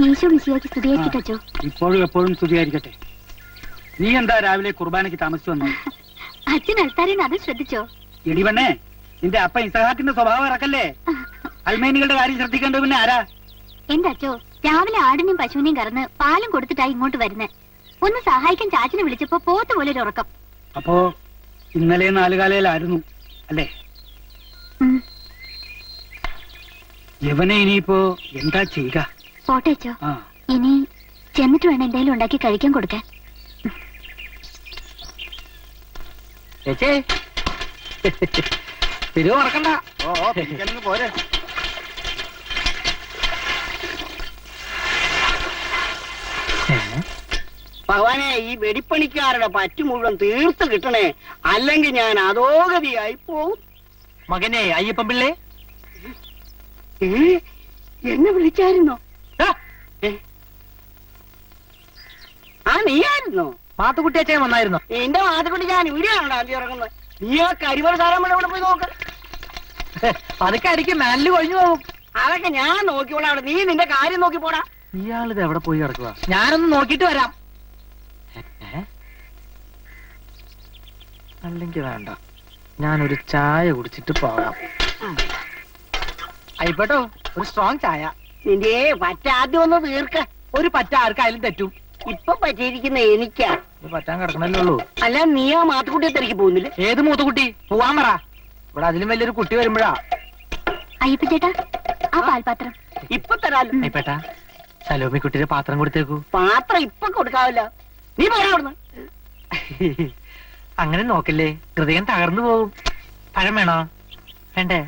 ഈശോ മിശിഹായ്ക്ക് സ്തുതിയായിരിക്കട്ടെ അച്ചോ. ഇപ്പോഴും എപ്പോഴും സ്തുതിയായിരിക്കട്ടെ. നീ എന്താ രാവിലെ കുർബാനയ്ക്ക് താമസിച്ചു വന്നത്? അച്ഛൻ അൽത്താരേന്ന് അത് ശ്രദ്ധിച്ചോ? ഇടിവണ്ണേ, നിന്റെ അപ്പ ഇസഹാക്കിന്റെ സ്വഭാവം ഇറക്കല്ലേ. അൽമേനികളുടെ കാര്യം ശ്രദ്ധിക്കേണ്ടത് പിന്നെ ആരാ? എന്റെ അച്ചോ, രാവിലെ ആടിനെയും പശുവിനെയും കറന്ന് പാലും കൊടുത്തിട്ടായി ഇങ്ങോട്ട് വരുന്നേ. ഒന്ന് സഹായിക്കാൻ ചാച്ചനെ വിളിച്ചപ്പോ പോത്ത് പോലെ ഒരു ഉറക്കം. അപ്പോ ഇന്നലെ 4 കാലയിലായിരുന്നു അല്ലേ? യവനെ ഇനിയിപ്പോ എന്താ ചെയ്യുക? പോട്ടെ അച്ചോ, ഇനി ചെന്നിട്ട് വേണം എന്തെങ്കിലും ഉണ്ടാക്കി കഴിക്കാൻ കൊടുക്കാൻ. തിരിവ് മറക്കണ്ട. പോരെ. ഭഗവാനെ, ഈ വെടിപ്പണിക്കാരുടെ പറ്റു മുഴുവൻ തീർത്ത് കിട്ടണേ, അല്ലെങ്കിൽ ഞാൻ അധോഗതിയായി പോവും. മകനെ അയ്യപ്പൻ പിള്ളേ, എന്നെ വിളിച്ചായിരുന്നോ? ആ, നീയായിരുന്നോ? മാത്തുക്കുട്ടി അച്ഛൻ വന്നായിരുന്നോ? എന്റെ മാത്തുക്കുട്ടി ഞാൻ ഇവിടെയാണോ അല്ലി ഇറങ്ങുന്നത്? നീ ആ കരിമല സാധനം ഇവിടെ പോയി നോക്ക്. അതൊക്കെ അടിക്കും മാലില് കൊഴിഞ്ഞു പോകും. അതൊക്കെ ഞാൻ നോക്കിക്കോളാം. അവിടെ നീ നിന്റെ കാര്യം നോക്കി പോടാ. ഇയാളിത് എവിടെ പോയി കിടക്കുക? ഞാനൊന്ന് നോക്കിട്ട് വരാം. അല്ലെങ്കിൽ വേണ്ട, ഞാനൊരു ചായ കുടിച്ചിട്ട് പോകാം. ആയിപ്പോട്ടോ, ഒരു സ്ട്രോങ് ചായ. നിന്റെ പറ്റ ആദ്യം ഒന്ന് തീർക്ക. ഒരു പറ്റ ആർക്കായാലും തെറ്റും. ഇപ്പൊ പറ്റിയിരിക്കുന്ന എനിക്കാ. പറ്റാൻ കിടക്കണല്ലേ ഉള്ളൂ. അല്ല, നീ ആ മാത്തുക്കുട്ടിയെ തിരക്കി പോകുന്നില്ല? ഏത് മൂത്തുകുട്ടി? പോവാൻ പറ. ഇവിടെ അതിലും വലിയൊരു കുട്ടി വരുമ്പോഴാ. അയ്യപ്പ ചേട്ടാ, ആ പാൽപാത്രം ഇപ്പൊ തരാലോ. അയ്യപ്പേട്ടാ, സലോമി കുട്ടിയുടെ പാത്രം കൊടുത്തേക്കൂ. പാത്രം ഇപ്പൊ കൊടുക്കാവില്ല. നീ പോരാ. അങ്ങനെ നോക്കല്ലേ, ഹൃദയം തകർന്നു പോകും. പഴം വേണോ? വേണ്ടേ?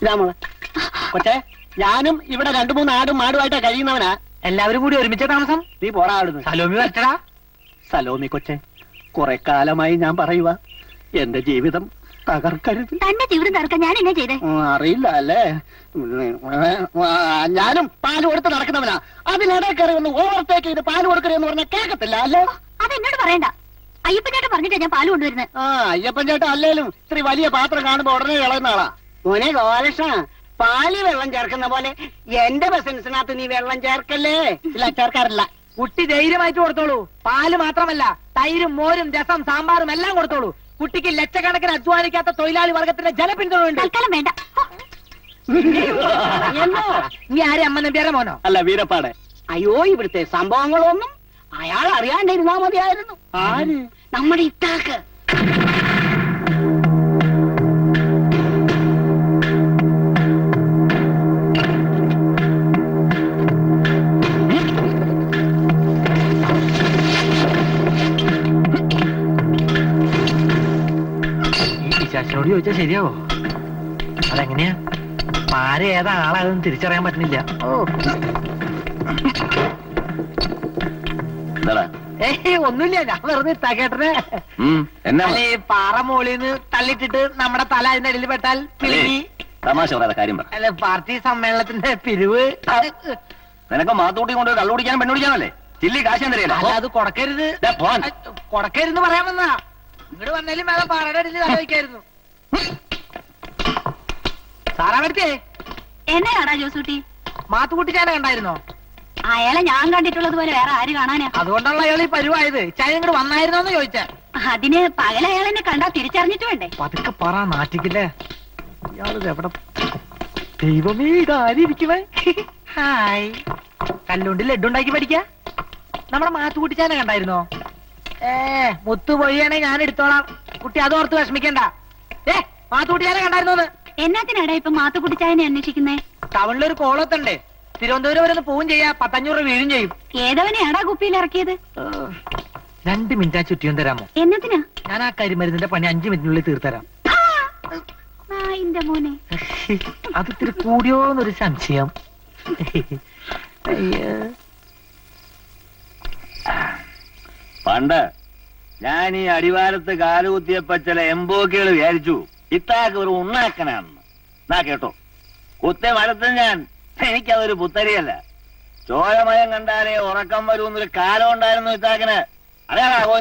ഇതാ മോളെ. കൊച്ചേ, ഞാനും ഇവിടെ 2-3 ആടും മാടുമായിട്ടാ കഴിയുന്നവനാ. എല്ലാവരും കൂടി ഒരുമിച്ച താമസം? നീ പോടാ അവിടുന്ന്. സലോമി വരട്ടടാ. സലോമി കൊച്ചെ, കുറെ കാലമായി ഞാൻ പറയുക, എന്റെ ജീവിതം തകർക്കരുത്. തന്റെ ജീവിതം തകർക്കാൻ ഞാൻ എന്നാ ചെയ്തേ? അറിയില്ല അല്ലേ? ഞാനും പാല് കൊടുത്ത് നടക്കുന്നവനാ. അതിനിടെ കയറി ഒന്ന് ഓവർടേക്ക് ചെയ്ത് പാല് കൊടുക്കരുതെന്ന് പറഞ്ഞാൽ കേൾക്കത്തില്ല അല്ലേ? അതെന്നോട് പറയണ്ട. അയ്യപ്പൻ ചേട്ടൻ പറഞ്ഞിട്ടാ ഞാൻ പാല് കൊണ്ടുവരുന്നത്. അയ്യപ്പൻ ചേട്ടൻ അല്ലേലും ഇത്തിരി വലിയ പാത്രം കാണുമ്പോ ഉടനെ കളയുന്ന ആളാ. മോനെ ഗോപാലകൃഷ്ണ, പാല് വെള്ളം ചേർക്കുന്ന പോലെ എന്റെ ബിസിനസിനകത്ത് നീ വെള്ളം ചേർക്കല്ലേ. ഇല്ല, ചേർക്കാറില്ല. കുട്ടി ധൈര്യമായിട്ട് കൊടുത്തോളൂ. പാല് മാത്രമല്ല, തൈരും മോരും രസം സാമ്പാറും എല്ലാം കൊടുത്തോളൂ. കുട്ടിക്ക് ലക്ഷക്കണക്കിന് അധ്വാനിക്കാത്ത തൊഴിലാളി വർഗത്തിന്റെ ജനപിന്തുണയുണ്ട്. തൽക്കാലം വേണ്ട. നീ ആരെ അമ്മ നമ്പ്യാരെ മോനോ? അല്ല, വീരപ്പാടെ. അയ്യോ, ഇവിടുത്തെ സംഭവങ്ങളൊന്നും അയാൾ അറിയാണ്ടിരുന്നാ മതിയായിരുന്നു. ആര്? നമ്മുടെ ഇത്താക്ക്. ശാസ്ത്രനോട് ചോദിച്ചാൽ ശരിയാവോ? അതെങ്ങനെയാ? ആരെ ഏതാ ആളാതെന്ന് തിരിച്ചറിയാൻ പറ്റുന്നില്ല. ഒന്നുമില്ല, ഞാൻ വെറുതെ ഇത്താക്കേട്ടനെ അല്ലെ പാറ മോളിന്ന് തള്ളിട്ടിട്ട് നമ്മുടെ തല അതിന്റെ ഇടയിൽ പെട്ടാൽ പിളിങ്ങി. തമാശ പറയാതെ കാര്യം പറ. അല്ലെ, പാർട്ടി സമ്മേളനത്തിന്റെ പിരിവ്. നിനക്ക് മാത്തൂട്ടി കൊണ്ട് കള്ളു കുടിക്കാനും പെണ്ണു കുടിക്കാനല്ലേ? ചില്ലി കാശ് തരില്ല. അല്ല, അത് കൊടക്കരുത്. കൊടക്കരുന്ന് പറയാൻ വന്നാ. ഇങ്ങോട്ട് വന്നാലും വേറെ പാറയുടെ ഇടയിൽ ആലോചിക്കായിരുന്നു. സാറാമടുത്തേ എന്നാടാ ജോസൂട്ടി? മാത്തുക്കുട്ടി ചാന കണ്ടായിരുന്നോ? അയാളെ ഞാൻ കണ്ടിട്ടുള്ളത് പോലെ വേറെ ആര് കാണാനാ? അതുകൊണ്ടുള്ള അയാൾ ഈ പരിവായത്. ചായ ഇങ്ങോട്ട് വന്നായിരുന്നോന്ന് ചോദിച്ചാ. അതിന് പകൽ അയാളെന്നെ കണ്ടാ തിരിച്ചറിഞ്ഞിട്ട് വേണ്ടേ? പതുക്കെ പറ, നാട്ടിക്കില്ലേ ഇയാളത് എവിടെ? ദൈവമേ, ഇതാരിക്കുവേ. ഹായ്, കല്ലുകൊണ്ട് ലഡ്ഡു ഉണ്ടാക്കി പഠിക്ക. നമ്മുടെ മാത്തുക്കുട്ടി ചാന കണ്ടായിരുന്നോ? മുത്തു പൊയ്യാണെ ഞാൻ എടുത്തോളാം. കുട്ടി അതോർത്ത് വിഷമിക്കണ്ട. മാത്തുക്കുട്ടി ചാന കണ്ടായിരുന്നോന്ന്? എന്നാത്തിനാടാ ഇപ്പൊ മാത്തുക്കുട്ടി ചായനെ അന്വേഷിക്കുന്നേ? ടൗണിലൊരു കോളത്തുണ്ടേ, തിരുവനന്തപുരം വരെ ഒന്ന് പോവും ചെയ്യാ. 10-500 രൂപ വീഴും ചെയ്യും. ഏതവനെയാടാ കുപ്പിയിൽ ഇറക്കിയത്? 2 മിനിറ്റ് ആ ചുറ്റിയും തരാമോ? എന്നത്തിനാ? ഞാൻ ആ കരിമരുന്നിന്റെ പണി 5 മിനിറ്റിനുള്ളിൽ തീർത്തരാം. മോനെ, അത് ഇത്തിരി കൂടിയോന്നൊരു സംശയം. പണ്ട് ഞാൻ ഈ അടിവാരത്ത് കാലുകുത്തിയപ്പോ ചില എംബോക്കികൾ വിചാരിച്ചു ഇത്താക്ക് ഒരു ഉണ്ണാക്കനാണെന്ന്. എന്നാ കേട്ടോ, കുത്തെ മരത്തിൽ ഞാൻ. എനിക്കതൊരു പുത്തരിയല്ല. ചോരമയം കണ്ടാലേ ഉറക്കം വരുമെന്നൊരു കാലം ഉണ്ടായിരുന്നു ഇത്താക്കിന്. അറിയാമോ?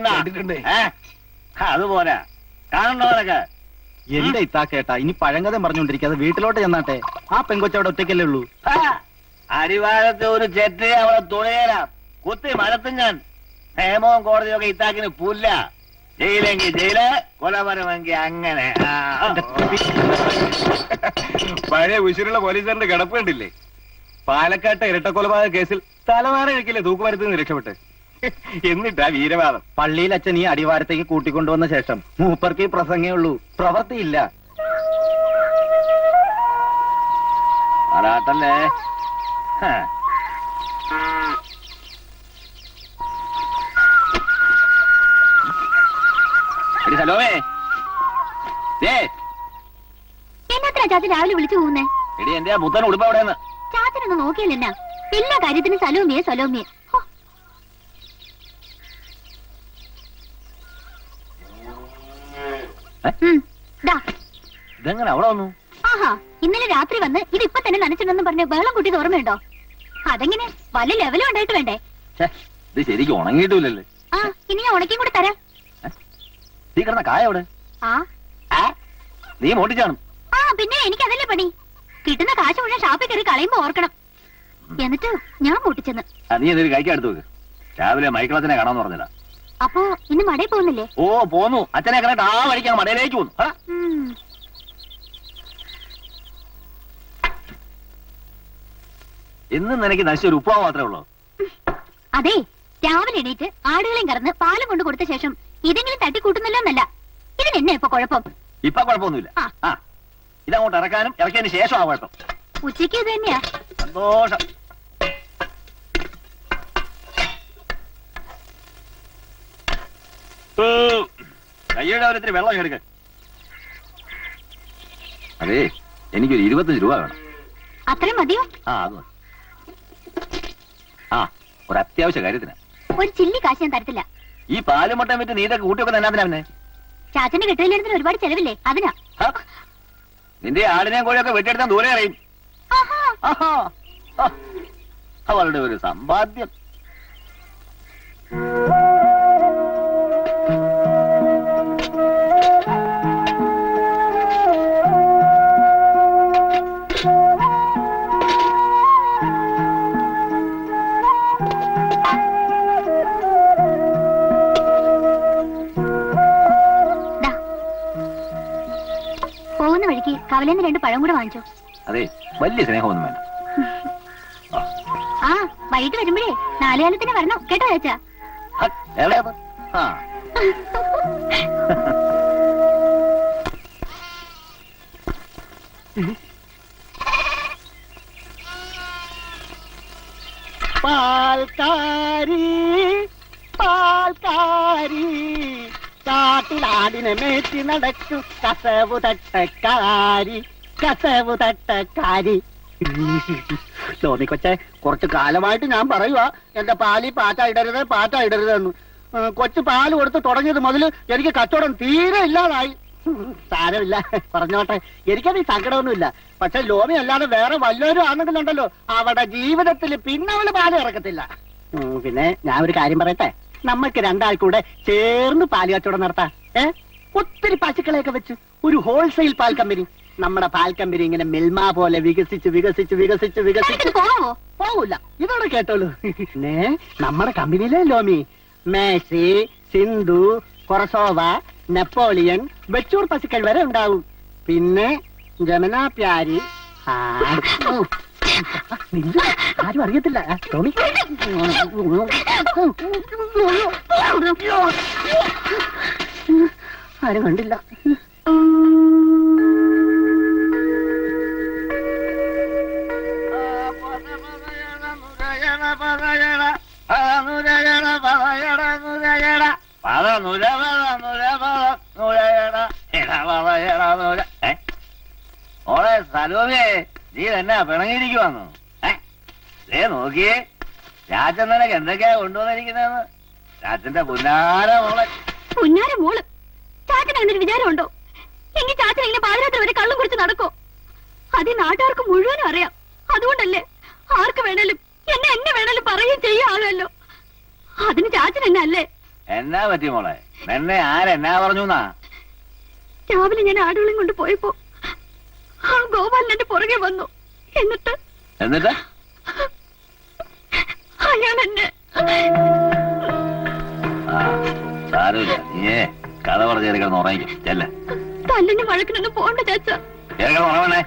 അതുപോരാ, കാണണ്ടവനൊക്കെ. എന്റെ ഇത്താക്കേട്ടാ, ഇനി പഴങ്കഥ പറഞ്ഞോണ്ടിരിക്കാതെ വീട്ടിലോട്ട് ചെന്നാട്ടെ. ആ പെങ്കൊച്ചവിടെ ഒറ്റയ്ക്കല്ലേ ഉള്ളൂ. അടിവാരത്തെ ഒരു ചെറ്റ് അവളെ തുണയരാം, കുത്തി മരത്തും ഞാൻ. നിയമവും കോടതിയൊക്കെ ഇത്താക്കിന് പുല്ല. ജയിലെങ്കിൽ ജയില്, കൊലപരമെങ്കിൽ അങ്ങനെ. പഴയ ഉശിരുള്ള പോലീസുകാരന്റെ കിടപ്പ് കണ്ടില്ലേ? പാലക്കാട്ടെ ഇരട്ടക്കൊലപാതക കേസിൽ തലവാര കഴിക്കില്ലേ തൂക്കുമരത്തിൽ രക്ഷപ്പെട്ട്. എന്നിട്ടാ വീരവാദം. പള്ളിയിൽ അച്ഛൻ ഈ അടിവാരത്തേക്ക് കൂട്ടിക്കൊണ്ടുവന്ന ശേഷം മൂപ്പർക്ക് ഈ പ്രസംഗേ ഉള്ളൂ, പ്രവൃത്തിയില്ല. ആരാട്ടല്ലേ? ഹലോമേ, എന്നാ ചാച്ചൻ രാവിലെ വിളിച്ചു പോകുന്നേ? എടി എന്റെ മുത്തൻ ഉടുപ്പ് എവിടെയെന്ന്? ചാച്ചനൊന്ന് നോക്കിയില്ലെന്നാ, എല്ലാ കാര്യത്തിനും സലോമിയെ സലോമിയെ. ഇതെങ്ങനെ അവിടെ വന്നു? ആഹാ, ഇന്നലെ രാത്രി വന്ന് ഇതിപ്പൊ തന്നെ നനച്ചിട്ടുണ്ടെന്ന് പറഞ്ഞ ബഹളം കുട്ടിയത് ഓർമ്മയുണ്ടോ? അതെങ്ങനെ വല്ല ലെവലും ഉണ്ടായിട്ട് വേണ്ടേ? ഇത് ശരിക്കും ഉണങ്ങിയിട്ടില്ലല്ലേ? ആ, ഇനി ഞാൻ ഉണക്കിയും കൂടെ തരാം. നീ കിടന്ന കായ എവിടെ? ആ നീ മോട്ടിച്ചാണ്. ആ പിന്നെ എനിക്ക് അതല്ലേ പണി. കിട്ടുന്ന കാശ് മുഴുവൻ ഷാപ്പിൽ കയറി കളയുമ്പോ ഓർക്കണം. എന്നിട്ട് ഞാൻ പൊട്ടിച്ചെന്ന്. നീ എന്തൊരു കഴിക്കാൻ എടുത്തു വെക്ക്. രാവിലെ മൈക്കിളത്തിനെ കാണാന്ന് പറഞ്ഞില്ല. അപ്പോ ഇന്ന് മടയിൽ പോകുന്നില്ലേ? ഓ പോന്നു. അച്ഛനെ കണ്ടിട്ട് ആ വഴിക്കാൻ മടയിലേക്ക് പോന്നു. ഇന്ന് നിനക്ക് നശിച്ചൊരു ഉപ്പാവ് മാത്രമേ ഉള്ളൂ. അതെ, രാവിലെ എണീറ്റ് ആടുകളെയും കറന്ന് പാലും കൊണ്ട് കൊടുത്ത ശേഷം ഇതെങ്കിലും തട്ടിക്കൂട്ടുന്നല്ലോ എന്നല്ല. ഇതിനെന്നെ ഇപ്പൊ കുഴപ്പം? ഇപ്പൊ കുഴപ്പമൊന്നുമില്ല. ഇതങ്ങോട്ട് ഇറക്കാനും ഇറക്കിയതിന് ശേഷം ആ കുഴപ്പം. ഉച്ചയ്ക്ക് ഇത് തന്നെയാ. സന്തോഷം. കയ്യുടെ ഒരിത്തിരി വെള്ളം എടുക്ക. അതെ, എനിക്കൊരു 25 രൂപ വേണം. അത്രയും മതിയോ? ആ അത് മതി. ആ, ഒരു അത്യാവശ്യ കാര്യത്തിന്. ഒരു ചില്ലി കാശ് ഞാൻ തരത്തില്ല. ഈ പാലും മുട്ടയും വിറ്റ് നീ ഇതൊക്കെ കൂട്ടിയൊക്കെ തന്നാ പിന്നെ? ചാച്ചന്റെ കെട്ടിലെടുത്തിന് ഒരുപാട് ചെലവില്ലേ, അതിനാ. നിന്റെ ആടിനെയും കോഴിയൊക്കെ വെട്ടിയെടുത്താൻ ദൂരെ അറിയും. അവളുടെ ഒരു സമ്പാദ്യം. പോകുന്ന വഴിക്ക് കവലേന്ന് 2 പഴം കൂടെ വാങ്ങിച്ചോ. അതെ, വലിയ സ്നേഹമൊന്നും വേണ്ട. ആ, വൈകിട്ട് വരുമ്പോഴേ 4 കാലത്തിന് വരണം കേട്ടോ ചേച്ചാ. എവിടെയാ? ആ പാൽക്കാരി പാൽക്കാരി കാട്ടിലാടിനെ മേറ്റി നടക്കു കസവു തട്ടക്കാരി കസവു തട്ടക്കാരി. ലോമി കൊച്ചെ, കുറച്ചു കാലമായിട്ട് ഞാൻ പറയുക എന്റെ പാലി പാറ്റ ഇടരുതെന്ന്. കൊച്ചു പാല് കൊടുത്ത് തുടങ്ങിയത് മുതൽ എനിക്ക് കച്ചവടം തീരെ ഇല്ലാതായി. സാരമില്ല, പറഞ്ഞോട്ടെ, എനിക്കത് ഈ സങ്കടമൊന്നുമില്ല. പക്ഷെ ലോമി അല്ലാതെ വേറെ വല്ലവരും ആണെങ്കിലുണ്ടല്ലോ അവിടെ ജീവിതത്തിൽ പിന്നെ അവള് പാല് ഇറക്കത്തില്ല. പിന്നെ ഞാൻ ഒരു കാര്യം പറയട്ടെ, നമ്മൾക്ക് 2 ആൾ കൂടെ ചേർന്ന് പാല് കച്ചവടം നടത്താം. ഒത്തിരി പശുക്കളെയൊക്കെ വെച്ച് ഒരു ഹോൾസെയിൽ പാൽ കമ്പനി. നമ്മുടെ പാൽ കമ്പനി ഇങ്ങനെ മിൽമ പോലെ വികസിച്ച് പോകൂല. ഇതോടെ കേട്ടോളൂ. പിന്നെ നമ്മുടെ കമ്പനിയിലെ ലോമി മേസി, സിന്ധു, കൊറസോവ, നെപ്പോളിയൻ, വെച്ചൂർ പശുക്കൾ വരെ ഉണ്ടാവും. പിന്നെ ജമുന പ്യാരി. ആരും അറിയത്തില്ല ടോമി. ആരും കണ്ടില്ല. ഓളെ സലോമേ, നീ തന്നെ പിണങ്ങിയിരിക്കുവാന്നോ? നോക്കിയേ, ചാച്ചൻ നിനക്ക് എന്തൊക്കെയാ കൊണ്ടുവന്നിരിക്കുന്നതെന്ന്. ചാച്ചന്റെ പുന്നാര മോളെ. പുന്നാര മോള്? ചാച്ചൻ അങ്ങനെ ഒരു വിചാരമുണ്ടോ? എങ്കിൽ ചാച്ചൻ ഇങ്ങനെ പാതിരാത്രി വരെ കള്ളും കുടിച്ച് നടക്കോ? അത് നാട്ടുകാർക്ക് മുഴുവനും അറിയാം. അതുകൊണ്ടല്ലേ ആർക്ക് വേണേലും എന്നെ വേണേലും പറയുകയും ചെയ്യാമല്ലോ. അതിന് ചാച്ചൻ എന്നെ അല്ലേ? എന്നാ പറ്റി മോളെ? എന്നെ ആരെന്നാ പറഞ്ഞുന്നാ? രാവിലെ ഞാൻ ആടുകളും കൊണ്ട് പോയപ്പോ ആ ഗോപാലൻ എന്റെ പുറകെ വന്നു. എന്നിട്ട് അയാൾ എന്നെ സാരമില്ല, നീ കഥ പറഞ്ഞ് കിടന്ന് ഉറങ്ങിക്കും. ചെല്ല തല്ലിന് വഴക്കിനൊന്നും പോകണ്ട ചാച്ച. കിടന്ന് ഉറങ്ങണേ.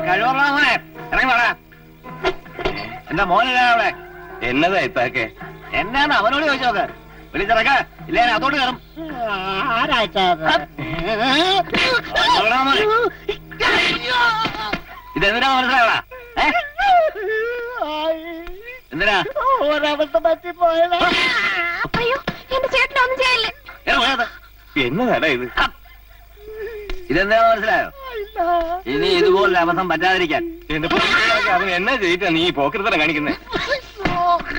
കഴിവറേ ഇറങ്ങി വേണ. എന്താ മോനില്ല അവിടെ? എന്നതാ ഇത്താക്കെ? എന്നാന്ന് അവനോട് ചോദിച്ചു നോക്ക്. വിളിച്ചിറക്ക, ഇല്ലേ അതോട് കയറും. ഇതെന്തിനാ മനസ്സിലാവടാ? എന്തിനാ? ഒരവസ്ഥ പറ്റിപ്പോയതാ. അയ്യോ എന്റെ ചേട്ടനെ ഒന്നും ചെയ്യല്ലേ. എന്നതാടാ ഇത്? ഇതെന്താ മനസ്സിലായോ? ഇനി ഇതുപോലെ അബദ്ധം പറ്റാതിരിക്കാൻ എന്റെ അവൻ എന്നാ ചെയ്തിട്ടാ നീ പോക്കൃതരം കാണിക്കുന്നേ?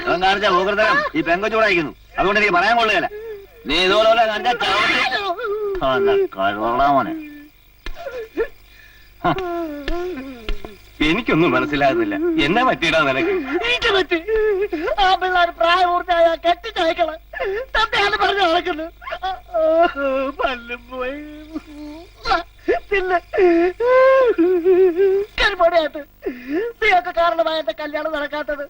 അവൻ കാണിച്ച പോകൃതരം ഈ പെങ്കൊച്ചൂടായിരിക്കുന്നു. അതുകൊണ്ട് എനിക്ക് പറയാൻ കൊള്ളുകയല്ല. നീ ഇതുപോലെ കാണിച്ച മോനെ. എനിക്കൊന്നും മനസ്സിലാകുന്നില്ല. എന്നാ പറ്റിയിടാ നിനക്ക്? ആ പിള്ളേർ പ്രായപൂർത്തിയായ കെട്ടിച്ചയക്കള് തന്നെയാണ് പറഞ്ഞു നടക്കുന്നത്. പല്ലും പോയി പിന്നെ കരിപ്പൊടിയായിട്ട് നീയൊക്കെ കാരണമായ എന്റെ കല്യാണം നടക്കാത്തത്.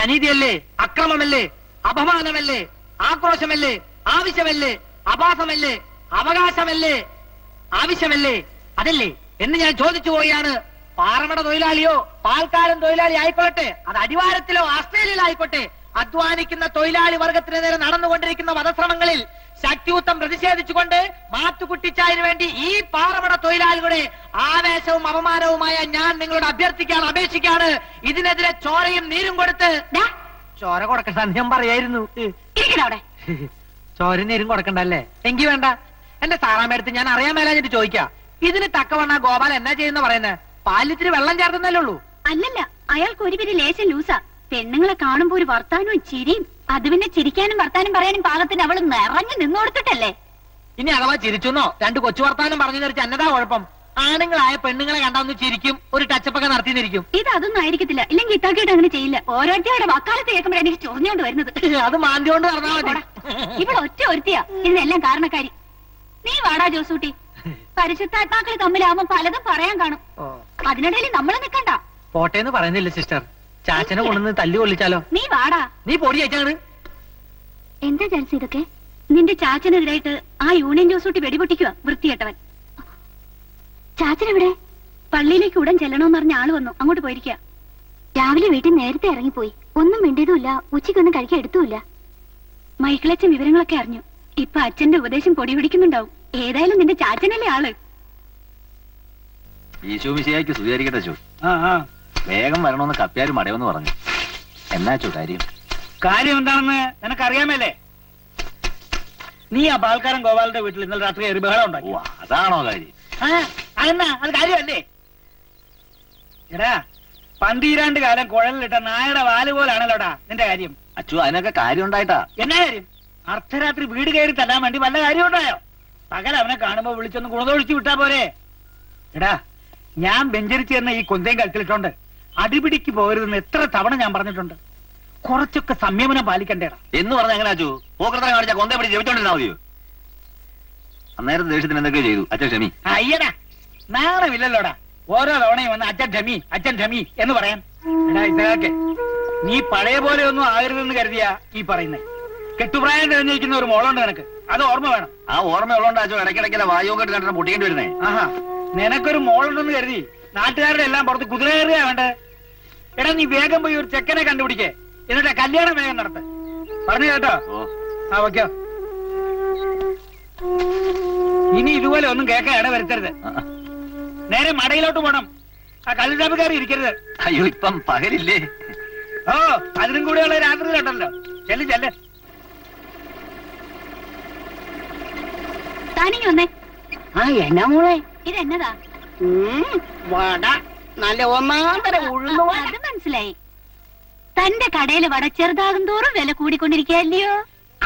അനീതിയല്ലേ, അക്രമമല്ലേ, അപമാനമല്ലേ, ആക്രോശമല്ലേ, ആവശ്യമല്ലേ, അപാസമല്ലേ, അവകാശമല്ലേ, ആവശ്യമല്ലേ, അതല്ലേ എന്ന് ഞാൻ ചോദിച്ചു പോയാണ്. പാറമട തൊഴിലാളിയോ പാൽക്കാരൻ തൊഴിലാളി ആയിക്കൊള്ളട്ടെ, അത് അടിവാരത്തിലോ ആസ്ട്രേലിയയിലോ ആയിക്കോട്ടെ, അധ്വാനിക്കുന്ന തൊഴിലാളി വർഗത്തിന് നേരെ നടന്നുകൊണ്ടിരിക്കുന്ന വധശ്രമങ്ങളിൽ ശക്തിയുക്തം പ്രതിഷേധിച്ചുകൊണ്ട് മാത്തുക്കുട്ടിച്ചായന് വേണ്ടി ഈ പാറമട തൊഴിലാളികളുടെ ആവേശവും അപമാനവുമായ ഞാൻ നിങ്ങളോട് അഭ്യർത്ഥിക്കാണ്, അപേക്ഷിക്കാണ്. ഇതിനെതിരെ ചോരയും നീരും കൊടുത്ത് ചോര കൊടുക്കണ്ട ഞാൻ പറയായിരുന്നു. അവിടെ ചോര നീരും കൊടുക്കണ്ടല്ലേ? എങ്കി വേണ്ട. എന്റെ സാറാമേടുത്ത് ഞാൻ അറിയാൻ മേലാഞ്ഞിട്ട് ചോദിക്കാം. ഇതിന് തക്കവണ്ണ ഗോപാൽ എന്നാ ചെയ്യുന്ന പറയുന്നത്? പാലിത്തിരി വെള്ളം ചേർക്കുന്നല്ലേ ഉള്ളൂ. അല്ലല്ല, അയാൾക്ക് ഒരു പിരി ലേശം ലൂസാ. പെണ്ണുങ്ങളെ കാണുമ്പോ ഒരു വർത്താനവും ചിരിയും. അത് പിന്നെ ചിരിക്കാനും വർത്താനം പറയാനും പാകത്തിന് അവള് നിറഞ്ഞു നിന്നോടുത്തിട്ടല്ലേ. ഇനി അഥവാ ചിരിച്ചെന്നോ രണ്ട് കൊച്ചു വർത്താനം പറഞ്ഞു നിറച്ച് എന്നതാ കുഴപ്പം? ആണുങ്ങളായ പെണ്ണുങ്ങളെ കണ്ടാന്ന് ചിരിക്കും, ഒരു ടച്ചപ്പൊക്കെ നടത്തിയിരിക്കും. ഇത് അതൊന്നും ആയിരിക്കത്തില്ല. ഇല്ലെങ്കിൽ ഇത്താക്കിയിട്ട് അങ്ങനെ ചെയ്യില്ല. ഓരോരുത്തരുടെ വക്കാലത്ത് കേൾക്കുമ്പോഴാണ് എനിക്ക് ചൊറിഞ്ഞോണ്ട് വരുന്നത്. അത് മാന്തിയോണ്ട് നടന്നാ മതി. ഇവിടെ ഒറ്റ ഒരുത്തിയാ ഇതിനെല്ലാം കാരണക്കാരി. നീ വാടാ ജോസൂട്ടി. പരിശുദ്ധാത്മാക്കൾ തമ്മിലാവുമ്പോ പലതും പറയാൻ കാണും. അതിനിടയിൽ നമ്മൾ നിക്കണ്ട. പോട്ടേന്ന് പറയുന്നില്ല സിസ്റ്റർ. ചാച്ചനെ കൊണ്ടുവന്ന് തല്ലി കൊള്ളിച്ചാലോ? നീ വാടാ. നീ പൊടി അയച്ചാണ്. എന്താ ചാൻസ് ഇതൊക്കെ? നിന്റെ ചാച്ചനെതിരായിട്ട് ആ യൂണിയൻ ജോസൂട്ടി വെടിപൊട്ടിക്കുക വൃത്തികെട്ടവൻ. ചാച്ചനെവിടെ? പള്ളിയിലേക്ക് ഉടൻ ചെല്ലണമെന്ന് പറഞ്ഞ ആള് വന്നു. അങ്ങോട്ട് പോയിരിക്കുക. രാവിലെ വീട്ടിൽ നേരത്തെ ഇറങ്ങിപ്പോയി. ഒന്നും വേണ്ടിയതുമില്ല, ഉച്ചയ്ക്കൊന്നും കഴിക്കാൻ എടുത്തുമില്ല. മൈക്കിളച്ചൻ വിവരങ്ങളൊക്കെ അറിഞ്ഞു. ഇപ്പൊ അച്ഛന്റെ ഉപദേശം പൊടി പിടിക്കുന്നുണ്ടാവും. ഏതായാലും നിന്റെ ചാച്ചനല്ലേ ആള്. ഈശോ മിശിഹായ്ക്ക് സ്വീകരിക്കട്ടെ ചോ. വേഗം വരണമെന്ന് കപ്പ്യാര് മടയെന്ന് പറഞ്ഞു. എന്നാ ചോ കാര്യം? കാര്യം എന്താണെന്ന് നിനക്കറിയാമല്ലേ? നീ ആ പാൽക്കാരൻ ഗോപാലിന്റെ വീട്ടിൽ ഇന്നലെ രാത്രി ഒരു ബഹളം ഉണ്ടാക്കി. അതാണോ കാര്യം? അതെന്നാ അത് കാര്യമല്ലേ? എടാ, പന്തീരാണ്ട് കാലം കുഴലിലിട്ട നായയുടെ വാല് പോലാണല്ലോടാ നിന്റെ കാര്യം. അച്ചു അതിനൊക്കെ കാര്യം ഉണ്ടായിട്ടാ. എന്നാ കാര്യം? അർദ്ധരാത്രി വീട് കയറി തല്ലാൻ വേണ്ടി വല്ല കാര്യം ഉണ്ടായോ? പകൽ അവനെ കാണുമ്പോ വിളിച്ചൊന്ന് ഗുണതൊഴിച്ചു വിട്ടാ പോരെ? എടാ, ഞാൻ ബെഞ്ചരിച്ച് തന്ന ഈ കൊന്തയും കൽക്കലിട്ടോണ്ട് അടിപിടിക്ക് പോകരുതെന്ന് എത്ര തവണ ഞാൻ പറഞ്ഞിട്ടുണ്ട്. കുറച്ചൊക്കെ സംയമനം പാലിക്കണ്ടേടാ. എന്ന് പറഞ്ഞ എങ്ങനെ അച്ചു? പോക്കൃതം കാണിച്ചാ കൊന്തയെ പിടിച്ച് ജപിച്ചോണ്ടിരുന്നാ മതിയോ? അന്നേരത്തെ ദേഷ്യത്തിന് എന്തൊക്കെ ചെയ്തു? അച്ഛൻ ക്ഷമി. അയ്യടാ, നാണമില്ലല്ലോടാ ഓരോ തവണയും വന്ന് അച്ഛൻ ക്ഷമി അച്ഛൻ ക്ഷമി എന്ന് പറയാൻ. എടാ ഇസഹാക്കെ, നീ പഴയ പോലെ ഒന്നും ആകരുതെന്ന് കരുതിയാ ഈ പറയുന്നേ. കെട്ടുപ്രായം തിരഞ്ഞിരിക്കുന്ന ഒരു മോളുണ്ട് നിനക്ക്, അത് ഓർമ്മ വേണം. ആ ഓർമ്മയുള്ളോണ്ട് അച്ഛൻ ഇടയ്ക്കിടയ്ക്കല്ല വായു കെട്ട് കണ്ടിട്ട് പൊട്ടിക്കേണ്ടി വരുന്നേ. ആഹാ, നിനക്കൊരു മോളുണ്ടെന്ന് കരുതി നാട്ടുകാരുടെ എല്ലാം പുറത്ത് കുതിര കയറിയാ വേണ്ടേ? എടാ, നീ വേഗം പോയി ഒരു ചെക്കനെ കണ്ടുപിടിക്കേ, എന്നിട്ട് കല്യാണം വേഗം നടത്ത്. പറഞ്ഞു കേട്ടോ? ആ ഓക്കോ. ഇനി ഇതുപോലെ ഒന്നും കേൾക്കാൻ ഇട വരുത്തരുത്. നേരെ മടയിലോട്ട് പോണം. ആ കല്ലുടാപ്പ് കയറി ഇരിക്കരുത്. അയ്യോ, ഇപ്പം പകലില്ലേ? ഓ, അതിനും കൂടെയുള്ള രാത്രിയിലുണ്ടല്ലോ. ചെല്ല് ചെല്ല്. താനിങ്ങി വന്നേ. ആ എന്നാ മോളെ? ഇതെന്നതാ? വട, നല്ല ഒന്നാന്തര ഉഴുന്നു. അത് മനസ്സിലായി. തന്റെ കടയില് വട ചെറുതാകും തോറും വില കൂടിക്കൊണ്ടിരിക്കുകയല്ലയോ?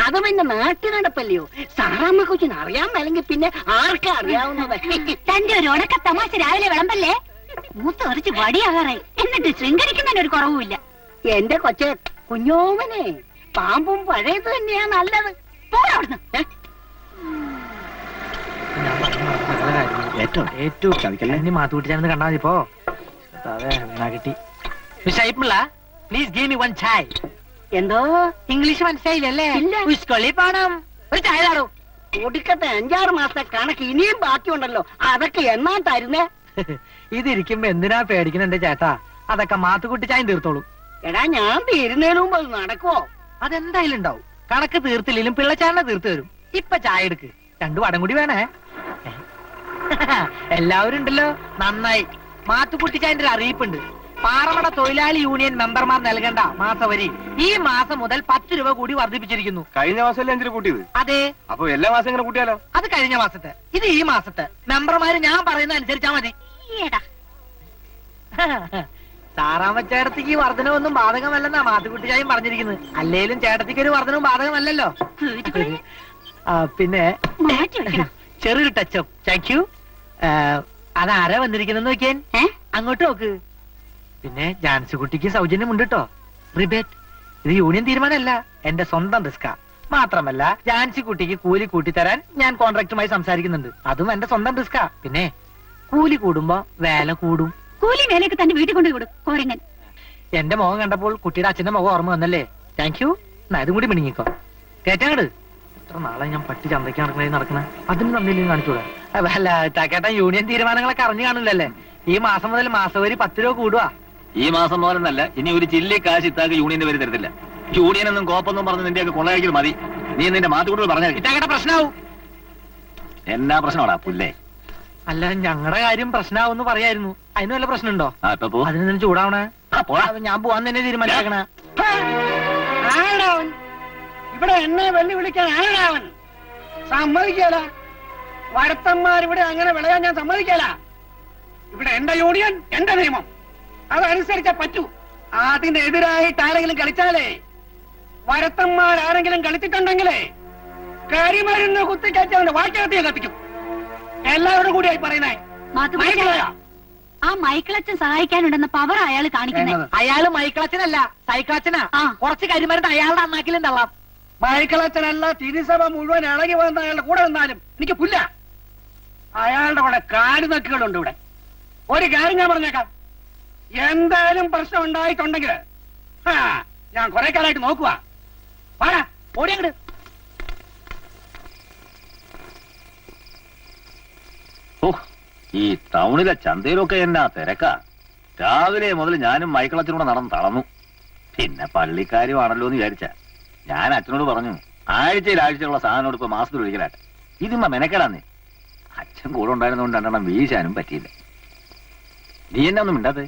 അത് പിന്നെ നാട്ടു നടപ്പല്ലയോ? സാറാമ്മ കൊച്ചിന് അറിയാൻ മേലെങ്കിൽ പിന്നെ ആർക്കാ അറിയാവുന്നത്? തന്റെ ഒരു ഉടക്ക തമാശ രാവിലെ വിളമ്പല്ലേ? മൂത്തെറിച്ച് വടിയാകാറായി. എന്നിട്ട് ശൃംഗരിക്കുന്നതിന് ഒരു കുറവുമില്ല. എന്റെ കൊച്ചെ കുഞ്ഞോമനെ, പാമ്പും പഴയത് തന്നെയാ നല്ലത്. പോടവിടുന്ന്. ഏറ്റവും ഏറ്റവും ചതിക്കല്ലേ? ഇനി മാത്തുകുട്ടിച്ചാനെന്ന് കണ്ടാ മതി ഇപ്പോ അതെ വീണ കിട്ടി മിസ്സായിപ്പിള്ള please give me one chai. എന്തോ ഇംഗ്ലീഷ് മനസ്സിലായില്ലല്ലേ? ഇല്ല. ഉസ്കൊള്ളി പാണം ഒരു ചായ താടോ. ഒടുക്കത്തെ 5-6 മാസത്തെ കണക്ക് ഇനിയും ബാക്കിയുണ്ടല്ലോ, അതൊക്കെ എന്നാ തരുന്നേ? ഇതിരിക്കുമ്പോ എന്തിനാ പേടിക്കുന്ന എന്റെ ചേട്ടാ? അതൊക്കെ മാത്തുകുട്ടിച്ചായം തീർത്തോളൂ. എടാ ഞാൻ തീരുന്നതിന് മുമ്പ് അത് നടക്കുവോ? അതെന്തായാലും ഉണ്ടാവും. കണക്ക് തീർത്തില്ലെങ്കിലും പിള്ളച്ചാറിനെ തീർത്ത് തരും. ഇപ്പൊ ചായ എടുക്ക്, 2 വടം കൂടി വേണേ. എല്ലാവരും ഉണ്ടല്ലോ, നന്നായി. മാത്തുകുട്ടിച്ചായന്റെ ഒരു അറിയിപ്പുണ്ട്. പാറമട തൊഴിലാളി യൂണിയൻ മെമ്പർമാർ നൽകേണ്ട മാസവരി ഈ മാസം മുതൽ 10 രൂപ കൂടി വർദ്ധിപ്പിച്ചിരിക്കുന്നു. കഴിഞ്ഞ മാസമല്ലേ 5 രൂപ കൂട്ടിയത്? അതെ, അപ്പൊ എല്ലാ മാസം ഇങ്ങനെ കൂട്ടിയാലോ? അത് കഴിഞ്ഞ മാസത്തെ, ഇത് ഈ മാസത്തെ. മെമ്പർമാര് ഞാൻ പറയുന്ന അനുസരിച്ചാ മതി. സാറാമ്മ ചേട്ടത്തിക്ക് വർധനവൊന്നും ബാധകമല്ലെന്നാ മാത്തുകുട്ടിച്ചായും പറഞ്ഞിരിക്കുന്നത്. അല്ലേലും ചേട്ടത്തിക്ക് ഒരു വർധനവും ബാധകമല്ലല്ലോ. പിന്നെ മാറ്റി വെക്കണം. ചെറിയൊരു ടച്ചപ്പ്. Thank you. അതാരാ വന്നിരിക്കുന്നെന്ന് നോക്കിയാൻ, അങ്ങോട്ട് നോക്ക്. പിന്നെ ജാൻസി കുട്ടിക്ക് സൗജന്യം ഉണ്ട് കേട്ടോ, റിബേറ്റ്. ഇത് യൂണിയൻ തീരുമാനമല്ല, എന്റെ സ്വന്തം റിസ്കാ. മാത്രമല്ല ജാൻസി കുട്ടിക്ക് കൂലി കൂട്ടിത്തരാൻ ഞാൻ കോൺട്രാക്ടുമായി സംസാരിക്കുന്നുണ്ട്. അതും എന്റെ സ്വന്തം റിസ്കാ. പിന്നെ കൂലി കൂടുമ്പോ വേല കൂടും. കൂലി മേലേക്ക് തന്നെ വീട്ടിൽ കൊണ്ടുപോയി കൊടുക്കും കോരങ്ങൻ. എന്റെ മുഖം കണ്ടപ്പോൾ കുട്ടിയുടെ അച്ഛന്റെ മുഖം ഓർമ്മ വന്നല്ലേ? Thank you. അതും കൂടി മിണിങ്ങിക്കോ. കേറ്റാങ്ങട്. എത്ര നാളെ ഞാൻ പട്ടി ചന്തയ്ക്ക് നടക്കണേ, അതിന് തന്നില്ലെങ്കിൽ കാണിച്ചൂടാ. അല്ല ചാക്കേട്ടൻ യൂണിയൻ തീരുമാനങ്ങളൊക്കെ അറിഞ്ഞു കാണില്ലല്ലേ? ഈ മാസം മുതൽ മാസവരി 10 രൂപ കൂടുക. ഈ മാസം മുതലെന്നല്ല, ഇനി ഒരു ചില്ലി കാശ് ഇത്താക്ക് യൂണിയന്റെ പേര് തരത്തില്ല. യൂണിയൻ എന്നും കോപ്പൊന്നും പറഞ്ഞ് നിന്റെയൊക്കെ കൊള്ളയടിക്കൽ മതി. നീ നിന്റെ മാത്തുകൂട്ടൽ പറഞ്ഞാൽ ഇറ്റാക്കേട്ട പ്രശ്നമാവും. എന്നാ പ്രശ്നമാടാ പുല്ലേ? അല്ല ഞങ്ങളുടെ കാര്യം പ്രശ്നമാവെന്ന് പറയായിരുന്നു. അതിന് വല്ല പ്രശ്നമുണ്ടോ? ഇപ്പൊ പോ. അതിന് തന്നെ ചൂടാവണേ. പോടാ. ഞാൻ പോവാൻ തന്നെ തീരുമാനിച്ചേക്കണേ. ആരാവൻ? ഇവിടെ എന്നെ വെള്ളി വിളിക്കാൻ ആരാവൻ? സമ്മതിക്കല. വരത്തന്മാരിവിടെ അങ്ങനെ വിളയാൻ ഞാൻ സമ്മതിക്കല. ഇവിടെ എന്റെ യൂണിയൻ, എന്റെ നിയമം, അതനുസരിച്ചാ പറ്റൂ. അതിനെതിരായിട്ട് ആരെങ്കിലും കളിച്ചാലേ, വരത്തന്മാരാരെങ്കിലും കളിച്ചിട്ടുണ്ടെങ്കിലേ കരിമരുന്ന് കുത്തിക്കയറ്റി വാക്യത്തെ കത്തിക്കും. എല്ലാവരും കൂടിയായി പറയുന്നേ. മാത്തുകുട്ടിച്ചായ, ആ മൈക്കിളച്ചൻ സഹായിക്കാനുണ്ടെന്ന പവർ അയാൾ കാണിക്കുന്നത്. അയാള് മൈക്കിളച്ചനല്ല, സൈക്കിളച്ചനാ. കുറച്ച് കരിമരുന്ന് അയാളുടെ അണ്ണാക്കിലും തള്ളാം. മൈക്കിളച്ചനല്ല, തിരുസഭ മുഴുവൻ ഇളകി വന്ന അയാളുടെ കൂടെ നിന്നാലും എനിക്ക് പുല്ല. അയാളുടെ കൂടെ കാലുനക്കുകളുണ്ട് ഇവിടെ. ഒരു കാര്യം ഞാൻ പറഞ്ഞേക്കാം, എന്തായാലും പ്രശ്നം ഉണ്ടായിട്ടുണ്ടെങ്കിൽ ഞാൻ കുറെ കാലമായിട്ട് നോക്കുക. ഓടിയങ്ങട്. ഓ, ഈ ടൗണിലെ ചന്തയിലൊക്കെ എന്നാ തിരക്കാ. രാവിലെ മുതൽ ഞാനും മൈക്കിളച്ചനൂടെ നടന്ന് തളർന്നു. പിന്നെ പള്ളിക്കാരുമാണല്ലോ എന്ന് വിചാരിച്ച ഞാൻ അച്ഛനോട് പറഞ്ഞു, ആഴ്ചയിലുള്ള സാധനോട് ഇപ്പൊ മാസത്തിൽ ഒരിക്കലാട്ടെ. ഇതിമ്മ മെനക്കെടാന്നേ. അച്ഛൻ കൂടെ ഉണ്ടായിരുന്നോണ്ട് 2 വീശാനും പറ്റിയില്ല. നീ എന്നാ ഒന്നും മിണ്ടാതെ?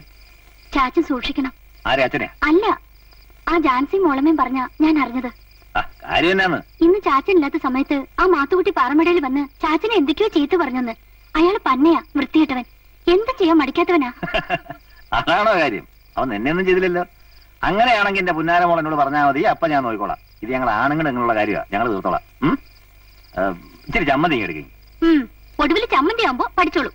ചാച്ചൻ സൂക്ഷിക്കണം. ആരെ? അച്ഛനെ? അല്ല, ആ ജാൻസി മോളമ്മയും പറഞ്ഞ ഞാൻ അറിഞ്ഞത്. കാര്യം എന്നാന്ന്? ഇന്ന് ചാച്ചൻ ഇല്ലാത്ത സമയത്ത് ആ മാത്തുകുട്ടി പാറമടയിൽ വന്ന് ചാച്ചനെ എന്തൊക്കെയോ ചീത്ത പറഞ്ഞെന്ന്. അയാള് പന്നയാ, വൃത്തിയിട്ടവൻ, എന്ത് ചെയ്യാൻ മടിക്കാത്തവനാ. അതാണോ കാര്യം? അവൻ നിന്നെയൊന്നും ചെയ്തില്ലല്ലോ. അങ്ങനെയാണെങ്കിൽ എന്റെ പുന്നാരമോൾ എന്നോട് പറഞ്ഞാൽ മതി, അപ്പൊ ഞാൻ നോക്കിക്കോളാം. ഇത് ഞങ്ങൾ ആണുങ്ങൾ നിങ്ങളുള്ള കാര്യമാണ്, ഞങ്ങൾ തീർത്തോളാം. ഇച്ചിരി ചമ്മന്തി എടുക്കും. ഒടുവിൽ ചമ്മന്തി ആവുമ്പോ പഠിച്ചോളൂ.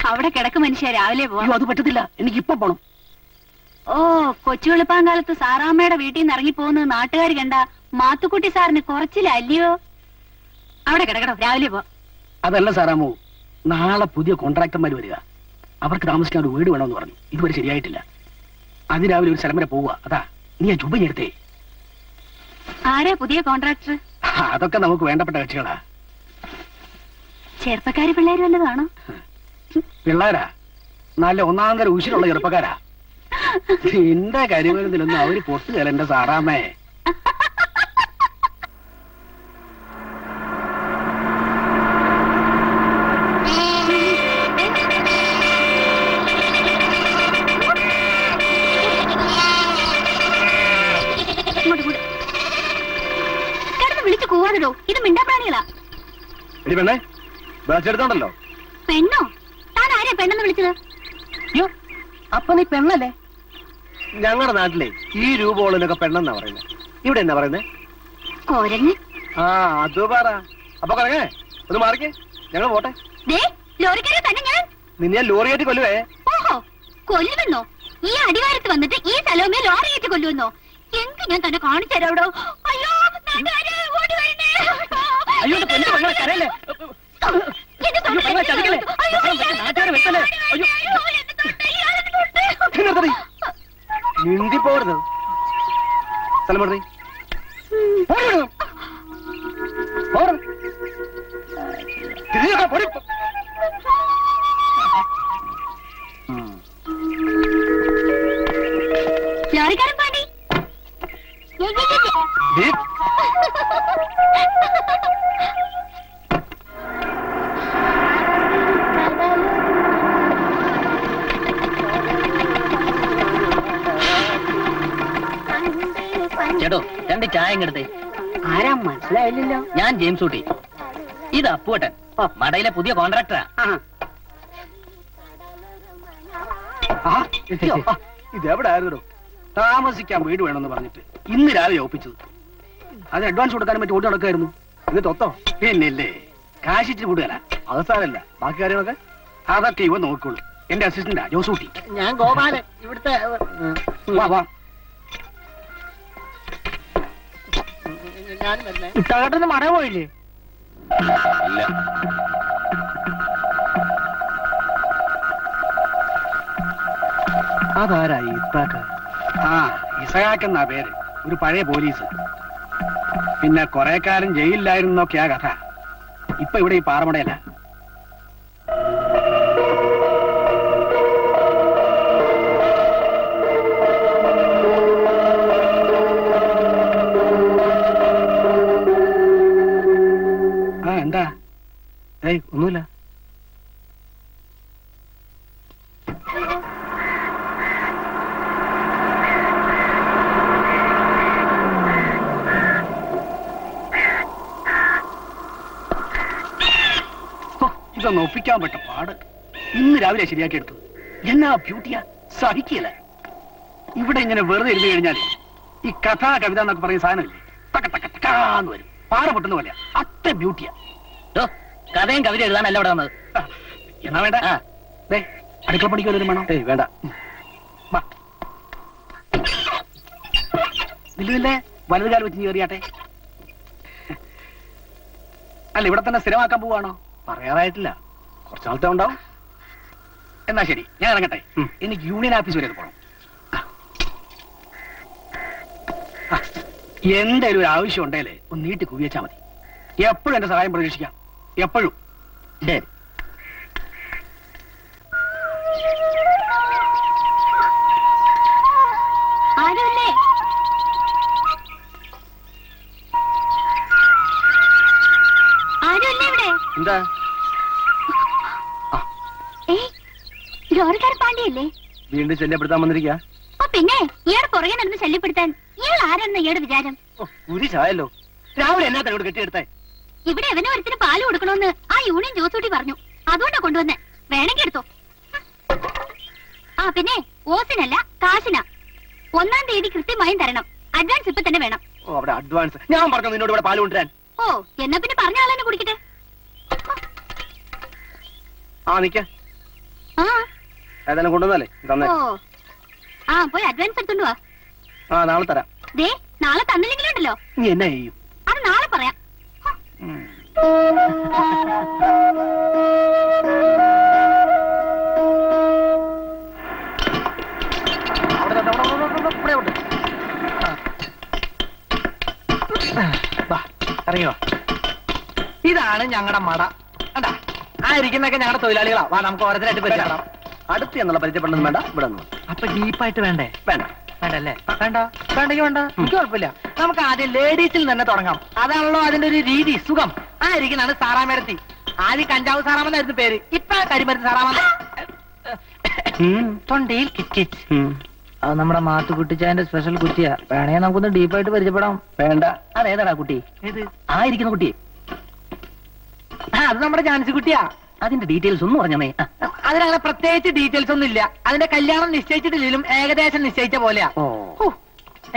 അവിടെ കിടക്ക് മനുഷ്യ, രാവിലെ പോവാം. അത് പറ്റത്തില്ല, എനിക്കിപ്പൊ പോണം. ഓ, കൊച്ചു വെളുപ്പാങ്കാലത്ത് സാറാമ്മയുടെ വീട്ടിൽ നിന്ന് ഇറങ്ങിപ്പോകുന്നത് നാട്ടുകാർ കണ്ട മാത്തുക്കുട്ടി സാറിന് കുറച്ചില്ലല്ലയോ? അവിടെ കിടക്കടോ, രാവിലെ പോ. അതല്ല സാറാമോ, നാളെ പുതിയ കോൺട്രാക്ടർമാർ വരിക. അവർക്ക് താമസിക്കാൻ ഒരു വീട് വേണമെന്ന് പറഞ്ഞു. ഇതുവരെ ശരിയായിട്ടില്ല. അതിരാവിലെ ഒരു സ്ഥലം വരെ പോവുക. അതാ നീ ആ ചുബഞ്ഞെടുത്തേ. ആരാ പുതിയ കോൺട്രാക്ടർ? അതൊക്കെ നമുക്ക് വേണ്ടപ്പെട്ട കക്ഷികളാ. ചെറുപ്പക്കാര് പിള്ളേര് വല്ലതാണോ? പിള്ളേരാ, നല്ല ഒന്നാം തരം ഉശിരുള്ള ചെറുപ്പക്കാരാ. എന്റെ കരിമരുന്നിലൊന്നും അവര് പൊട്ടുകയല്ല എന്റെ സാറാമേ. കിടന്ന് വിളിച്ചു കൂവാതിടോ, ഇത് മിണ്ടാപ്രാണികളാ. എടി പെണ്ണേ, വിളിച്ചെടുത്തോണ്ടല്ലോ. പെണ്ണോ? താൻ ആരെയാ പെണ്ണെന്ന് വിളിച്ചത്? അയ്യോ, അപ്പൊ നീ പെണ്ണല്ലേ? ഞങ്ങളുടെ നാട്ടിലെ ഈ രൂപമുള്ളതിനൊക്കെ പെണ്ണെന്നാ പറയുന്നത്. ഇവിടെ എന്നാ പറയുന്നത്? കോരങ്ങ്. ആ, അത് പറ. അപ്പൊ കറങ്ങേ, ഒന്ന് മാറിക്കേ, ഞങ്ങൾ പോട്ടെ. ലോറിക്കാരെ തന്നെ ഞാൻ നിന്നെ ലോറിയായിട്ട് കൊല്ലുവേ. ഓഹോ, കൊല്ലുമെന്നോ? ഈ അടിവാരത്ത് വന്നിട്ട് ഈ സ്ഥലവുമേ ലോറിയേറ്റ് കൊല്ലുമെന്നോ? എങ്കിൽ ഞാൻ തന്നെ കാണിച്ചു തരാവിടോ. അയ്യോ, നാട്ടുകാരെ, ഓടി വരണേ. അയ്യോ, എന്റെ പൊന്നു പെങ്ങളെ കരയല്ലേ. എന്നെ തൊട്ട് പെങ്ങളെ ചതിക്കല്ലേ. അയ്യോ, നാട്ടുകാരെ വെച്ചല്ലേ. അയ്യോ, അയ്യോ, എന്നെ തൊട്ട്, ഇയാളെന്നെ തൊട്ട്. നിർത്തടി. മിണ്ടി പോരുത്. സ്ഥലം വിടറി. ലോറിക്കാരൻ പാടി. ചേട്ടോ, 2 ചായ ഇങ്ങെടുത്തേ. ആരാ മനസ്സിലായില്ലല്ലോ. ഞാൻ ജെയിംസ് ഊട്ടി. ഇത് അപ്പുവട്ടൻ, മടയിലെ പുതിയ കോൺട്രാക്ടറാ. ഇതെവിടായിരുന്നു? താമസിക്കാൻ വീട് വേണമെന്ന് പറഞ്ഞിട്ട് ഇന്ന് രാവിലെ ഒപ്പിച്ചത്. അത് അഡ്വാൻസ് കൊടുക്കാനും പറ്റി ഓടി നടക്കായിരുന്നു. എന്നിട്ട് ഒത്തോ? പിന്നില്ലേ, കാശിച്ചിട്ട് കൂടുതല. അവസാനല്ല, ബാക്കി കാര്യങ്ങളൊക്കെ അതൊക്കെ ഇവ നോക്കുള്ളൂ. എന്റെ അസിസ്റ്റന്റാ ജോസൂട്ടി. ഞാൻ ഗോപാലൻ, ഇവിടുത്തെ. വാ വാ. ഇത്താകട്ടെന്ന് മട പോയില്ലേ? ഇല്ല. അതാരായി ഇത്താക്ക? ആ, ഇസഹാക്കെന്നാ പേര്. ഒരു പഴയ പോലീസ്. പിന്നെ കുറെ കാലം ജയിലിലായിരുന്നൊക്കെയാ കഥ. ഇപ്പൊ ഇവിടെ ഈ പാറമടയല്ല. ആ, എന്താ? ഏയ്, ഒന്നുമില്ല. ഇതൊന്ന് ഒപ്പിക്കാൻ പറ്റ പാട്. ഇന്ന് രാവിലെ ശരിയാക്കി എടുത്തു. എന്നാ ബ്യൂട്ടിയാ, സഹിക്കില്ല. ഇവിടെ ഇങ്ങനെ വെറുതെ ഇരുന്ന് കഴിഞ്ഞാൽ ഈ കഥാ കവിത എന്നൊക്കെ പറയുന്ന സാധനമില്ലേ, തക്ക തക്ക തക്കാന്ന് വരും. പാറ പൊട്ടുന്ന പോലെ അത്ര ബ്യൂട്ടിയാ. കഥയും കവിത എഴുതാനല്ല ഇവിടെ വന്നത്. എന്നാ വേണ്ട. അടുക്കള പണിക്ക് വല്ലതും വേണം? ഏയ് വേണ്ട. ഇല്ലേ, വലത് കാലം വെച്ച് കയറിയാട്ടെ. അല്ല, ഇവിടെ തന്നെ സ്ഥിരമാക്കാൻ പോവാണോ? പറയാറായിട്ടില്ല. കുറച്ച് നാളത്തെ ഉണ്ടാവും. എന്നാ ശരി, ഞാൻ ഇറങ്ങട്ടെ. എനിക്ക് യൂണിയൻ ഓഫീസ് വരെ പോകണം. എന്തായാലും ഒരു ആവശ്യം ഉണ്ടേലേ ഒന്ന് നീട്ടി കുവിയച്ചാ മതി. എപ്പോഴും എന്റെ സഹായം പ്രതീക്ഷിക്കാം. എപ്പോഴും. ശരി. ആരുമില്ലേ? ആരുമില്ലേ ഇവിടെ? എന്താ? ഏയ്, ലോറിക്കാരൻ പാണ്ടിയല്ലേ? വീണ്ടും ശല്യപ്പെടുത്താൻ വന്നിരിക്കുക. ഓ പിന്നെ, ഇയാൾ പുറകെ നടന്ന് ശല്യപ്പെടുത്താൻ ഇയാൾ ആരാണെന്ന് ഇയാളുടെ വിചാരം? ഒരു ചായല്ലോ. രാവിലെ എന്നാ തന്നോട് കെട്ടിയെടുത്തേ? ഇവിടെ എവനും ഒരുത്തിന് പാല് കൊടുക്കണമെന്ന് ആ യൂണിയൻ ജോസൂട്ടി പറഞ്ഞു. അതുകൊണ്ടാ കൊണ്ടുവന്നേ. വേണമെങ്കിൽ എടുത്തോ. ആ പിന്നെ, ഓസിനല്ല കാശിനാ. 1-ാം തീയതി കൃത്യമായും തരണം. അഡ്വാൻസ് ഇപ്പൊ തന്നെ വേണം. ഓ, അവിടെ അഡ്വാൻസ്. ഞാൻ പറഞ്ഞു നിന്നോട് ഇവിടെ പാല് കൊണ്ടുവരാൻ. ഓ, എന്നാ പിന്നെ പറഞ്ഞ ആളെന്നെ കുടിക്കട്ടെ. ആ, നിക്ക. ആ ഏതായാലും കൊണ്ടുവന്നല്ലേ തന്നെ. ഓ, ആ പോയി അഡ്വാൻസ് എടുത്തോണ്ട് വാ. ആ, നാളെ തരാം. ദേ, നാളെ തന്നില്ലെങ്കിലും ഉണ്ടല്ലോ, നീ എന്നാ ചെയ്യും? അത് നാളെ പറയാം. ഇറങ്ങിയോ? ഇതാണ് ഞങ്ങളുടെ മട. കണ്ടാ, ആ ഇരിക്കുന്നൊക്കെ ഞങ്ങളുടെ തൊഴിലാളികളാ. വാ, നമുക്ക് ഓരോരുത്തരായിട്ട് പരിചയപ്പെടാം. അടുത്ത് എന്നുള്ള പരിചയപ്പെടുന്നത് വേണ്ട. ഇവിടെ നിന്ന് അപ്പൊ ഡീപ്പായിട്ട് വേണ്ടേ? വേണ്ട. വേണ്ടല്ലേ? വേണ്ട, വേണ്ടെങ്കിൽ വേണ്ട, എനിക്ക് കുഴപ്പമില്ല. നമുക്ക് ആദ്യം ലേഡീസിൽ തന്നെ തുടങ്ങാം. അതാണല്ലോ അതിന്റെ ഒരു രീതി, സുഖം. ആ ഇരിക്കുന്നതാണ് സാറാമേരത്തി. ആദ്യം കഞ്ചാവ് സാറാമെന്നായിരുന്നു പേര്. ഇപ്പൊ കരിമരുന്ന് സാറാമെന്ന്. തൊണ്ടയിൽ കിച്ച്. അത് നമ്മുടെ മാത്തുക്കുട്ടിച്ചായന്റെ സ്പെഷ്യൽ കുറ്റിയാ. വേണേ നമുക്കൊന്ന് ഡീപ്പായിട്ട് പരിചയപ്പെടാം. വേണ്ട. അതേതാടാ കുട്ടി? ഏത്? ആ ഇരിക്കുന്ന കുട്ടി. അത് നമ്മുടെ ജാൻസി കുട്ടിയാ. അതിന്റെ ഡീറ്റെയിൽസ് ഒന്നും പറഞ്ഞേ. അതിനങ്ങനെ പ്രത്യേകിച്ച് ഡീറ്റെയിൽസ് ഒന്നും ഇല്ല. അതിന്റെ കല്യാണം നിശ്ചയിച്ചിട്ടില്ലെങ്കിലും ഏകദേശം നിശ്ചയിച്ച പോലെയാ. ഹോ,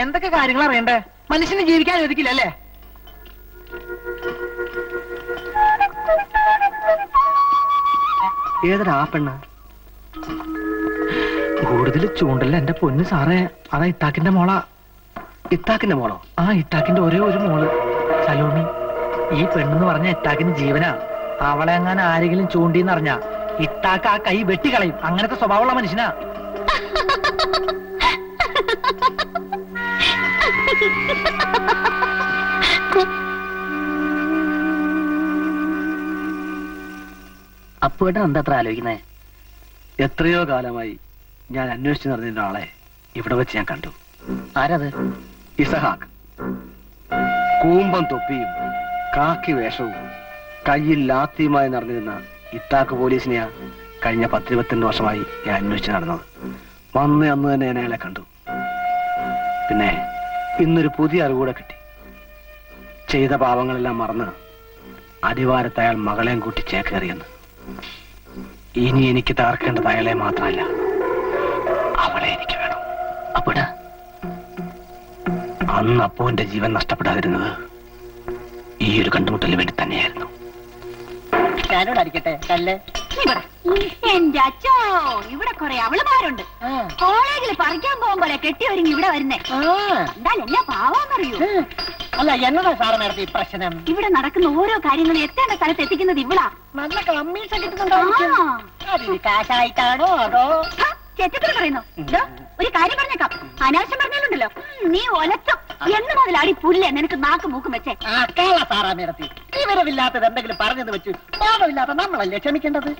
എന്തൊക്കെ കാര്യങ്ങൾ അറിയണ്ടേ? മനുഷ്യന് ജീവിക്കാൻ അനുവദിക്കില്ല അല്ലേ? ഏതൊരാ പെണ്ണ്? കൂടുതൽ ചൂണ്ടല്ല എന്റെ പൊന്ന് സാറേ, അതാ ഇത്താക്കിന്റെ മോളാ. ഇത്താക്കിന്റെ മോളോ? ആ, ഇത്താക്കിന്റെ ഒരേ ഒരു മോള് സലോമി. ഈ പെണ്ണെന്ന് പറഞ്ഞ ഇത്താക്കിന് ജീവനാ. അവളെ എങ്ങനെ ആരെങ്കിലും ചൂണ്ടിന്നറിഞ്ഞ ഇത്താക്ക് ആ കൈ വെട്ടിക്കളയും. അങ്ങനത്തെ സ്വഭാവമുള്ള മനുഷ്യനാ. അപ്പുവേട്ടൻ എന്താ അത്ര ആലോചിക്കുന്നേ? എത്രയോ കാലമായി ഞാൻ അന്വേഷിച്ചു നടന്നിരുന്ന ആളെ ഇവിടെ വെച്ച് ഞാൻ കണ്ടു. ആരത്? ഇസഹാക്ക്. കൂമ്പം തൊപ്പിയും കാക്കി വേഷവും കയ്യിൽ ലാത്തിയുമായി നടന്നിരുന്ന ഇത്താക്ക് പോലീസിനെയാ കഴിഞ്ഞ 10-22 വർഷമായി ഞാൻ അന്വേഷിച്ച് നടന്നത്. വന്ന് അന്ന് തന്നെ ഞാൻ അയാളെ കണ്ടു. പിന്നെ ഇന്നൊരു പുതിയ അറിവൂടെ കിട്ടി. ചെയ്ത പാവങ്ങളെല്ലാം മറന്ന് അടിവാരത്ത് അയാൾ മകളെയും കൂട്ടി ചേക്കേറിയെന്ന്. ഇനി എനിക്ക് തകർക്കേണ്ടത് അയാളെ മാത്രമല്ല, അവളെ എനിക്ക് വേണം. അപ്പുവേട്ടാ, അന്ന് അപ്പുവിന്റെ ജീവൻ നഷ്ടപ്പെടാതിരുന്നത് ഈ ഒരു കണ്ടുമുട്ടലിന് വേണ്ടി തന്നെയായിരുന്നു. ഞാനോട് അടിക്കട്ടെ കല്ല്? എന്റെ അച്ഛോ, ഇവിടെ കുറെ അവളുമാരുണ്ട്. കോളേജിൽ പറിക്കാൻ പോകുമ്പോലെ കെട്ടി ഒരുങ്ങി ഇവിടെ വരുന്നേ. എന്തായാലും എന്നാ പാവാന്നറിയൂ. അല്ല, എന്നതാ സാറ് നേരത്തെ ഈ പ്രശ്നം? ഇവിടെ നടക്കുന്ന ഓരോ കാര്യങ്ങളും എത്തേണ്ട സ്ഥലത്ത് എത്തിക്കുന്നത് ഇവിടാ. നല്ല കമ്മീഷൻ കിട്ടുന്നുണ്ടോ? കാശായിട്ടാണോ അതോ? ചെറ്റത്തിൽ പറയുന്നു. ഇതോ, ഒരു കാര്യം പറഞ്ഞേക്കാം, അനാവശ്യം പറഞ്ഞാലുണ്ടല്ലോ നീ ഒലത്തും. എന്ന് മുതലാടി പുല്ലേ നിനക്ക് നാക്ക് മൂക്കും വെച്ചേ. സാറാ നേരത്തെ വിവരമില്ലാത്തത് എന്തെങ്കിലും പറഞ്ഞെന്ന് വെച്ച് പാപമില്ലാത്ത നമ്മളല്ലേ ക്ഷമിക്കേണ്ടത്?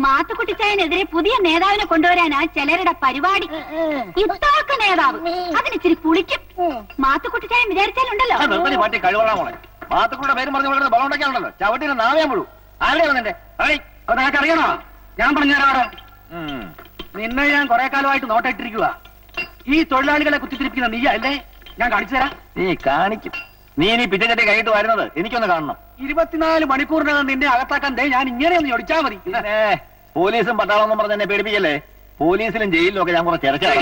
മാത്തുക്കുട്ടിച്ചായനെതിരെ പുതിയ നേതാവിനെ കൊണ്ടുവരാനാ ചിലരുടെ പരിപാടി. ഇത്താക്ക് നേതാവ് അതിനിച്ചിരി പുളിക്കും. മാത്തുക്കുട്ടിച്ചായൻ വിചാരിച്ചാലുണ്ടല്ലോ. പാട്ടി കഴിവോളാം മോളെ. മാത്തുക്കുട്ടിയുടെ പേര് പറഞ്ഞു ബളം ഉണ്ടാക്കിയാണല്ലോ. ചവിട്ടിന് നാവേ മുഴു. ആരുടെയാ നിന്റെ? നിനക്ക് അറിയണോ? ഞാൻ പറഞ്ഞുതരാറോ? നിന്നെ ഞാൻ കുറെ കാലമായിട്ട് നോട്ടിട്ടിരിക്കുക. ഈ തൊഴിലാളികളെ കുത്തിത്തിരിപ്പിക്കുന്ന നീ അല്ലേ? ഞാൻ കാണിച്ചു തരാം. നീ കാണിക്കും. നീ ഇനി പിറ്റേ കഴിഞ്ഞിട്ട് വരുന്നത് എനിക്കൊന്ന് കാണണം. 24 മണിക്കൂറിനകം നിന്നെ അകത്താക്കാൻ ഞാൻ ഇങ്ങനെയൊന്ന് ഒടിച്ചാ മതി. പോലീസും പട്ടാളൊന്നും പറഞ്ഞ് എന്നെ പേടിപ്പിക്കല്ലേ. പോലീസിലും ജയിലിലും ഒക്കെ ഞാൻ കുറെ ചിരച്ചാണ്.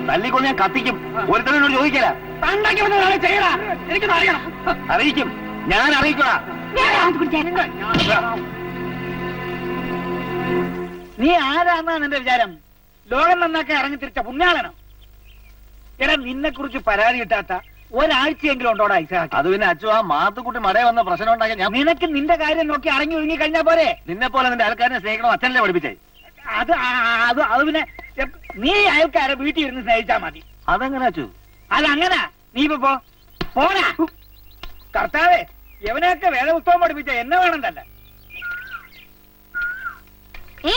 തല്ലിക്കൊണ്ട് ഞാൻ കത്തിക്കും. ഒരുത്തരോട് ചോദിക്കല. എനിക്കൊന്ന് അറിയണം. അറിയിക്കും, ഞാൻ അറിയിക്കണ. നീ ആരാന്നാ നിന്റെ വിചാരം? ലോകം നന്നാക്കാൻ ഇറങ്ങി തിരിച്ച പുണ്യാളനോ? എടാ, നിന്നെ കുറിച്ച് പരാതി കിട്ടാത്ത ഒരാഴ്ചയെങ്കിലും ഉണ്ടോടാ ഇസഹാക്ക്? അത് പിന്നെ അച്ചു, ആ മാത്തുക്കുട്ടി മടയെ വന്ന പ്രശ്നം ഉണ്ടാക്കി ഞാൻ. നിനക്ക് നിന്റെ കാര്യം നോക്കി അടങ്ങി ഒഴുങ്ങി കഴിഞ്ഞാ പോരെ? നിന്നെ പോലെ നിന്റെ ആൾക്കാരെ സ്നേഹിക്കണം അച്ഛനല്ലേ പഠിപ്പിച്ചേ? അത് പിന്നെ നീ അയൽക്കാരെ വീട്ടിൽ ഇരുന്ന് സ്നേഹിച്ചാ മതി. അതെങ്ങനെ അച്ചു? അതങ്ങനെ. നീ ഇപ്പൊ പോരാ. കർത്താവേ, എവനെയൊക്കെ വേദപുസ്തകം പഠിപ്പിച്ച എന്നെ വേണം തന്നെ.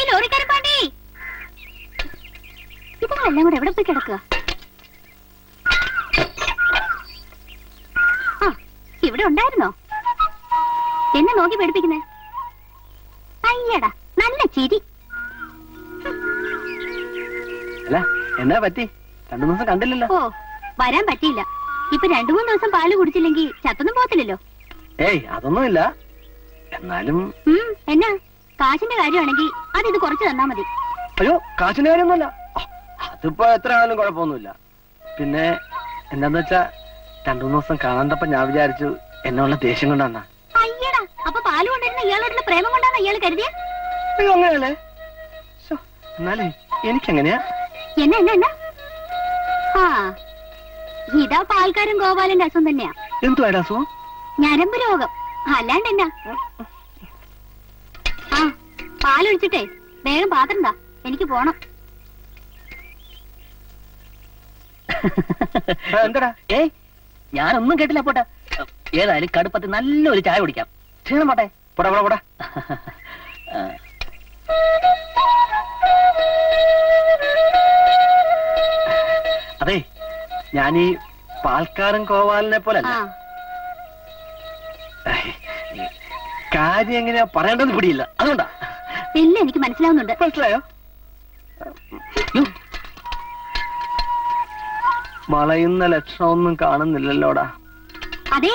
ലോറിക്കാരൻ പാണ്ടി, ഇതെല്ലാം കൂടെ എവിടെ പോയി കിടക്കുക? ആ, ഇവിടെ ഉണ്ടായിരുന്നോ? എന്നെ നോക്കി പേടിപ്പിക്കുന്നേ? അയ്യടാ, നല്ല ചിരി. അല്ല, എന്നാ പറ്റി? 2 ദിവസം കണ്ടില്ലല്ലോ. ഓ, വരാൻ പറ്റിയില്ല. ഇപ്പൊ 2-3 ദിവസം പാല് കുടിച്ചില്ലെങ്കിൽ ചത്തൊന്നും പോകത്തില്ലല്ലോ. ഏയ്, അതൊന്നുമില്ല. എന്നാലും എന്നാ കാശിന്റെ കാര്യമാണെങ്കിൽ അത് ഇത് കുറച്ച് തന്നാ മതി. അയ്യോ, കാശിന്റെ കാര്യമൊന്നുമല്ല. അതിപ്പോ എത്ര ആണെങ്കിലും കുഴപ്പമൊന്നുമില്ല. പിന്നെ എന്താന്ന് വെച്ചാ 2-3 ദിവസം കാണാണ്ടപ്പോ ഞാൻ വിചാരിച്ചു എന്നുള്ള ദേഷ്യം കൊണ്ടാണ്. അയ്യടാ, അപ്പൊ പാല് കൊണ്ടിരുന്ന ഇയാളോടുള്ള പ്രേമം കൊണ്ടാണ് ഇയാൾ കരുതിയ? അയ്യോ, അങ്ങനെയല്ലേ? എന്നാലേ എനിക്കെങ്ങനെയാ? എന്നാ ആ, ഇതാ പാൽക്കാരൻ ഗോപാലന്റെ അസുഖം തന്നെയാ. എന്തുവാടാ അസുഖം? ഞരമ്പ് രോഗം. അല്ലാണ്ട് എന്നാ? ആ, പാലൊഴിച്ചിട്ടേ വേഗം പാത്രം താ, എനിക്ക് പോണം. എന്താടാ? ഞാനൊന്നും കേട്ടില്ല പോട്ടെ. ഏതായാലും കടുപ്പത്തിൽ നല്ലൊരു ചായ കുടിക്കാം. ക്ഷീണം പോട്ടെ. പോടാ. അതെ, ഞാനീ പാൽക്കാരൻ കോവാലിനെ പോലല്ല. കാര്യം എങ്ങനെയാ പറയേണ്ടതെന്ന് പിടിയില്ല, അതുകൊണ്ടാ. ഇല്ല, എനിക്ക് മനസ്സിലാവുന്നുണ്ട്. മനസ്സിലായോ? വളയുന്ന ലക്ഷണമൊന്നും കാണുന്നില്ലല്ലോടാ. അതെ,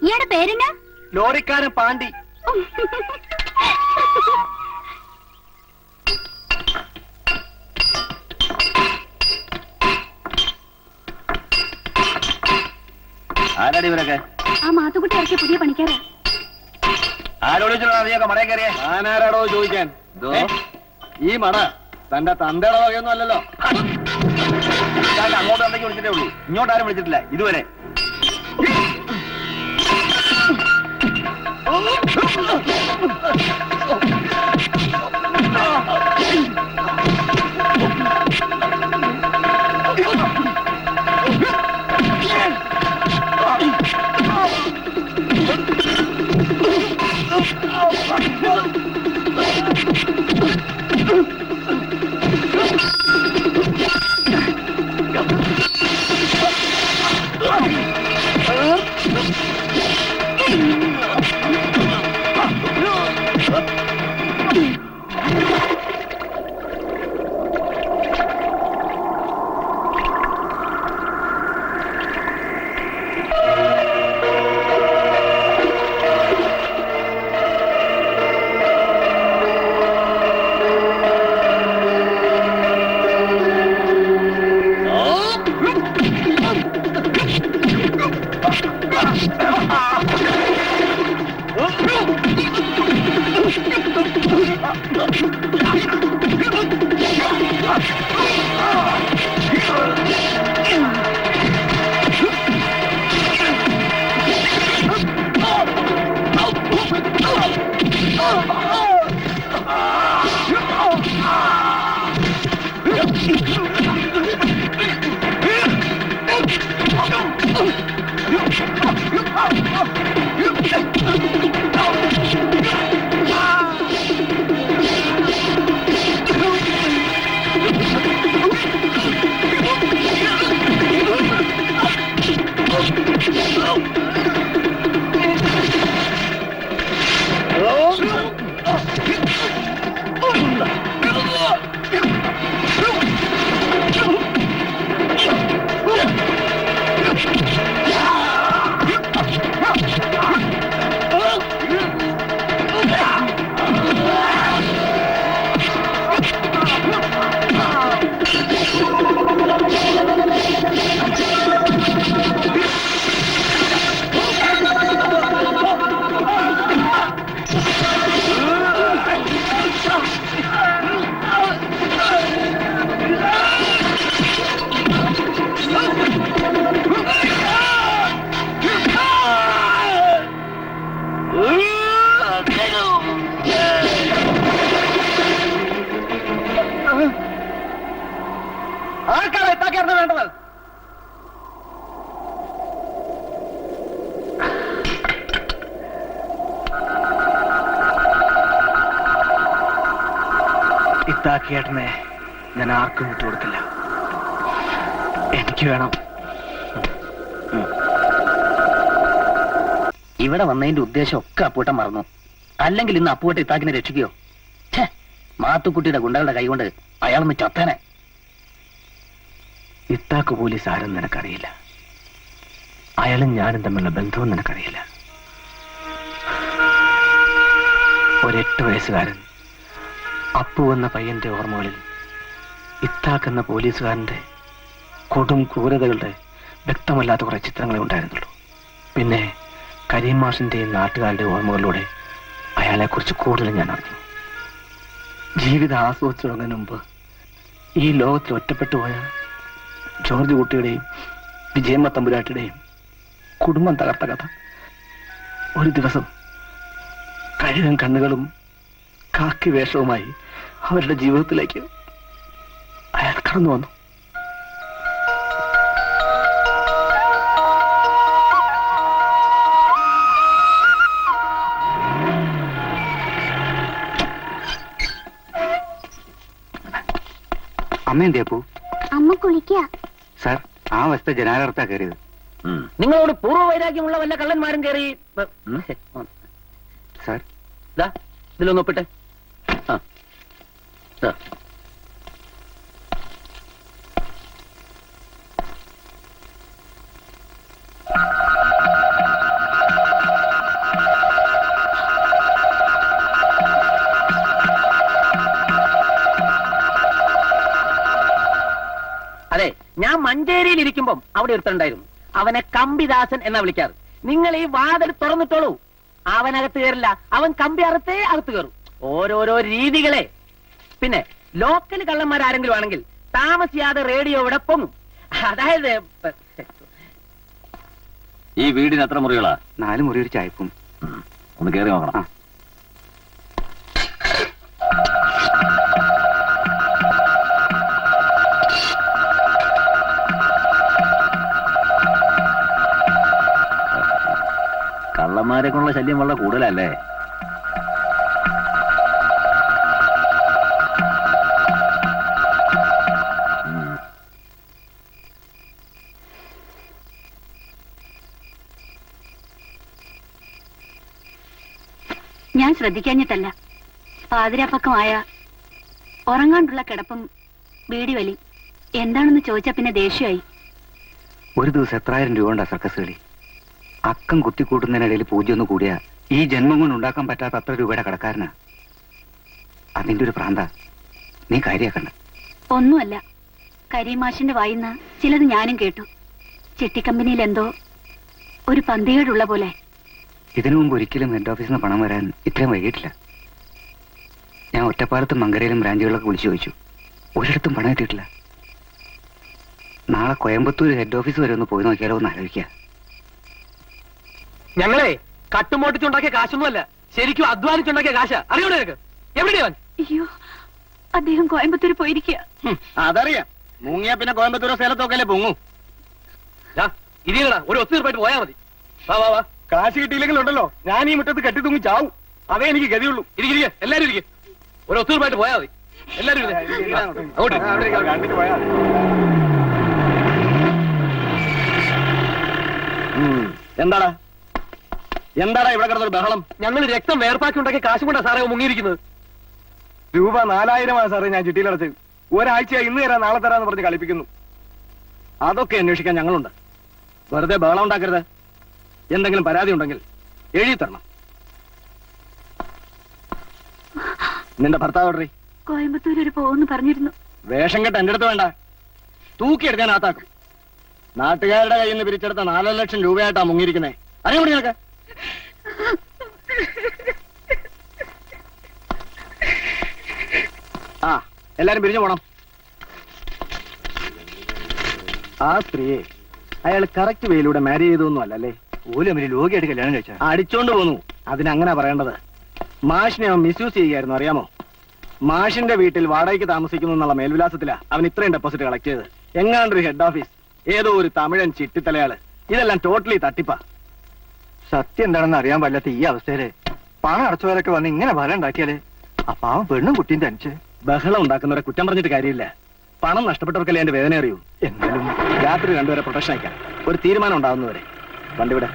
ഇയാളുടെ പേരെന്നാ? ലോറിക്കാരൻ പാണ്ടി. ആരാടി ഇവരൊക്കെ? ആ മാത്തുക്കുട്ടി ഇറക്കിയ പുതിയ പണിക്കാരാ. ആരോട് നീയൊക്കെ മടയെ കയറിയേ? ഞാനാരാടോ ചോദിക്കാൻ? എന്തോ? ഈ മട തന്റെ തന്തയുടെ വകയൊന്നും അല്ലല്ലോ. അങ്ങോട്ട് തന്തയ്ക്ക് വിളിച്ചിട്ടേ ഉള്ളൂ, ഇങ്ങോട്ട് ആരും വിളിച്ചിട്ടില്ല ഇതുവരെ. ആർക്കാണ് ഇത്താക്കിയാർന്ന് വേണ്ടത്? ഇത്താക്കിയേട്ടനെ ഞാൻ ആർക്കും വിട്ടുകൊടുക്കില്ല. എനിക്ക് വേണം. ഇവിടെ വന്നതിന്റെ ഉദ്ദേശം ഒക്കെ അപ്പൂട്ടൻ മറന്നു. അല്ലെങ്കിൽ ഇന്ന് അപ്പൂട്ട ഇത്താക്കിനെ രക്ഷിക്കുകയോ? ഛേ, മാത്തുക്കുട്ടിയുടെ ഗുണ്ടകളുടെ കൈകൊണ്ട് അയാളൊന്ന് ചത്തനെ. ഇത്താക്ക് പോലീസ് ആരും നിനക്കറിയില്ല. അയാളും ഞാനും തമ്മിലുള്ള ബന്ധവും നിനക്കറിയില്ല. ഒരു 8 വയസ്സുകാരൻ അപ്പു എന്ന പയ്യന്റെ ഓർമ്മകളിൽ ഇത്താക്കെന്ന പോലീസുകാരന്റെ കൊടും ക്രൂരതകളുടെ വ്യക്തമല്ലാത്ത കുറെ ചിത്രങ്ങളെ ഉണ്ടായിരുന്നുള്ളൂ. പിന്നെ കരീം മാഷിന്റെയും നാട്ടുകാരുടെ ഓർമ്മകളിലൂടെ അയാളെക്കുറിച്ച് കൂടുതൽ ഞാൻ അറിഞ്ഞു. ജീവിതം ആസ്വദിച്ചു തുടങ്ങുന്നതിന് മുമ്പ് ഈ ലോകത്തിൽ ഒറ്റപ്പെട്ടു പോയ ജോർജ് കുട്ടിയുടെയും വിജയമ്മ തമ്പുരാട്ടിയുടെയും കുടുംബം തകർത്ത കഥ. ഒരു ദിവസം കഴുകൻ കണ്ണുകളും കാക്കി വേഷവുമായി അവരുടെ ജീവിതത്തിലേക്ക് അയാൾ കടന്നു വന്നു. അമ്മ എന്തേ അപ്പൂ? അമ്മ കുളിക്കുക. സാർ, ആ വശത്തെ ജനാലർത്താ കയറിയത്. നിങ്ങളോട് പൂർവ്വ വൈരാഗ്യമുള്ള വല്ല കള്ളന്മാരും കയറി സാർ, ഇതിലൊന്ന് ഒപ്പിട്ടെ. അതെ, ഞാൻ മഞ്ചേരിയിൽ ഇരിക്കുമ്പം അവിടെ ഒരുത്തണ്ടായിരുന്നു. അവനെ കമ്പിദാസൻ എന്നാ വിളിക്കാറ്. നിങ്ങൾ ഈ വാതിൽ തുറന്നിട്ടോളൂ, അവനകത്ത് കയറില്ല, അവൻ കമ്പി അറുത്തേ അകത്ത് കയറും. ഓരോരോ രീതികളെ. പിന്നെ ലോക്കൽ കള്ളന്മാരാരെങ്കിലും ആണെങ്കിൽ താമസിയാതെ റേഡിയോ ഇവിടെ പൊങ്ങും. അതായത് ഈ വീടിന് എത്ര മുറികളാ? 4 മുറി ഒരു ചായപ്പും. ഒന്ന് കേറി നോക്കണം. കള്ളന്മാരെ കൊണ്ടുള്ള ശല്യം വളരെ കൂടുതലല്ലേ? ഞാൻ ശ്രദ്ധിക്കാഞ്ഞിട്ടല്ല. പാതിരാപ്പക്കമായ ഉറങ്ങാണ്ടുള്ള കിടപ്പും ബീഡി വലി എന്താണെന്ന് ചോദിച്ചാ പിന്നെ ദേഷ്യമായി. ഒരു ദിവസം എത്രായിരം രൂപ ഉണ്ടാ സർക്കസ് കളി. അക്കം കുത്തിക്കൂട്ടുന്നതിനിടയിൽ പൂജ്യം ഒന്ന് കൂടിയാ ഈ ജന്മം കൊണ്ട് ഉണ്ടാക്കാൻ പറ്റാത്ത അത്ര രൂപയുടെ കടക്കാരനാ. അതിന്റെ ഒരു പ്രാന്ത നീ കാര്യാക്കണ്ട. ഒന്നുമല്ല, കരീമാഷിന്റെ വായിന്ന് ചിലത് ഞാനും കേട്ടു. ചിട്ടിക്കമ്പനിയിൽ എന്തോ ഒരു പന്തികേടുള്ള പോലെ. ഇതിനു മുമ്പ് ഒരിക്കലും ഹെഡ് ഓഫീസിൽ നിന്ന് പണം വരാൻ ഇത്രയും വൈകിട്ടില്ല. ഞാൻ ഒറ്റപ്പാലത്തും മങ്കരയിലും ബ്രാഞ്ചുകളൊക്കെ വിളിച്ചു ചോദിച്ചു, ഒരിടത്തും പണം എത്തിയിട്ടില്ല. നാളെ കോയമ്പത്തൂർ ഹെഡ് ഓഫീസ് വരെ ഒന്ന് പോയി നോക്കിയാലോ എന്ന് ആലോചിക്കുക. ഞങ്ങളെ കട്ടുമോട്ടിച്ചുണ്ടാക്കിയ കാശൊന്നുമല്ല, ശരിക്കും അധ്വാനിച്ചുണ്ടാക്കിയ കാശ. അറിയോ നിനക്ക്? എവിടെയാ? അയ്യോ, അദ്ദേഹം കോയമ്പത്തൂർ പോയിരിക്കുക. അതറിയാം. മുങ്ങിയ പിന്നെ കോയമ്പത്തൂരോ സേലത്തൊക്കെ അല്ലേ പൊങ്ങൂ. ഇരിയടാ, ഒരു ഒത്തുതീർപ്പായിട്ട് പോയാ മതി. വാ വാ വാ. കാശ് കിട്ടിയില്ലെങ്കിലുണ്ടല്ലോ ഞാൻ ഈ മുറ്റത്ത് കെട്ടി തൂങ്ങി ചാവും. അതേ എനിക്ക് ഗതിയുള്ളൂ. ഇരിക്കുക, എല്ലാരും ഇരിക്കുക. ഒരു ഒത്തുതീർപ്പായിട്ട് പോയാ മതി. എല്ലാരും കണ്ടിട്ട് പോയാ എന്താടാ എന്താടാ ഇവിടെ കിടന്നൊരു ബഹളം? ഞങ്ങൾ രക്തം വേർപ്പാക്കി ഉണ്ടാക്കിയ കാശും കൊണ്ടാ സാറേ മുങ്ങിയിരിക്കുന്നത്. രൂപ 4000 സാറേ ഞാൻ ചിട്ടിയിലടച്ച്. ഒരാഴ്ച ഇന്ന് തരാം നാളെ തരാന്ന് പറഞ്ഞ് കളിപ്പിക്കുന്നു. അതൊക്കെ അന്വേഷിക്കാൻ ഞങ്ങളുണ്ട്. വെറുതെ ബഹളം ഉണ്ടാക്കരുത്. എന്തെങ്കിലും പരാതി ഉണ്ടെങ്കിൽ എഴുതി തരണം. നിന്റെ ഭർത്താവ് എവിടെ? കോയമ്പത്തൂർ വരെ പോകുമെന്ന് പറഞ്ഞിരുന്നു. വേഷം കെട്ട് എന്റെ അടുത്ത് വേണ്ട, തൂക്കിയെടുക്കാൻ ആത്താക്കും. നാട്ടുകാരുടെ കയ്യിൽ നിന്ന് പിരിച്ചെടുത്ത 4 ലക്ഷം രൂപയായിട്ടാ മുങ്ങിയിരിക്കുന്നേ. അറിയാൻ പറ്റി നിനക്ക്? ആ, എല്ലാരും പിരിഞ്ഞു പോണം. ആ സ്ത്രീയെ അയാൾ കറക്റ്റ് വേയിലൂടെ മാരി ചെയ്തൊന്നും അല്ലല്ലേ? ഓലും അവര് ലോകിയായിട്ട് കല്യാണം കഴിച്ചാ അടിച്ചോണ്ട് പോന്നു. അതിനങ്ങനെ പറയേണ്ടത്. മാഷിനെ അവൻ മിസ്യൂസ് ചെയ്യായിരുന്നു, അറിയാമോ? മാഷിന്റെ വീട്ടിൽ വാടകയ്ക്ക് താമസിക്കുന്നു എന്നുള്ള മേൽവിലാസത്തിലാ അവൻ ഇത്രയും ഡെപ്പോസിറ്റ് കളക്ട് ചെയ്ത്. എങ്ങാണ്ടൊരു ഹെഡ് ഓഫീസ്, ഏതോ ഒരു തമിഴൻ ചിട്ടിത്തലയാള്. ഇതെല്ലാം ടോട്ടലി തട്ടിപ്പാ. സത്യം എന്താണെന്ന് അറിയാൻ പാടില്ലാത്ത ഈ അവസ്ഥയില് പണം അടച്ചവരൊക്കെ വന്ന് ഇങ്ങനെ ഫലം ഉണ്ടാക്കിയാല് ആ പാവം പെണ്ണും കുട്ടിയും തനിച്ച് ബഹളം ഉണ്ടാക്കുന്നവരെ കുറ്റം പറഞ്ഞിട്ട് കാര്യമില്ല. പണം നഷ്ടപ്പെട്ടവർക്കല്ലേ എന്റെ വേദന അറിയൂ. എന്നാലും രാത്രി 2 വരെ പ്രൊട്ടക്ഷൻ അയക്കാം, ഒരു തീരുമാനം ഉണ്ടാവുന്നവരെ. വണ്ടി വിടെ.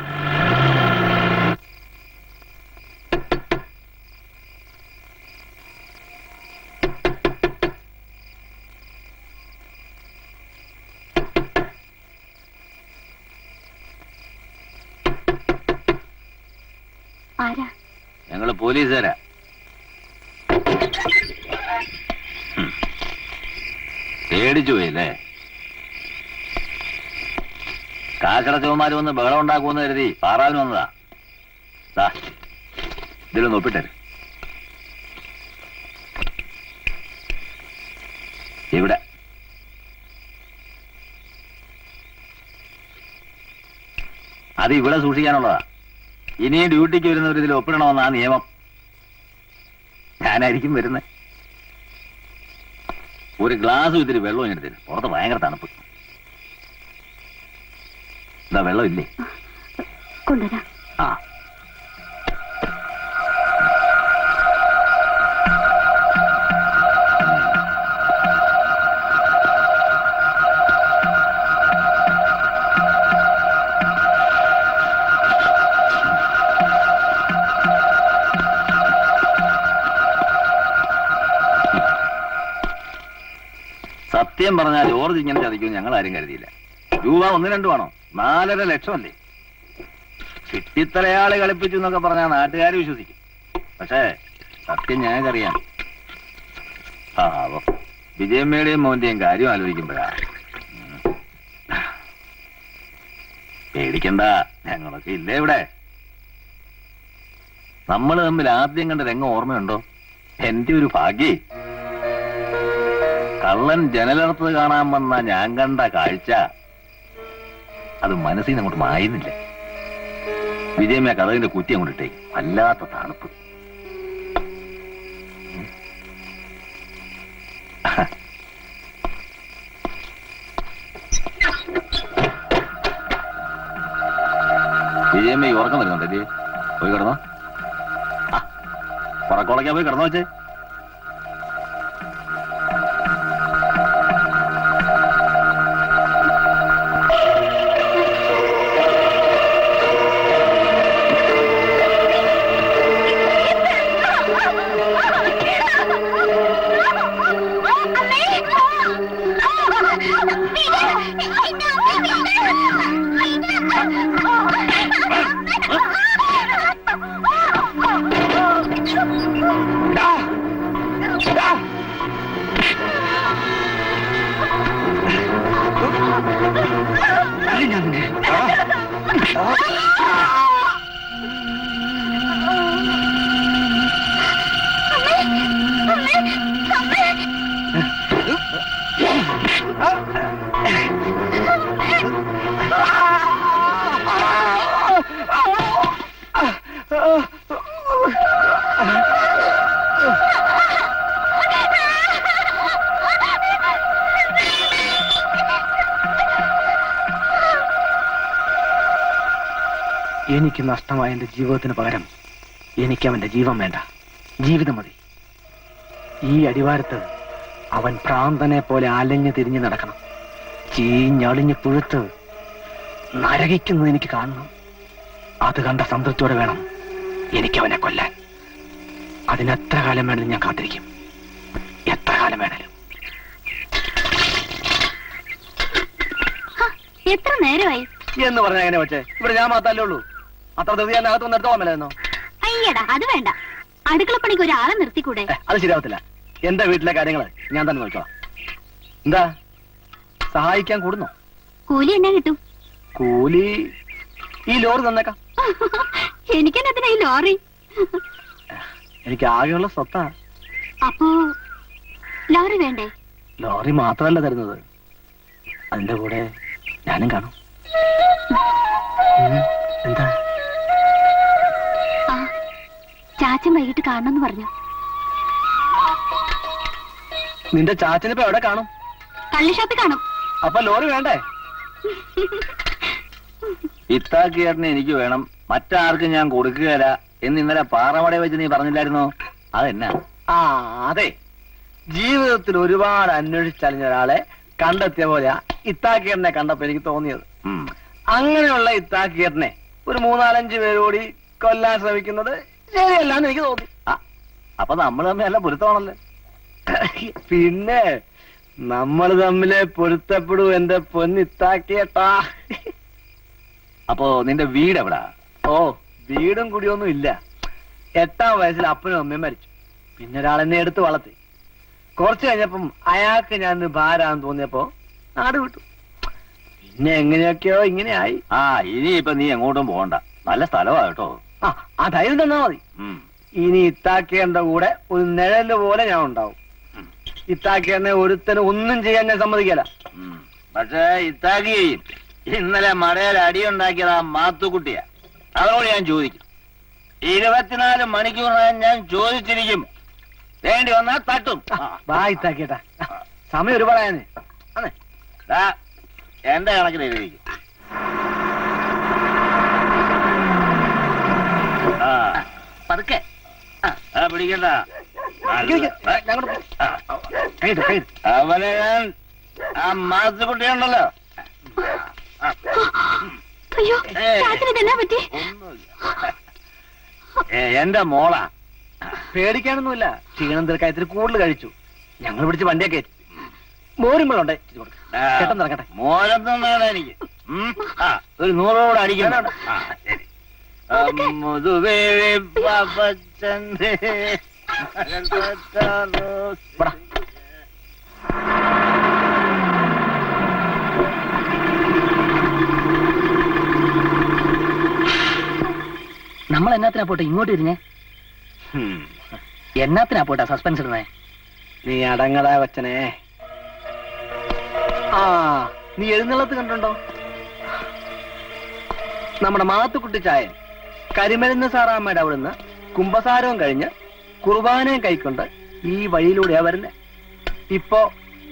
ആരാ? ഞങ്ങള് പോലീസുകാരാ. പേടിച്ചു പോയില്ലേ? കാശടച്ചവന്മാര് വന്ന് ബഹളം ഉണ്ടാക്കുമെന്ന് കരുതി പാറാവിന് വന്നതാ. ഇതിലൊന്ന് ഒപ്പിട്ടേ. ഇവിടെ അത് ഇവിടെ സൂക്ഷിക്കാനുള്ളതാ. ഇനിയും ഡ്യൂട്ടിക്ക് വരുന്നവർ ഇതിൽ ഒപ്പിടണമെന്നാ നിയമം. ഞാനായിരിക്കും വരുന്നത്. ഒരു ഗ്ലാസ് ഇതിൽ വെള്ളം എടുത്തില്ല. പുറത്ത് ഭയങ്കര തണുപ്പ്. എന്താ വെള്ളം ഇല്ലേ? കൊണ്ടുവരാം. ആ, സത്യം പറഞ്ഞാൽ ജോർജ് ഇങ്ങനെ ചതിക്കും ഞങ്ങൾ ആരും കരുതിയില്ല. രൂപ 1-2 ആണോ? 4.5 ലക്ഷമല്ലേ? ചിട്ടിത്തലയാള് കളിപ്പിച്ചു എന്നൊക്കെ പറഞ്ഞാൽ നാട്ടുകാർ വിശ്വസിക്കും. പക്ഷേ സത്യം ഞങ്ങൾക്കറിയാം. വിജയമ്മയുടെയും മോന്റെയും കാര്യം ആലോചിക്കുമ്പോഴാ. പേടിക്കണ്ട, ഞങ്ങളൊക്കെ ഇല്ലേ ഇവിടെ. നമ്മൾ തമ്മിൽ ആദ്യം കണ്ട രംഗം ഓർമ്മയുണ്ടോ? എന്റെ ഒരു ഭാഗ്യേ. കള്ളൻ ജനലടത്ത് കാണാൻ വന്ന ഞാൻ കണ്ട കാഴ്ച അത് മനസ്സിൽ നിന്ന് അങ്ങോട്ട് മായുന്നില്ല. വിജയമ്മ കഥകിന്റെ കുറ്റി അങ്ങോട്ടിട്ടേ, വല്ലാത്ത തണുപ്പ്. വിജയമ്മ ഈ ഉറക്കം വരുന്നുണ്ടല്ലേ? പോയി കിടന്നോ. ഉറക്കോളയ്ക്കാ പോയി കിടന്നോ വെച്ചേ. എനിക്ക് നഷ്ടമായ എന്റെ ജീവിതത്തിന് പകരം എനിക്ക് അവന്റെ ജീവൻ വേണ്ട, ജീവിതം മതി. ഈ അടിവാരത്ത് അവൻ ഭ്രാന്തനെ പോലെ അലഞ്ഞു തിരിഞ്ഞു നടക്കണം. ചീഞ്ഞളിഞ്ഞ് പുഴുത്ത് നരകിക്കുന്നത് എനിക്ക് കാണണം. അത് കണ്ട സംതൃപ്തിയോടെ വേണം എനിക്ക് അവനെ കൊല്ലാൻ. അതിനെത്ര കാലം വേണമെങ്കിലും ഞാൻ കാത്തിരിക്കും, എത്ര കാലം വേണേലും. എത്ര നേരമായി എന്ന് പറഞ്ഞാൽ എങ്ങനെ വെച്ചേ? ഇവിടെ ഞാൻ മാത്രല്ലേ ഉള്ളൂ. അത്ര ധൃതി ഞാൻ അകത്തൊന്നും എടുത്ത് പോകാമല്ലോ. അയ്യടാ, അത് വേണ്ട. അടുക്കളപ്പണിക്ക് ഒരാളെ നിർത്തിക്കൂടെ? അത് ശരിയാവത്തില്ല. എന്റെ വീട്ടിലെ കാര്യങ്ങള് ഞാൻ തന്നെ നോക്കാം. എന്താ സഹായിക്കാൻ കൂടുന്നോ? കൂലി എന്നാ കിട്ടും? കൂലി ഈ ലോറി തന്നേക്കാം. എനിക്കെന്നതിനാ ഈ ലോറി? എനിക്ക് ആകെയുള്ള സ്വത്താ. അപ്പോ ലോറി വേണ്ടേ? ലോറി മാത്രമല്ല തരുന്നത്, അതിന്റെ കൂടെ ഞാനും കാണും. എന്താ? ആ, ചാച്ചൻ വൈകിട്ട് കാണണമെന്ന് പറഞ്ഞു. നിന്റെ ചാച്ചനിപ്പോ എവിടെ കാണും? കള്ളി ഷാപ്പിൽ കാണും. അപ്പൊ ലോറി വേണ്ടേ? ഇത്താക്കിയേട്ടനെ എനിക്ക് വേണം, മറ്റാർക്കും ഞാൻ കൊടുക്കുകയില്ല എന്ന് ഇന്നലെ പാറമട വെച്ച് നീ പറഞ്ഞില്ലായിരുന്നോ? അതെന്നാ? ആ അതെ, ജീവിതത്തിൽ ഒരുപാട് അന്വേഷിച്ചറിഞ്ഞ ഒരാളെ കണ്ടെത്തിയ പോലെയാ ഇത്താക്കിയേട്ടനെ കണ്ടപ്പോ എനിക്ക് തോന്നിയത്. അങ്ങനെയുള്ള ഇത്താക്കിയേട്ടനെ ഒരു 3-4-5 പേരോടി കൊല്ലാൻ ശ്രമിക്കുന്നത് ശരിയല്ലാന്ന് എനിക്ക് തോന്നി. അപ്പൊ നമ്മൾ തമ്മിൽ നല്ല പൊരുത്തമാണല്ലോ. പിന്നെ നമ്മൾ തമ്മിലെ പൊരുത്തപ്പെടൂ എന്റെ പൊന്നിത്താക്കിയേട്ടാ. അപ്പോ നിന്റെ വീട് എവിടാ? ഓ, വീടും കുടിയൊന്നും ഇല്ല. 8-ാം വയസ്സിൽ അപ്പനും അമ്മയും മരിച്ചു. പിന്നെ ഒരാളെന്നെ എടുത്ത് വളർത്തി. കുറച്ചു കഴിഞ്ഞപ്പം അയാൾക്ക് ഞാൻ ഭാരാന്ന് തോന്നിയപ്പോ നാട് വിട്ടു. പിന്നെ എങ്ങനെയൊക്കെയോ ഇങ്ങനെയായി. ഇനിയിപ്പൊ നീ എങ്ങോട്ടും പോകണ്ട, നല്ല സ്ഥലമാ കേട്ടോ. ആ ധൈര്യം തന്നാ മതി. ഇനി ഇത്താക്കിയന്റെ കൂടെ ഒരു നിഴല് പോലെ ഞാൻ ഉണ്ടാവും. ഇത്താക്കിയെന്നെ ഒരുത്തനും ഒന്നും ചെയ്യാൻ ഞാൻ സമ്മതിക്കല. പക്ഷേ ഇത്താക്കി ഇന്നലെ മടയിൽ അടിയുണ്ടാക്കിയത് ആ മാത്തുക്കുട്ടിയാ. അതോട് ഞാൻ ചോദിക്കും. 24 മണിക്കൂറിനകം ഞാൻ ചോദിച്ചിരിക്കും. വേണ്ടി വന്നാൽ തട്ടും. വാ ഇത്താക്കിയേട്ടാ, സമയം ഒരുപാടായെന്നേ. എന്റെ കണക്കിന് എഴുതിക്കും. പതുക്കെ പിടിക്കണ്ട. ഞങ്ങൾ അവനെ ഞാൻ ആ മാത്തുക്കുട്ടിയുണ്ടല്ലോ. അയ്യോ, ചാച്ചന് എന്നാ പറ്റി? എന്റെ മോളാ. പേടിക്കാനൊന്നുമില്ല, ക്ഷീണം തീർക്കായത്തിന് കൂടുതൽ കഴിച്ചു. ഞങ്ങൾ പിടിച്ച് വണ്ടിയൊക്കെ മോരുമ്പോഴുണ്ടേ. ചേട്ടൻ നടക്കട്ടെ. മോരൊന്നും വേണം എനിക്ക്. ഒരു 100 കൂടെ അടിക്കണം. ശരി. നമ്മൾ എന്നാത്തിനാ പോട്ടെ ഇങ്ങോട്ട് തിരിഞ്ഞേ? എന്നാത്തിനാ പോട്ടെ സസ്പെൻസ് ഇടുന്നേ? നീ അടങ്ങടാ കൊച്ചനെ. ആ, നീ എഴുന്നള്ളത്ത് കണ്ടുണ്ടോ? നമ്മുടെ മാത്തുക്കുട്ടി ചായൻ കരിമരുന്ന് സാറാമ്മയുടെ അവിടുന്ന് കുംഭസാരവും കഴിഞ്ഞ് കുർബാനയും കൈക്കൊണ്ട് ഈ വഴിയിലൂടെയാ വരുന്നേ. ഇപ്പോ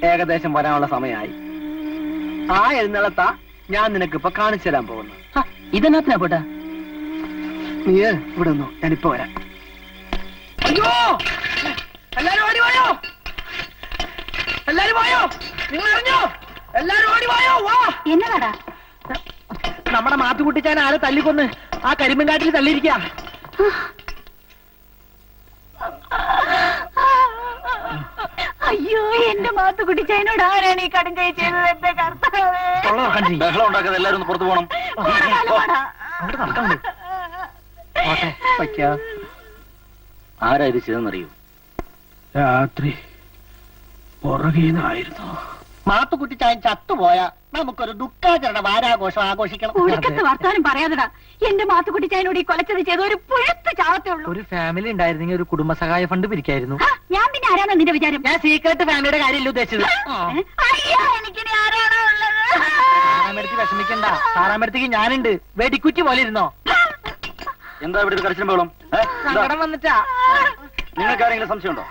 ഏകദേശം വരാനുള്ള സമയമായി. ആ എഴുന്നള്ളത്താ ഞാൻ നിനക്കിപ്പോ കാണിച്ചു തരാൻ പോകുന്നു. ഇതെന്നാത്തിനാ പോട്ടെ? നീ ഇവിടെ നിന്നോ, ഞാനിപ്പോ വരാം. അയ്യോ, എല്ലാരും ഓടി വായോ, എല്ലാരും വായോ, നിങ്ങൾ അറിഞ്ഞോ? എല്ലാരും ഓടി വായോ, വാ. എന്നതാടാ? നമ്മുടെ മാത്തുകുട്ടിച്ചാൻ ആരെ തല്ലിക്കൊന്ന് ആ കരിമ്പൻകാട്ടിൽ തള്ളിയിരിക്കാ. അയ്യോ, എന്റെ മാത്തുകുട്ടിച്ചായനോട് ആരാണ് ഈ കടുങ്കൈ ചെയ്തത്? എന്റെ കർത്താവേ. ബഹളം ഉണ്ടാക്കാതെ എല്ലാരും ഒന്ന് പുറത്തു പോകണം. അങ്ങോട്ട് നടക്കാൻ മതി. ഓട്ടെ, വയ്ക്കാ. ആരാ ഇത് ചെയ്തെന്നറിയൂ? രാത്രി പുറകീന്നായിരുന്നു. മാത്തുക്കുട്ടി ചായൻ ചത്തുപോയാ നമുക്കൊരു ദുഃഖാചരണ വാരാഘോഷം ആഘോഷിക്കണം. ഒടുക്കത്തെ വർത്താനം പറയാതെടാ. എന്റെ മാത്തുകുട്ടിച്ചായനോട് ഈ കൊലച്ചത് ചെയ്ത ഒരു പുഴുത്ത് ചാവത്തേ ഉള്ളൂ. ഒരു ഫാമിലി ഉണ്ടായിരുന്നെങ്കിൽ ഒരു കുടുംബസഹായ ഫണ്ട് പിരിക്കായിരുന്നു. ഞാൻ പിന്നെ ആരാണെന്ന് നിന്റെ വിചാരം? ഞാൻ സീക്രട്ട് ഫാമിലിയുടെ കാര്യമല്ല ഉദ്ദേശിച്ചത്. അയ്യോ, എനിക്കിനി ആരാണോ ഉള്ളത്? സാറാമടുത്ത് വിഷമിക്കണ്ട, സാറാമടുത്തേക്ക് ഞാനുണ്ട്. വെടിക്കുറ്റി പോലെ ഇരുന്നോ. എന്താ ഇവിടെ ഒരു കരച്ചിലും ബഹളം? സങ്കടം വന്നിട്ടാ. നിങ്ങൾക്ക് ആരെങ്കിലും സംശയമുണ്ടോ?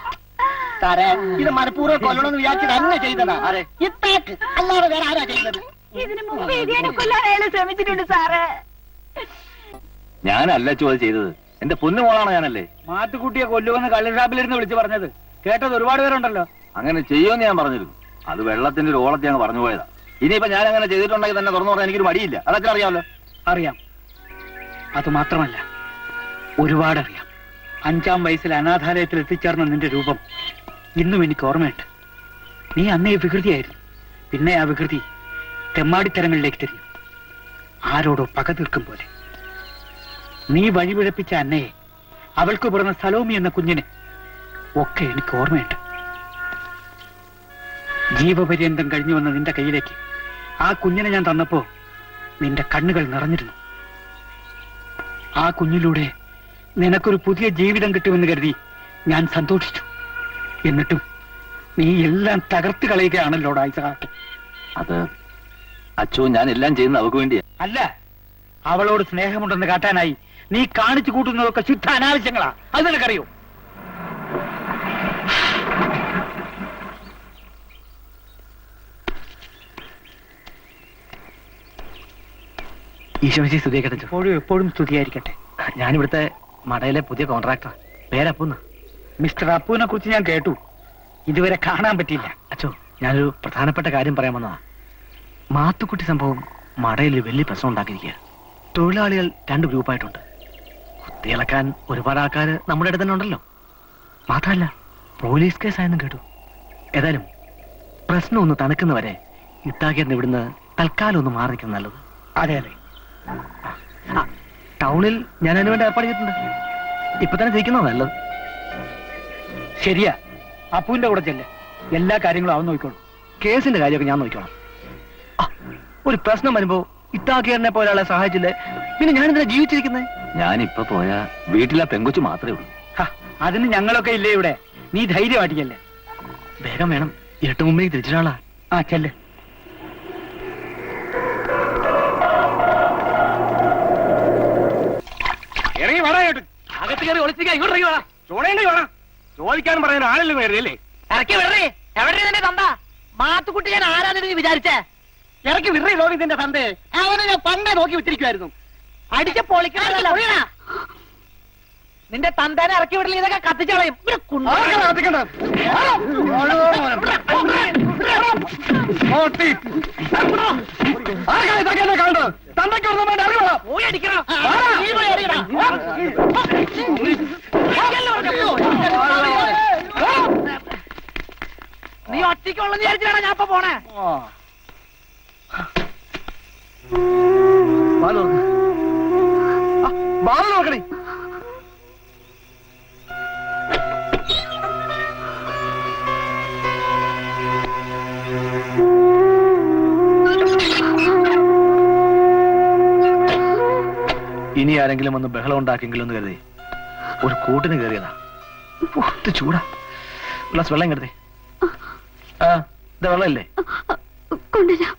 സാറേ, ഇത് മനഃപൂർവ്വം കൊല്ലണമെന്ന് വിചാരിച്ചിട്ട് അന്നെ ചെയ്തതാ. ആരെ? ഇത്താക്ക് അല്ലാതെ വേറെ ആരാ ചെയ്തത്? ഇതിനു മുമ്പ് ഇതിനെ കൊല്ലാൻ അയാൾ ശ്രമിച്ചിട്ടുണ്ട് സാറേ. ഞാനല്ല ചോദ്യം ചെയ്തത്, എന്റെ പൊന്നു മോളാണ് ഞാനല്ലേ. മാത്തുക്കുട്ടിയെ കൊല്ലുമെന്ന് കള്ളുഷാപ്പിലിരുന്ന് വിളിച്ചു പറഞ്ഞത് കേട്ടത് ഒരുപാട് പേരുണ്ടല്ലോ. അങ്ങനെ ചെയ്യുമെന്ന് ഞാൻ പറഞ്ഞിരുന്നു. അത് വെള്ളത്തിന്റെ ഒരു ഓളത്തെ അങ്ങ് പറഞ്ഞു പോയതാ. ഇനിയിപ്പോ ഞാൻ അങ്ങനെ ചെയ്തിട്ടുണ്ടെങ്കിൽ തന്നെ തുറന്നു പറഞ്ഞാൽ എനിക്കൊരു മടിയില്ല. അതൊക്കെ അറിയാമല്ലോ. അറിയാം. അത് മാത്രമല്ല, ഒരുപാടറിയാം. 5-ാം വയസ്സിൽ അനാഥാലയത്തിൽ എത്തിച്ചേർന്ന നിന്റെ രൂപം ഇന്നും എനിക്ക് ഓർമ്മയുണ്ട്. നീ അന്നേ വികൃതിയായിരുന്നു. പിന്നെ ആ വികൃതി തെമ്മാടിത്തരങ്ങളിലേക്ക് തിരിഞ്ഞു. ആരോടോ പക തീർക്കും പോലെ. നീ വഴിപിഴപ്പിച്ച അന്നയെ, അവൾക്ക് പിറന്ന സലോമി എന്ന കുഞ്ഞിനെ ഒക്കെ എനിക്ക് ഓർമ്മയുണ്ട്. ജീവപര്യന്തം കഴിഞ്ഞു വന്ന നിന്റെ കയ്യിലേക്ക് ആ കുഞ്ഞിനെ ഞാൻ തന്നപ്പോ നിന്റെ കണ്ണുകൾ നിറഞ്ഞിരുന്നു. ആ കുഞ്ഞിലൂടെ നിനക്കൊരു പുതിയ ജീവിതം കിട്ടുമെന്ന് കരുതി ഞാൻ സന്തോഷിച്ചു. എന്നിട്ടും നീ എല്ലാം തകർത്ത് കളയുകയാണല്ലോടാ ഇസഹാക്ക്. അത് അച്ഛോ, ഞാൻ എല്ലാം ചെയ്യുന്ന അവക്ക് വേണ്ടിയാ. അല്ല, അവളോട് സ്നേഹമുണ്ടെന്ന് കാട്ടാനായി നീ കാണിച്ചു കൂട്ടുന്നതൊക്കെ ശുദ്ധ അനാവശ്യങ്ങളാ. അത് നിനക്കറിയോ? ഈശോമിശി സ്തുതിയാക്കട്ടെ. എപ്പോഴും എപ്പോഴും സ്തുതിയായിരിക്കട്ടെ. ഞാനിവിടുത്തെ മടയിലെ പുതിയ കോൺട്രാക്ടർ. പേരപ്പൂന്ന്. മിസ്റ്റർ അപ്പുവിനെ കുറിച്ച് ഞാൻ കേട്ടു. ഇതുവരെ കാണാൻ പറ്റിയില്ല. അച്ഛോ, ഞാനൊരു പ്രധാനപ്പെട്ട കാര്യം പറയാൻ വന്നതാ. മാത്തുക്കുട്ടി സംഭവം മടയിൽ വലിയ പ്രശ്നം ഉണ്ടാക്കിയിരിക്കുക. തൊഴിലാളികൾ 2 ഗ്രൂപ്പായിട്ടുണ്ട്. കുത്തിയിളക്കാൻ ഒരുപാട് ആൾക്കാർ നമ്മുടെ അടുത്ത് തന്നെ ഉണ്ടല്ലോ. മാത്രമല്ല പോലീസ് കേസായെന്നും കേട്ടു. ഏതായാലും പ്രശ്നം ഒന്ന് തണുക്കുന്നവരെ ഇത്താക്കിയറിന് ഇവിടുന്ന് തൽക്കാലം ഒന്ന് മാറി നിൽക്കുന്നത് നല്ലത്. അതെ അതെ. ടൗണിൽ ഞാൻ അതിനു വേണ്ടി ഏർപ്പാട് ചെയ്തിട്ടുണ്ട്. ഇപ്പൊ തന്നെ ജയിക്കുന്നോ നല്ലത്. ശരിയാ, അപ്പുവിന്റെ കൂടെ ചെല്ല്. എല്ലാ കാര്യങ്ങളും അവൻ നോക്കിക്കോളൂ. കേസിന്റെ കാര്യമൊക്കെ ഞാൻ നോക്കിക്കോളാം. ഒരു പ്രശ്നം വരുമ്പോ ഇത്താക്കിയറിനെ പോലെ ആളെ സഹായിച്ചില്ലേ, പിന്നെ ഞാനിതിനെ ജീവിച്ചിരിക്കുന്നത്. ഞാനിപ്പോ പോയാ വീട്ടിലെ പെങ്കൊച്ചു മാത്രമേ ഉള്ളൂ. അതിന് ഞങ്ങളൊക്കെ ഇല്ലേ ഇവിടെ. നീ ധൈര്യമായിട്ടില്ലേ? വേഗം വേണം, ഇരട്ട മുമ്പിലേക്ക് തിരിച്ചിട്ടാളാ. ആ ചെല്ല്. ഇറങ്ങി വേണം, അകത്ത് കയറി ഒളിച്ചിരിക്കാൻ ഇങ്ങോട്ട് ഇറങ്ങി വേണം. ചോടേണ്ടി വേണം. ചോദിക്കാനും പറയാൻ ആളല്ലേ കയറിയല്ലേ? ഇറക്കി വിടറേ. എവിടെ തന്നെ തന്ത മാത്തുക്കുട്ടി ഞാൻ ആരാന്ന് വിചാരിച്ചേ? ഇറക്കി വിറേ ലോകിന്റെ തന്തേ. അവനെ ഞാൻ പണ്ടേ നോക്കി വിട്ടിരിക്കുമായിരുന്നു. അടിച്ച പൊളിക്കണല്ലോ. നിന്റെ തന്തേനെ ഇറക്കി വിടൽ ഇതൊക്കെ കത്തിച്ചളയും. നീ ഒറ്റയ്ക്കുള്ള വിചാരിച്ചാണ് ഞാൻ ഇപ്പൊ പോണേ. ബാലു നോക്കണേ. ഇനി ഇനി ആരെങ്കിലും വന്ന് ബഹളം ഉണ്ടാക്കിയെങ്കിലും എന്ന് കരുതി ഒരു കൂട്ടിന് കയറിയതാ. ഒത്ത് ചൂടാ. ഗ്ലാസ് വെള്ളം കരുതി. ആ ഇത് വെള്ളമില്ലേ? കൊണ്ടുവരാം.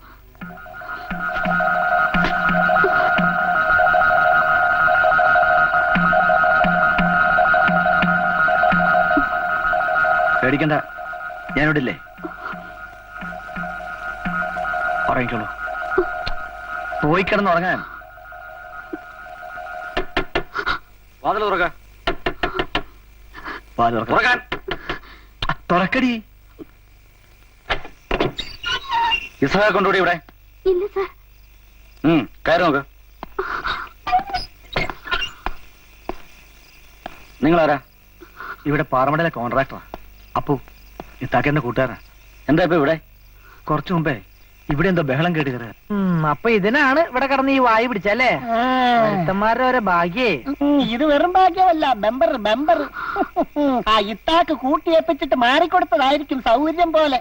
പേടിക്കണ്ട, ഞാനിവിടെ ഇല്ലേ? ഉറങ്ങിക്കോളൂ. പോയി കിടന്ന് ഉറങ്ങാൻ. വാതിൽ തുറക്കാൻ. തുറക്കടി. ഇസഹ കൊണ്ടുകൂടി ഇവിടെ. ഇല്ല സാർ. കയറി നോക്ക്. നിങ്ങളാരാ? ഇവിടെ പാറമടയിലെ കോൺട്രാക്ടറാ. അപ്പു ഇത്താക്കെന്റെ കൂട്ടുകാരൻ. എന്താ ഇപ്പൊ ഇവിടെ? കുറച്ചു മുമ്പേ ഇവിടെ എന്തോ ബഹളം കേട്ട് കയറുക. അപ്പൊ ഇതിനാണ് ഇവിടെ കിടന്ന് ഈ വായു പിടിച്ചല്ലേ? ഒരുത്തന്മാരുടെ ഒരു ഭാഗ്യേ. ഇത് വെറും ഭാഗ്യമല്ല, മെമ്പർ ആ ഇത്താക്ക് കൂട്ടിയേപ്പിച്ചിട്ട് മാറിക്കൊടുത്തതായിരിക്കും സൗകര്യം പോലെ.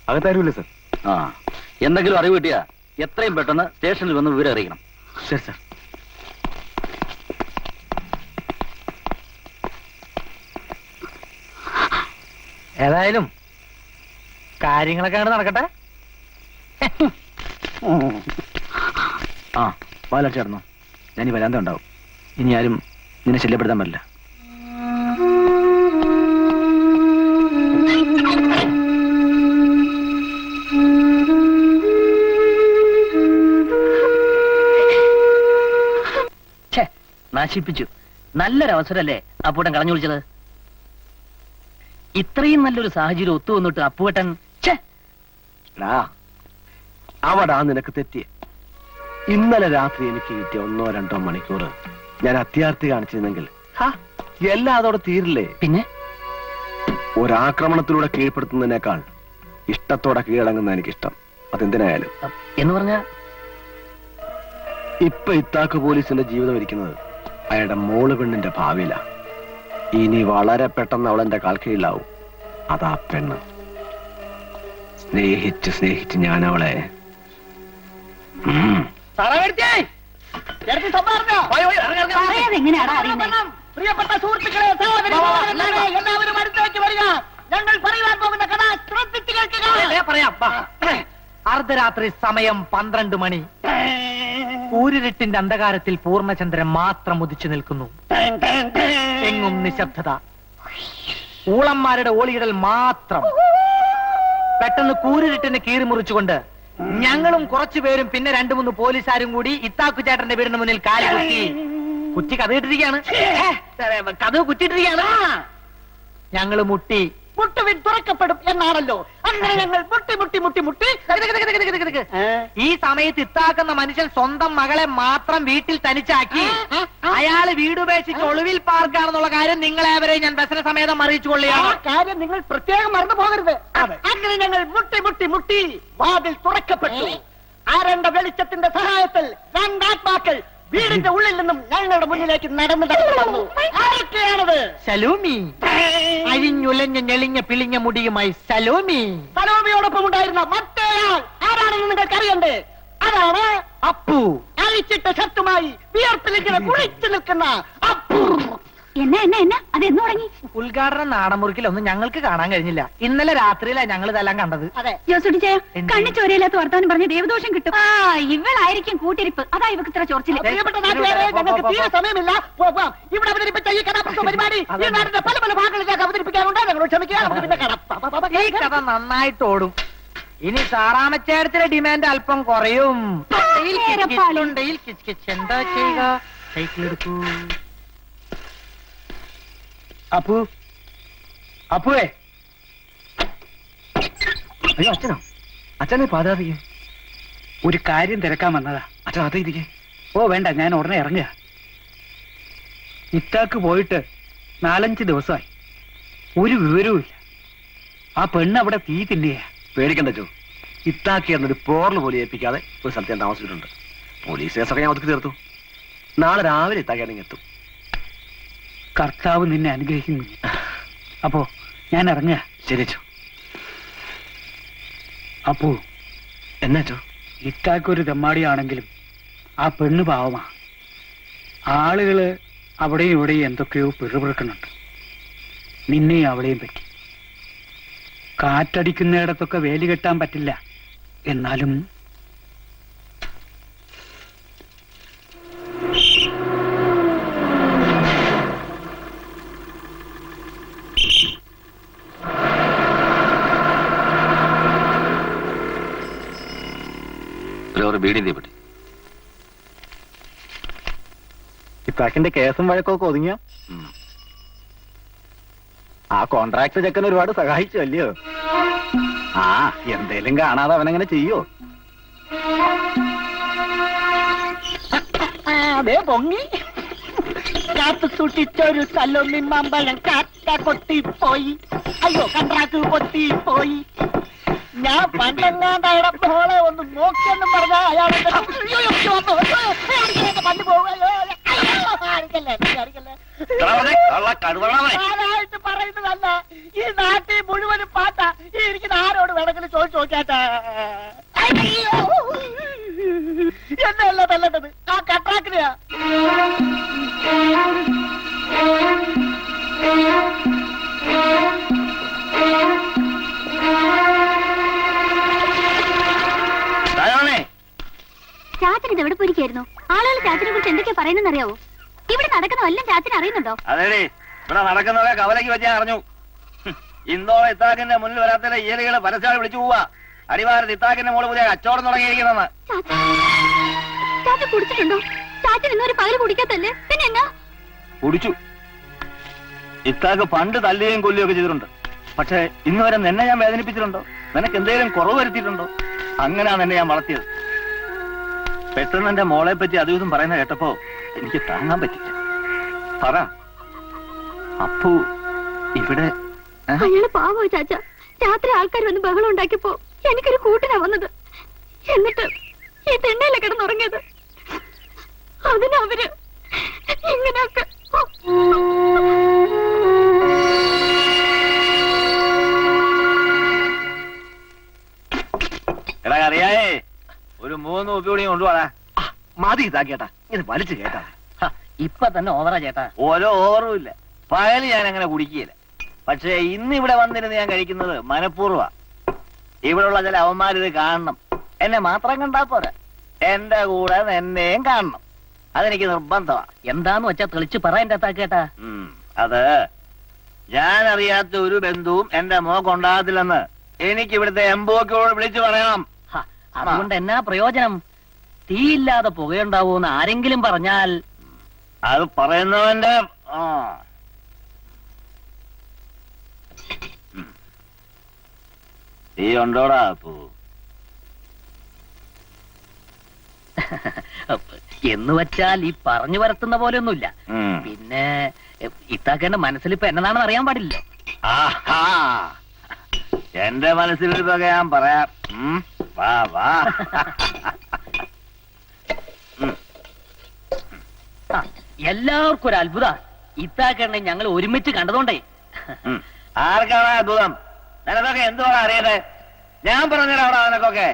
അകത്താരുമില്ലേ സർ? ആ, എന്തെങ്കിലും അറിവ് കിട്ടിയാ എത്രയും പെട്ടെന്ന് സ്റ്റേഷനിൽ വന്ന് വിവരം അറിയിക്കണം. ശരി സർ. ഏതായാലും കാര്യങ്ങളൊക്കെ അങ്ങോട്ട് നടക്കട്ടെ. ആ പാലടിച്ചായിരുന്നു. ഞാൻ ഈ വരാന്ത ഉണ്ടാവും. ഇനി ആരും നിന്നെ ശല്യപ്പെടുത്താൻ പറ്റില്ല. നശിപ്പിച്ചു. നല്ലൊരു അവസരല്ലേ അപ്പൂട്ടൻ കളഞ്ഞു വിളിച്ചത്. ഇത്രയും നല്ലൊരു സാഹചര്യം ഒത്തു വന്നിട്ട് അപ്പൂട്ടൻ അവിടാ നിനക്ക് തെറ്റിയ. ഇന്നലെ രാത്രി എനിക്ക് കിട്ടിയ 1-2 മണിക്കൂർ ഞാൻ അത്യാർത്ഥി കാണിച്ചിരുന്നെങ്കിൽ എല്ലാം അതോടെ തീരില്ലേ? പിന്നെ ഒരാക്രമണത്തിലൂടെ കീഴ്പ്പെടുത്തുന്നതിനേക്കാൾ ഇഷ്ടത്തോടെ കീഴടങ്ങുന്ന എനിക്കിഷ്ടം. അതെന്തിനായാലും. എന്ന് പറഞ്ഞ ഇപ്പൊ ഇത്താക്ക് പോലീസിന്റെ ജീവിതം ഇരിക്കുന്നത് അയാളുടെ മോള് പെണ്ണിന്റെ ഭാവിയില. ഇനി വളരെ പെട്ടെന്ന് അവളെന്റെ കാൽക്കീഴിലാവും. അതാ പെണ്ണ്. സ്നേഹിച്ച് ഞാൻ അവളെ എങ്ങനെയാടാ അറിയുന്നത്? പ്രിയപ്പെട്ട സുഹൃത്തുക്കളെ, എല്ലാവരും അടുത്തേക്ക് വരിക. ഞങ്ങൾ പറയുവാൻ പോകുന്ന കഥ ശ്രദ്ധിച്ചു കേൾക്കുക. പറയാം. അർദ്ധരാത്രി സമയം 12 മണി. കൂരിരുട്ടിന്റെ അന്ധകാരത്തിൽ പൂർണ്ണചന്ദ്രൻ മാത്രം ഉദിച്ചു നിൽക്കുന്നു. എങ്ങും നിശബ്ദത. ഊളന്മാരുടെ ഓളിയിടൽ മാത്രം. പെട്ടെന്ന് കൂരിരുട്ടിനെ കീറിമുറിച്ചുകൊണ്ട് ഞങ്ങളും കുറച്ചുപേരും പിന്നെ 2-3 പോലീസുകാരും കൂടി ഇത്താക്കു ചേട്ടന്റെ വീടിന് മുന്നിൽ കാല് കുത്തി കഥ ഇട്ടിരിക്കുകയാണ്. കഥ കുറ്റിട്ടിരിക്കുകയാണ്. ഞങ്ങള് മുട്ടി മുട്ടുവിൻ തുറക്കപ്പെടും എന്നാണല്ലോ. അങ്ങനെ ഞങ്ങൾ മുട്ടി ഈ സമയത്ത് ഇത്താക്കുന്ന മനുഷ്യൻ സ്വന്തം മകളെ മാത്രം വീട്ടിൽ തനിച്ചാക്കി അയാള് വീടുപേക്ഷിച്ച് ഒളിവിൽ പാർക്കാണെന്നുള്ള കാര്യം നിങ്ങളേവരെ ഞാൻ ബസ്സിന് സമേതം അറിയിച്ചു കൊള്ളുകയാണ്. കാര്യം നിങ്ങൾ പ്രത്യേകം മറന്നു പോകരുത്. അങ്ങനെ ഞങ്ങൾ മുട്ടി വാതിൽ തുറക്കപ്പെട്ടു. ആരണ്ട വെളിച്ചത്തിന്റെ സഹായത്തിൽ 2 ആത്മാക്കൾ വീടിന്റെ ഉള്ളിൽ നിന്നും ഞങ്ങളുടെ മുന്നിലേക്ക് നടന്നു വന്നു. ആരൊക്കെയാണത്? സലോമി. അഴിഞ്ഞുലഞ്ഞ ഞെളിഞ്ഞ പിളിഞ്ഞ മുടിയുമായി സലോമി. സലോമിയോടൊപ്പം ഉണ്ടായിരുന്ന മറ്റേയാൾ ആരാണെന്ന് നിങ്ങൾക്ക് അറിയണ്ടേ? അതാണ് അപ്പു. അഴിച്ചിട്ട ഷർട്ടുമായി വിയർപ്പിലിങ്ങനെ കുളിച്ചു നിൽക്കുന്ന അപ്പു. എന്നാ അത് എന്ന് തുടങ്ങി? ഉദ്ഘാടന നാടൻമുറിക്കലൊന്നും ഞങ്ങൾക്ക് കാണാൻ കഴിഞ്ഞില്ല. ഇന്നലെ രാത്രിയിലാണ് ഞങ്ങൾ ഇതെല്ലാം കണ്ടത്. അതെ, ജോസുടിച്ചേ, കണ്ണി ചോരയില്ലാത്ത വർത്താനം പറഞ്ഞ് ദേവദോഷം കിട്ടും. ഇവളായിരിക്കും കൂട്ടിരിപ്പ്. അതാ ഇവക്ക് ഇത്ര ചോർച്ചില്. പ്രിയപ്പെട്ട നാട്ടുകാരെ, ഞങ്ങൾക്ക് തീരെ സമയമില്ല. ഇവിടെ അവതരിപ്പിച്ച ഈ കഥാപ്രസവ പരിപാടി ഈ നാടിന്റെ പല ഭാഗങ്ങളിലേക്ക് അവതരിപ്പിക്കാറുണ്ട്. ഞങ്ങളോട് ക്ഷമിക്കുക. നമുക്ക് പിന്നെ കാണാം. ഈ കഥ നന്നായിട്ട് ഓടും. ഇനി സാറാമച്ചേടത്തിന്റെ ഡിമാൻഡ് അല്പം കുറയും. എന്താ ചെയ്യുക? സൈക്കിളെടുക്കൂ. അപ്പുവേ. അയ്യോ അച്ഛനോ? അച്ഛനെ പാതാപിക്കും. ഒരു കാര്യം തിരക്കാൻ വന്നതാ. അച്ഛൻ അതേരിക്കെ. ഓ വേണ്ട, ഞാൻ ഉടനെ ഇറങ്ങുക. ഇത്താക്ക് പോയിട്ട് 4-5 ദിവസമായി. ഒരു വിവരവും ഇല്ല. ആ പെണ്ണ് അവിടെ തീ തിന്നുകയാ. പേടിക്കണ്ട ചോ. ഇത്താക്കിയായിരുന്നൊരു പോറൽ പോലും ഏൽപ്പിക്കാതെ ഒരു സ്ഥലത്ത് ഞാൻ താമസിച്ചിട്ടുണ്ട്. പോലീസ് കേസൊക്കെ ഞാൻ ഒതുക്കി തീർത്തു. നാളെ രാവിലെ ഇത്താക്കിയാണെങ്കിൽ എത്തും. കർത്താവ് നിന്നെ അനുഗ്രഹിക്കുന്നു. അപ്പോ ഞാൻ ഇറങ്ങുക. ശരി ചോ. അപ്പോ എന്നാ ചോ? ഇത്താക്കൊരു തെമ്മാടിയാണെങ്കിലും ആ പെണ്ണ് പാവമാ. ആളുകള് അവിടെയും ഇവിടെയും എന്തൊക്കെയോ പിറുപിറുക്കുന്നുണ്ട്. നിന്നെയും അവളെയും പറ്റി. കാറ്റടിക്കുന്നിടത്തൊക്കെ വേലി കെട്ടാൻ പറ്റില്ല. എന്നാലും ഒരു ബീഡിന്റെ പറ്റി ഇത്താക്കിന്റെ കേസും വഴക്കൊക്കെ ഒതുങ്ങിയ ആ കോൺട്രാക്ട് ചെക്കൻ ഒരുപാട് സഹായിച്ചു അല്ലയോ? ആ എന്തേലും കാണാതെ അവനങ്ങനെ ചെയ്യോ? അതെ പൊങ്ങി കാത്തു സൂക്ഷിച്ചൊരു കല്ലൊന്നിൻ മാമ്പഴം കാറ്റ കൊത്തിപ്പോയി. അയ്യോ കൺട്രാക്ട് പൊത്തിപ്പോയി. ഞാൻ പണ്ടെങ്ങാണ്ട് അയാളെ മോളെ ഒന്ന് നോക്കിയെന്നും പറഞ്ഞ അയാളെ പണ്ട് ആരായിട്ട് പറയുന്നതല്ല. ഈ നാട്ടിൽ മുഴുവനും പാട്ടാ. ഈ ഇരിക്കുന്ന ആരോട് വേണമെങ്കിലും ചോദിച്ചു നോക്കാട്ടാ. എന്നല്ല തല്ലേണ്ടത് ആ കട്രാക്കിനെയാ. ചാച്ചൻ ഇത് എവിടെ പോയിരിക്കായിരുന്നു? ആളുകൾ ചാച്ചനെ കുറിച്ച് എന്തൊക്കെയാ പറയുന്നറിയാവോ? ഇവിടെ നടക്കുന്ന വല്ലതും ചാച്ചൻ അറിയുന്നുണ്ടോ? അതേടി, ഇവിടെ നടക്കുന്നതൊക്കെ കവലയ്ക്ക് വെച്ച് ഞാൻ അറിഞ്ഞു. ഇന്നോളം ഇത്താക്കിന്റെ മുന്നിൽ വരാത്ത ഏരികള് പരസ്യമായി വിളിച്ചു പോവാ. അടിവാരത്ത് ഇത്താക്കിന്റെ മോള് പുതിയ കച്ചവടം തുടങ്ങിയിരിക്കുന്നെന്ന്. ചാച്ചൻ കുടിച്ചിട്ടുണ്ടോ? ചാച്ചൻ ഇന്നൊരു പകല് കുടിക്കാത്തല്ലേ? പിന്നെ എന്നാ കുടിച്ചു. ഇത്താക്ക് പണ്ട് തല്ലുകയും കൊല്ലുകയും ഒക്കെ ചെയ്തിട്ടുണ്ട്. പക്ഷെ ഇന്ന് വരെ നിന്നെ ഞാൻ വേദനിപ്പിച്ചിട്ടുണ്ടോ? നിനക്ക് എന്തെങ്കിലും കുറവ് വരുത്തിയിട്ടുണ്ടോ? അങ്ങനെയാണ് എന്നെ ഞാൻ വളർത്തിയത്. പെട്ടെന്ന് എന്റെ മോളെ പറ്റി അതും ഇതും പറയുന്ന കേട്ടപ്പോ എനിക്ക് താങ്ങാൻ പറ്റില്ല. പറ, അപ്പു ഇവിടെ അയാള് പാവോ ചാച്ച. രാത്രി ആൾക്കാർ വന്ന് ബഹളം ഉണ്ടാക്കിയപ്പോ എനിക്കൊരു കൂട്ടിനാ വന്നത്. എന്നിട്ട് ഈ തെണ്ണയിലെ കിടന്നുറങ്ങിയത്. അതിനവര് ഇങ്ങനെയൊക്കെ. എടാ അറിയായേ, ഒരു 3 ഉപ്പി കൂടി കൊണ്ടുപോടാ. മതി ഇതാക്കേട്ടാ, ഇത് വലിച്ചു കേട്ടാ. ഇപ്പൊ തന്നെ ഓവറാ ചേട്ടാ. ഓരോ ഓവറും ഇല്ല. പകല് ഞാൻ അങ്ങനെ കുടിക്കുകയില്ല. പക്ഷെ ഇന്ന് ഇവിടെ വന്നിരുന്ന് ഞാൻ കഴിക്കുന്നത് മനഃപൂർവ്വ. ഇവിടെയുള്ള ചില അവന്മാരിത് കാണണം. എന്നെ മാത്രം കണ്ടാ പോരാ, എന്റെ കൂടെ എന്നെയും കാണണം. അതെനിക്ക് നിർബന്ധമാ. എന്താന്ന് വെച്ചാ തെളിച്ച് പറ എന്റെ അത്താക്കേട്ടാ. അത് ഞാൻ അറിയാത്ത ഒരു ബന്ധുവും എന്റെ മോക്കുണ്ടാകത്തില്ലെന്ന് എനിക്ക് ഇവിടുത്തെ എംബോക്കോട് വിളിച്ചു പറയണം. അതുകൊണ്ട് എന്നാ പ്രയോജനം? തീയില്ലാതെ പുകയുണ്ടാവൂന്ന് ആരെങ്കിലും പറഞ്ഞാൽ അത് പറയുന്നവന്റെ തീ ഉണ്ടോടാ അപ്പു? എന്ന് വെച്ചാൽ ഈ പറഞ്ഞു വരത്തുന്ന പോലെ ഒന്നുമില്ല. പിന്നെ ഇത്താക്കേണ്ട മനസ്സിലിപ്പോ എന്നതാണെന്ന് അറിയാൻ പാടില്ലല്ലോ. ആഹാ, എന്റെ മനസ്സിലിപ്പൊക്കെ ഞാൻ പറയാം. വാ വാ. എല്ലാവർക്കും ഒരു അത്ഭുത. ഇത്താക്കേണ്ട ഞങ്ങൾ ഒരുമിച്ച് കണ്ടതുകൊണ്ടേ. ആർക്കാണ് അത്ഭുതം? നിനക്കൊക്കെ എന്തുവാണ് അറിയട്ടെ? ഞാൻ പറഞ്ഞിടാവിടെ നിനക്കൊക്കെ.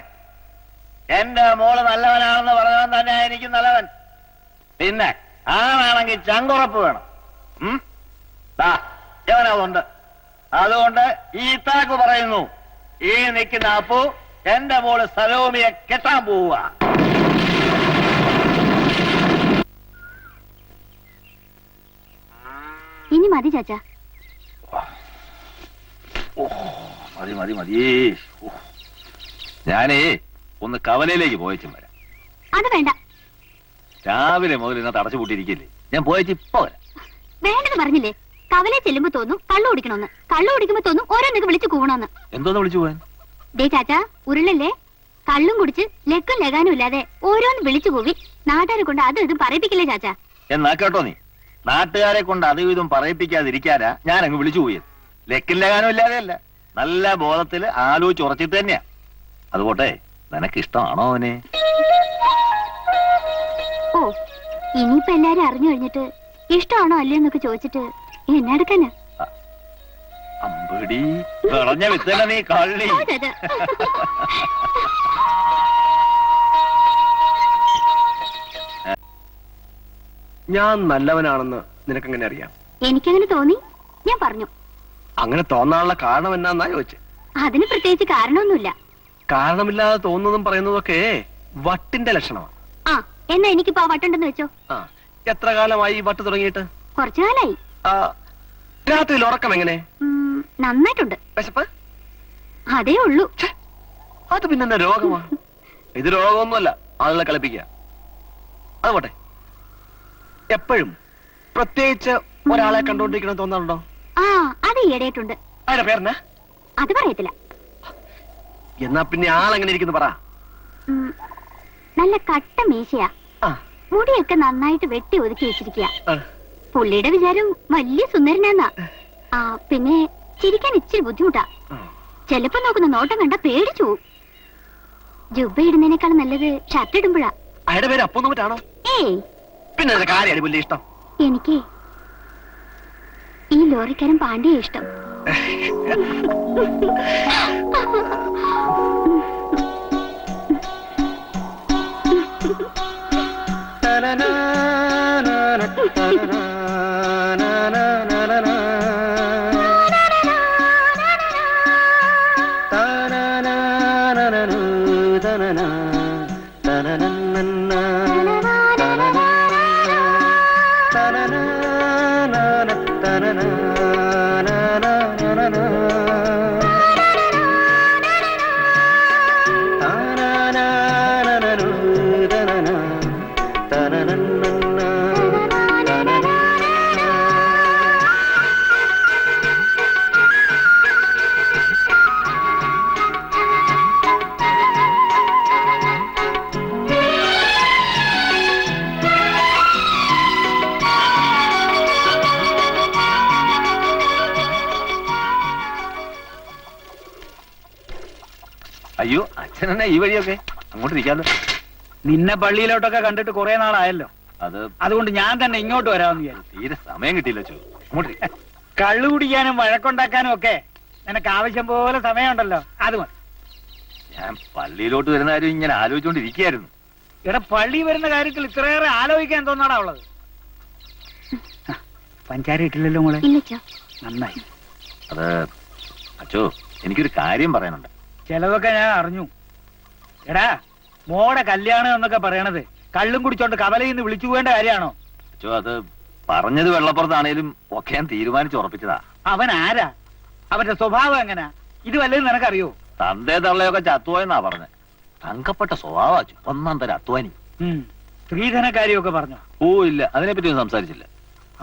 എന്റെ മോള് നല്ലവനാണെന്ന് പറഞ്ഞവൻ തന്നെ എനിക്ക് നല്ലവൻ. പിന്നെ ആണാണെങ്കിൽ ചങ്കുറപ്പ് വേണം. യവനതുണ്ട്. അതുകൊണ്ട് ഈ ഇത്താക്ക് പറയുന്നു, ഈ നിൽക്കുന്ന അപ്പു എന്റെ മോള് സലോമിയെ കെട്ടാൻ പോവുക. ഇനി മതി ചാച്ച. മതി മതി മതി. ഞാനേ ഒന്ന് കവലയിലേക്ക് പോയച്ചും വരാം. അത് വേണ്ട. രാവിലെ മുതൽ ഇന്നത്തെ അടച്ചു പൂട്ടിയിരിക്കില്ലേ, ഞാൻ പോയച്ച് ഇപ്പൊ വരാം. വേണ്ടെന്ന് പറഞ്ഞില്ലേ? കവലെ ചെല്ലുമ്പോ തോന്നും കള്ളു കുടിക്കണമെന്ന്. കള്ളു കുടിക്കുമ്പോ തോന്നും ഓരോന്നൊക്കെ വിളിച്ചു കൂവണമെന്ന്. എന്തോന്ന് വിളിച്ചു പോവാൻ? ദേ ചാച്ച, ഉരുളല്ലേ? കള്ളും കുടിച്ച് ലക്കും ലഗാനും ഇല്ലാതെ ഓരോന്ന് വിളിച്ചു കൂവി നാട്ടുകാരെ കൊണ്ട് അതും ഇതും പറയിപ്പിക്കില്ലേ ചാച്ച? എന്നാ കേട്ടോ, നീ നാട്ടുകാരെ കൊണ്ട് അതും ഇതും പറയിപ്പിക്കാതിരിക്കാനാ ഞാൻ അങ്ങ് വിളിച്ചു പോയത്. ലക്കും ലഗാനും ഇല്ലാതെ അല്ല, നല്ല ബോധത്തില് ആലോചിച്ച് ഉറച്ചിട്ട് തന്നെയാ. അതുപോട്ടെ, നിനക്ക് ഇഷ്ടമാണോ അവനെ? ഓ, ഇനിയിപ്പോ എല്ലാരും അറിഞ്ഞു കഴിഞ്ഞിട്ട് ഇഷ്ടമാണോ അല്ലയോന്നൊക്കെ ചോദിച്ചിട്ട് എന്നെ എടുക്കാനാ? അമ്പടി വിളഞ്ഞ വിത്തല്ല നീ കള്ളി. ഞാൻ നല്ലവനാണെന്ന് നിനക്കെങ്ങനെ അറിയാം? എനിക്കങ്ങനെ തോന്നി, ഞാൻ പറഞ്ഞു. അങ്ങനെ തോന്നാനുള്ള കാരണം എന്നാന്നാ ചോദിച്ചേ. അതിന് പ്രത്യേകിച്ച് കാരണമൊന്നുമില്ല. കാരണമില്ലാതെ തോന്നുന്നതും പറയുന്നതൊക്കെ വട്ടിന്റെ ലക്ഷണമാണ്. ആ, എന്നാ എനിക്കിപ്പോ ആ വട്ടുണ്ടെന്ന് വെച്ചോ. ആ, എത്ര കാലമായി ഈ വട്ട് തുടങ്ങിയിട്ട്? കുറച്ചു കാലായി. ആ, രാത്രിയിൽ ഉറക്കം എങ്ങനെ? നന്നായിട്ടുണ്ട്. വിശപ്പ്? അതേ ഉള്ളൂ. അത് പിന്നെ രോഗമാണ്. ഇത് രോഗമൊന്നുമല്ല, ആളുകളെ കളിപ്പിക്കുക. അത് പോട്ടെ, എപ്പോഴും പ്രത്യേകിച്ച് ഒരാളെ കണ്ടുകൊണ്ടിരിക്കണം തോന്നാറുണ്ടോ? ആ, അത് ഈയിടെയായിട്ടുണ്ട്. ആരുടെ പേരെന്നാ? അത് പറയത്തില്ല. എന്നാ പിന്നെ ആളെങ്ങനെ ഇരിക്കുന്നു പറ. നല്ല കട്ട മീശയാ. ആ, മുടിയൊക്കെ നന്നായിട്ട് വെട്ടി ഒതുക്കി വെച്ചിരിക്കുക. ആ. പുള്ളിയുടെ വിചാരം വലിയ സുന്ദരനാന്നാ. ആ, പിന്നെ ചിരിക്കാൻ ഇച്ചിരി ബുദ്ധിമുട്ടാ. ചെലപ്പോ നോക്കുന്ന നോട്ടം കണ്ട പേടിച്ചു പോവും. ജുബ്ബ ഇടുന്നതിനേക്കാൾ നല്ലത് ഷർട്ട് ഇടുമ്പോഴാ. അയാളുടെ പേര് അപ്പൊ മറ്റാണോ? ഏയ്, പിന്നെ കാര്യം അടിപൊളി ഇഷ്ടം. എനിക്ക് ഈ ലോറിക്കാരൻ പാണ്ഡ്യ ഇഷ്ടം. അയ്യോ, അച്ഛനെന്നെ ഈ വഴിയൊക്കെ അങ്ങോട്ട് ഇരിക്കാലോ. നിന്നെ പള്ളിയിലോട്ടൊക്കെ കണ്ടിട്ട് കുറെ നാളായല്ലോ. അതുകൊണ്ട് ഞാൻ തന്നെ ഇങ്ങോട്ട് വരാമെന്ന് വിചാരിച്ചു. തീരെ സമയം കിട്ടിയില്ല ചോ. അങ്ങോട്ട് കള്ളു കുടിക്കാനും വഴക്കുണ്ടാക്കാനും ഒക്കെ നിനക്ക് ആവശ്യം പോലെ സമയമുണ്ടല്ലോ, അത് മതി. ഞാൻ പള്ളിയിലോട്ട് വരുന്ന കാര്യം ഇങ്ങനെ ആലോചിച്ചുകൊണ്ടിരിക്കുകയായിരുന്നു. ഇവിടെ പള്ളി വരുന്ന കാര്യത്തിൽ ഇത്രയേറെ ആലോചിക്കാൻ തോന്നാടാ ഉള്ളത്. പഞ്ചാര ഇട്ടില്ലല്ലോ മോളെ? ഇല്ലച്ചോ. നന്നായി. അത് അച്ചോ, എനിക്കൊരു കാര്യം പറയാനുണ്ട്. ചിലതൊക്കെ ഞാൻ അറിഞ്ഞു. എടാ, മോടെ കല്യാണം എന്നൊക്കെ പറയണത് കള്ളും കുടിച്ചോണ്ട് കവലയിൽ നിന്ന് വിളിച്ചു പോകേണ്ട കാര്യമാണോ? അച്ചോ, അത് പറഞ്ഞത് വെള്ളപ്പുറത്താണേലും ഒക്കെ ഞാൻ തീരുമാനിച്ചു ഉറപ്പിച്ചതാ. അവൻ ആരാ? അവന്റെ സ്വഭാവം എങ്ങനാ? ഇത് വല്ലതും നിനക്കറിയോ? തന്തേ തള്ളയൊക്കെ ചത്തുപോയെന്നാ പറഞ്ഞത്. തങ്കപ്പെട്ട സ്വഭാവാച്ചു, ഒന്നാം തരം അധ്വാനി. സ്ത്രീധനക്കാരിയൊക്കെ പറഞ്ഞു? ഓ ഇല്ല, അതിനെപ്പറ്റി ഒന്നും സംസാരിച്ചില്ല.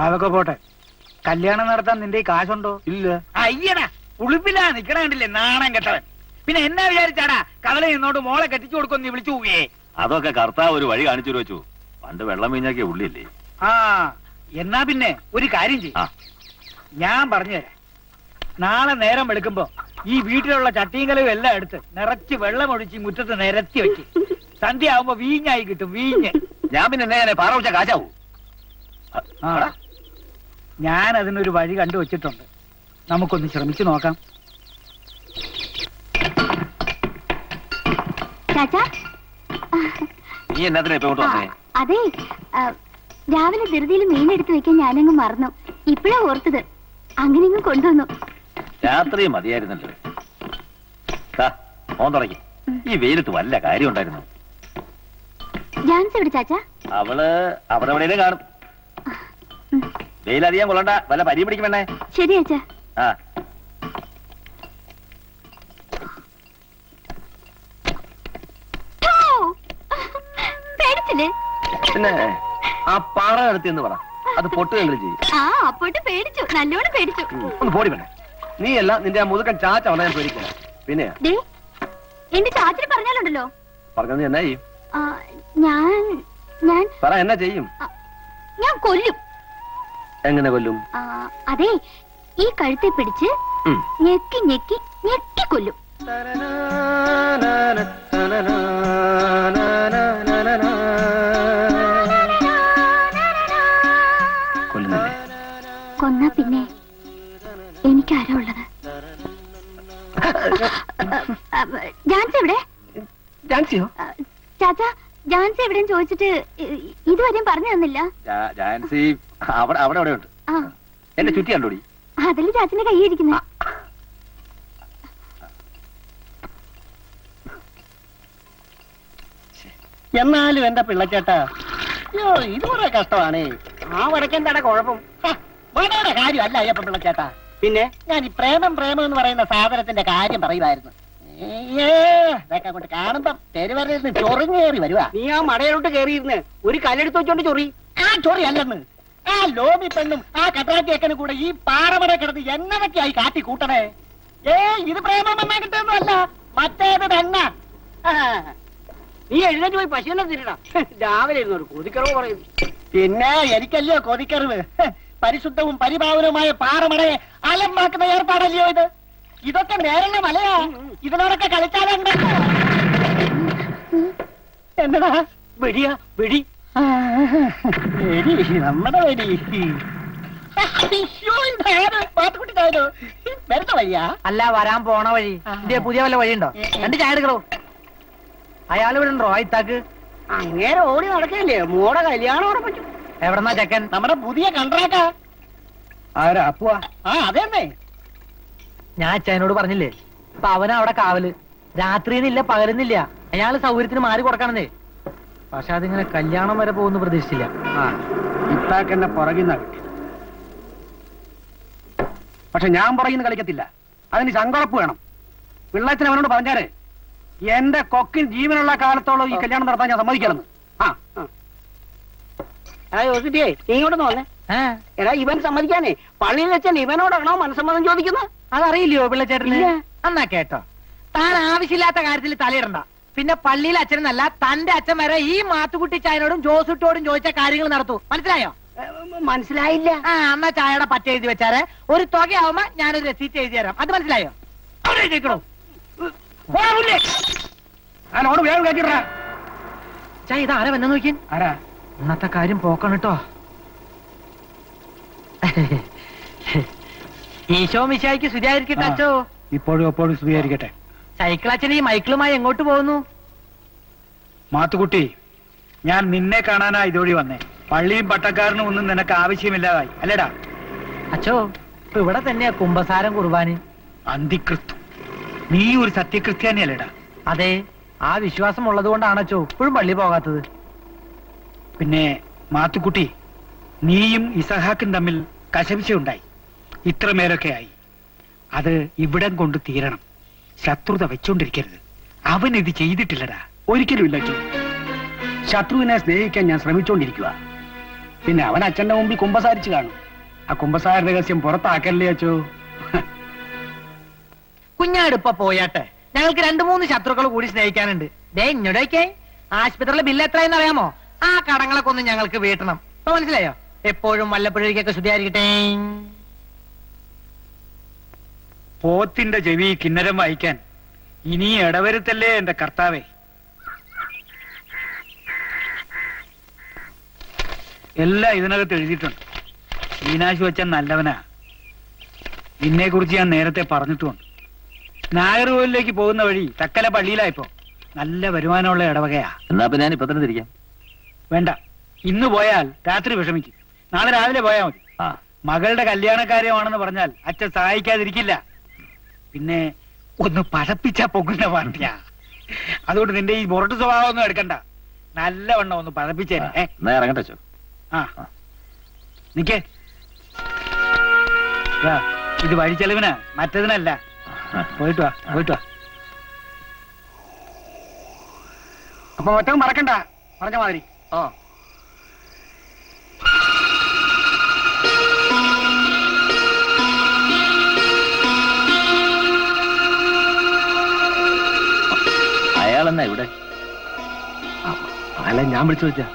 അതൊക്കെ പോട്ടെ. കല്യാണം നടത്താൻ നിന്റെ കാശുണ്ടോ? ഇല്ല. അയ്യടാ, ഉളുപ്പില്ലാ നിക്കണ കണ്ടില്ലേ നാണം കെട്ടവൻ. പിന്നെ എന്നാ വിചാരിച്ചാടാ കവല നിന്നോട്ട് മോളെ കെട്ടിച്ചു കൊടുക്കും നീ വിളിച്ചു പോവേ? അതൊക്കെ കർത്താവ് ഒരു വഴി കാണിച്ചു വെച്ചു. പണ്ട് വെള്ളം വീഞ്ഞാക്കിയ ഉള്ളില്ലേ. ആ, എന്നാ പിന്നെ ഒരു കാര്യം ചെയ്യും. ഞാൻ പറഞ്ഞുതരാം. നാളെ നേരം വെളുക്കുമ്പോ ഈ വീട്ടിലുള്ള ചട്ടിയും കലവും എല്ലാം എടുത്ത് നിറച്ച് വെള്ളം ഒഴിച്ച് മുറ്റത്ത് നിരത്തി വെച്ച് സന്ധ്യ ആവുമ്പോ വീഞ്ഞായി കിട്ടും. വീഞ്ഞ് ഞാൻ പിന്നെ എന്നെ പാറ വെച്ച കാശാവൂ. ഞാൻ അതിനൊരു വഴി കണ്ടുവച്ചിട്ടുണ്ട്. നമുക്കൊന്ന് ശ്രമിച്ചു നോക്കാം. നീ എന്നാത്തിനാ ഇപ്പൊ ഇങ്ങോട്ട് വന്നേ? അതെ, രാവിലെ ധൃതിയിൽ മീനെടുത്ത് വെക്കാൻ ഞാനങ്ങ് മറന്നു. ഇപ്പഴാ ഓർത്തത്. അങ്ങനെയൊന്നും കൊണ്ടുവന്നു. രാത്രി മതിയായിരുന്നല്ലോ. ഓൻ തുടങ്ങി. ഈ വെയിലത്ത് വല്ല കാര്യം ഉണ്ടായിരുന്നു. ജാൻസ് എവിടെ ചാച്ചാ? അവള് അവിടെ എവിടെയും കാണും. വെയിലധികം കൊള്ളണ്ട, വല്ല പരി പിടിക്കുമെന്നേ. ശരി അച്ഛാ. ആ, പേടിച്ചില്ലേ? പിന്നെ ആ പാറ എടുത്തെന്ന് പറ, അത് പൊട്ടുകയെങ്കിലും ചെയ്യും. ആ, അപ്പോട്ട് പേടിച്ചു, നല്ലോണം പേടിച്ചു. ഒന്ന് പോടി വേണേ. നീ അല്ല, നിന്റെ ആ മുതുക്കൻ ചാച്ച അവനെ ഞാൻ പേടിക്കണം. പിന്നെ എന്റെ ചാച്ചന് പറഞ്ഞാലുണ്ടല്ലോ. പറഞ്ഞത് എന്നാ ചെയ്യും? ഞാൻ പറ, എന്നാ ചെയ്യും? ഞാൻ കൊല്ലും. എങ്ങനെ കൊല്ലും? അതെ, ഈ കഴുത്തെ പിടിച്ച് ഞെക്കി ഞെക്കി ഞെക്കി കൊല്ലും. കൊല്ലുന്നില്ലേ? കൊന്നാ പിന്നെ എനിക്കാരാ ഉള്ളത്? ജാൻസി എവിടെ? ജാൻസിയോ? ചാച്ചാ, ജാൻസി എവിടെയും ചോദിച്ചിട്ട് ഇതുവരെയും പറഞ്ഞു തന്നില്ല. ജാൻസി അവിടെ അവിടെ ഉണ്ട്. ആ എന്റെ ചുറ്റി കണ്ടോടി. അതിൽ ചാച്ചന്റെ കൈയിരിക്കുന്ന. എന്നാലും എന്റെ പിള്ളച്ചേട്ടാ, അയ്യോ ഇത് കുറെ കഷ്ടമാണേ. ആ വടക്കെന്താണ് കുഴപ്പം? വളരെ കാര്യമല്ല അയ്യപ്പ പിള്ളച്ചേട്ടാ. പിന്നെ ഞാൻ ഈ പ്രേമം പ്രേമം എന്ന് പറയുന്ന സാധനത്തിന്റെ കാര്യം പറയുമായിരുന്നു. ഇതൊക്കെ കൊണ്ട് കാണുമ്പം തെരുവരയിൽ ചൊറിഞ്ഞേറി വരുവാ. നീ ആ മടയിലോട്ട് കയറിയിരുന്ന് ഒരു കല്ലെടുത്ത് വെച്ചോണ്ട് ചൊറി. ആ ചൊറി അല്ലെന്ന്, ആ ലോബി പെണ്ണും ആ കട്ടാറ്റിയക്കനും കൂടെ ഈ പാറമട കിടന്ന് എന്നതൊക്കെയായി കാട്ടി കൂട്ടണേ. ഇത് പ്രേമം എന്നാ കിട്ടുന്നതല്ല, മറ്റേത് തന്നെ. നീ എഴുന്നേറ്റ് പോയി പശുവിനെ തിരിടാ. രാവിലെ ഇരുന്നൊരു കൊതിക്കറവ് പറയുന്നു. പിന്നെ എനിക്കല്ലയോ കൊതിക്കറിവ്. പരിശുദ്ധവും പരിപാവനവുമായ പാറമടയെ അലമ്പാക്കുന്ന ഏർപ്പാടല്ലയോ ഇത്? ഇതൊക്കെ നേരല്ല മലയാ. ഇതിനോടൊക്കെ കളിച്ചാലുണ്ട്. എന്നടാ വെടിയാ? വെടി വെടി, നമ്മുടെ വെടി. പാത്തുകുട്ടിക്കാരോ വരുന്ന വഴിയാ? അല്ല, വരാൻ പോണ വഴി. പുതിയ വല്ല വഴിയുണ്ടോ? 2 ചായ എടുക്കണോ? അയാൾ ഇവിടെ ഉണ്ടോ? ഇത്താക്ക് അങ്ങേരെ ഓടി നടക്കല്ലേ, മോടെ കല്യാണം ഉറപ്പിച്ചു. എവിടെന്നാ ചെക്കൻ? നമ്മുടെ പുതിയ കൺട്രാക്ടാ. ആരാ? അപ്പുവാ? ആ അതെന്നെ. ഞാൻ അച്ഛനോട് പറഞ്ഞില്ലേ, ഇപ്പൊ അവനാ അവിടെ കാവല്. രാത്രിന്നില്ല പകരുന്നില്ല. അയാള് സൗകര്യത്തിന് മാറി കൊടുക്കണമെന്നേ. പക്ഷെ അതിങ്ങനെ കല്യാണം വരെ പോകുന്ന പ്രതീക്ഷിച്ചില്ല. ആ, ഇത്താക്കെന്നെ പുറകിന്നാ കിട്ടി. പക്ഷെ ഞാൻ പറയുന്ന കളിക്കത്തില്ല. അതിന് ശങ്കുറപ്പ് വേണം. പിള്ളേച്ചൻ അവനോട് പറഞ്ഞാല് എന്റെ കൊക്കിൻ ജീവനുള്ള കാലത്തോളം ഈ കല്യാണം നടത്താൻ ഞാൻ സമ്മതിക്കലെന്ന്. യോസിറ്റിയെ നീ ഇങ്ങോട്ട് വന്നേ. എടാ ഇവൻ സമ്മതിക്കാനേ പള്ളിയിൽ വെച്ചാൽ ഇവനോടാണോ മനസ്സമ്മതം ചോദിക്കുന്നത്? അതറിയില്ലയോ പിള്ളച്ചേട്ടന്? എന്നാ കേട്ടോ, താൻ ആവശ്യമില്ലാത്ത കാര്യത്തിൽ തലയിടണ്ട. പിന്നെ പള്ളിയിൽ അച്ഛനെന്നല്ല, തന്റെ അച്ഛൻ വരെ ഈ മാത്തുകുട്ടി ചായനോടും ജോസുട്ടോടും ചോദിച്ച കാര്യങ്ങൾ നടത്തൂ. മനസ്സിലായോ? മനസ്സിലായില്ല. എന്നാ ചായയുടെ പറ്റ എഴുതി വെച്ചാല് ഒരു തുകയാവുമ്പോ ഞാനൊരു രസീറ്റ് എഴുതി തരാം. അത് മനസ്സിലായോ? അവിടെ എഴുതിക്കണോ? ഞാനോട് വേഗം കയറ്റിടാ. ചായ ഇത് ആരാ വന്നു നോക്കി? ആരാ? ഇന്നത്തെ കാര്യം പോക്കണം കേട്ടോ. ഈശോ മിശിഹായ്ക്ക് സ്തുതിയായിരിക്കട്ടെ അച്ചോ. ഇപ്പോഴും എപ്പോഴും സ്തുതിയായിരിക്കട്ടെ. സൈക്കിൾ അച്ഛൻ ഈ മൈക്കിളുമായി എങ്ങോട്ട് പോകുന്നു? മാത്തുകുട്ടി, ഞാൻ നിന്നെ കാണാനാ ഇതുവഴി വന്നേ. പള്ളിയും പട്ടക്കാരനും ഒന്നും നിനക്ക് ആവശ്യമില്ലാതായി അല്ലേടാ? അച്ചോ, ഇപ്പൊ ഇവിടെ തന്നെയാ കുമ്പസാരം കുർബാന. അന്തിക്രിസ്തു, നീ ഒരു സത്യക്രിസ്ത്യാനിയല്ലേടാ? അതെ, ആ വിശ്വാസം ഉള്ളത് കൊണ്ടാണ് അച്ചോ ഇപ്പോഴും പള്ളി പോകാത്തത്. പിന്നെ മാത്തുക്കുട്ടി, നീയും ഇസഹാക്കും തമ്മിൽ കശപിശയുണ്ടായി. ഇത്രമേലൊക്കെ ആയി. അത് ഇവിടം കൊണ്ട് തീരണം. ശത്രുത വെച്ചോണ്ടിരിക്കരുത്. അവൻ ഇത് ചെയ്തിട്ടില്ലടാ. ഒരിക്കലും ഇല്ല അച്ഛൻ. ശത്രുവിനെ സ്നേഹിക്കാൻ ഞാൻ ശ്രമിച്ചോണ്ടിരിക്കുക. പിന്നെ അവൻ അച്ഛന്റെ മുമ്പിൽ കുമ്പസാരിച്ചു കാണും. ആ കുമ്പസാര രഹസ്യം പുറത്താക്കല്ലേ അച്ചോ? കുഞ്ഞാടിപ്പ പോയാട്ടെ, ഞങ്ങൾക്ക് 2-3 ശത്രുക്കൾ കൂടി സ്നേഹിക്കാനുണ്ട്. ദേ ഇങ്ങോട്ടേക്കേ, ആശുപത്രിയിലെ ബില്ല് എത്രയെന്ന് അറിയാമോ? ആ കടങ്ങളൊക്കെ ഒന്ന് ഞങ്ങൾക്ക് വീട്ടണം. ഇപ്പൊ മനസ്സിലായോ? എപ്പോഴും വല്ലപ്പോഴേക്കൊക്കെ ശുദ്ധിയായിരിക്കട്ടെ. പോത്തിന്റെ ചെവി കിന്നരം വായിക്കാൻ ഇനി ഇടവരുത്തല്ലേ എന്റെ കർത്താവേ. എല്ലാം ഇതിനകത്ത് എഴുതിയിട്ടുണ്ട്. മീനാശു വച്ചൻ നല്ലവനാ. നിന്നെ കുറിച്ച് ഞാൻ നേരത്തെ പറഞ്ഞിട്ടുമുണ്ട്. നാഗർകോവിലേക്ക് പോകുന്ന വഴി തക്കല പള്ളിയിലായിപ്പോ നല്ല വരുമാനമുള്ള ഇടവകയാ. എന്നാ പിന്നെ ഞാൻ ഇപ്പൊ തന്നെ തിരിക്കാം. വേണ്ട, ഇന്ന് പോയാൽ രാത്രി വിഷമിക്കും. നാളെ രാവിലെ പോയാൽ മതി. മകളുടെ കല്യാണക്കാര്യമാണെന്ന് പറഞ്ഞാൽ അച്ഛൻ സഹായിക്കാതിരിക്കില്ല. പിന്നെ ഒന്ന് പഴപ്പിച്ചാ പൊങ്ങുന്ന പാർട്ടിയാ. അതുകൊണ്ട് നിന്റെ ഈ മുരട്ട് സ്വഭാവം ഒന്നും എടുക്കണ്ട. നല്ലവണ്ണം ഒന്ന് പഴപ്പിച്ചേ. ഇറങ്ങട്ടെ. ആ നിക്കേ, ഇത് വഴി ചെലവിനാ, മറ്റതിനല്ല. പോയിട്ട് വാ, പോയിട്ട് വാ. അപ്പൊ ഒറ്റ മറക്കണ്ട, പറഞ്ഞ മാതിരി. അയാളെന്നാ ഇവിടെ? അല്ല, ഞാൻ വിളിച്ചു വെച്ചാ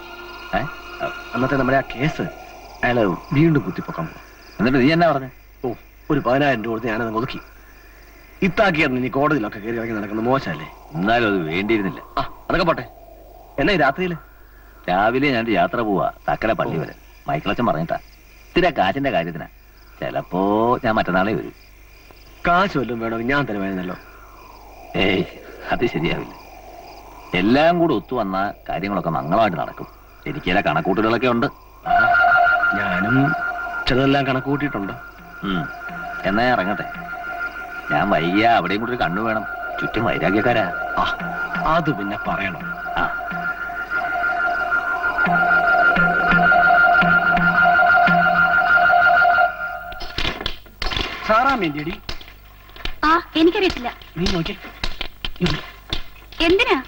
അന്നത്തെ നമ്മുടെ ആ കേസ് അയാള് വീണ്ടും കുത്തിപ്പൊക്കാൻ പോകും. എന്നിട്ട് നീ എന്നാ പറഞ്ഞു? ഓ, ഒരു 10,000 രൂപ കൊടുത്ത് ഞാനത് ഒതുക്കി. ഇത്താക്കിയായിരുന്നു ഇനി കോടതിയിലൊക്കെ കയറി ഇറങ്ങി നടക്കുന്നത് മോശമല്ലേ? എന്നാലും അത് വേണ്ടിയിരുന്നില്ല. അതൊക്കെ പോട്ടെ. എന്നാ ഈ രാത്രിയില്? രാവിലെ ഞാൻ യാത്ര പോവാ തക്കല പള്ളി വരെ. മൈക്കിളച്ചൻ പറഞ്ഞിട്ടാ. ഇത്തിരി കാശിന്റെ കാര്യത്തിനാ. ചിലപ്പോ ഞാൻ മറ്റന്നാളെ വരും. കാശ് വല്ലതും വേണമെങ്കിൽ ഞാൻ തരുമായിരുന്നല്ലോ. ഏയ്, അത് ശരിയാവില്ല. എല്ലാം കൂടെ ഒത്തു വന്ന കാര്യങ്ങളൊക്കെ മംഗളമായിട്ട് നടക്കും. എനിക്ക് ചില കണക്കൂട്ടലുകളൊക്കെ ഉണ്ട്. ഞാനും ചിലതെല്ലാം കണക്ക് കൂട്ടിയിട്ടുണ്ട്. എന്നാ ഞാൻ ഇറങ്ങട്ടെ. ഞാൻ വൈകിയ അവിടെയും കൂടി ഒരു കണ്ണു വേണം. ചുറ്റും വൈരാഗ്യക്കാരാ. അത് പിന്നെ പറയണം. ആ സാറാൻ വേണ്ടിയടി. ആ എനിക്കറിയത്തില്ല. നീ നോക്കി എന്തിനാ?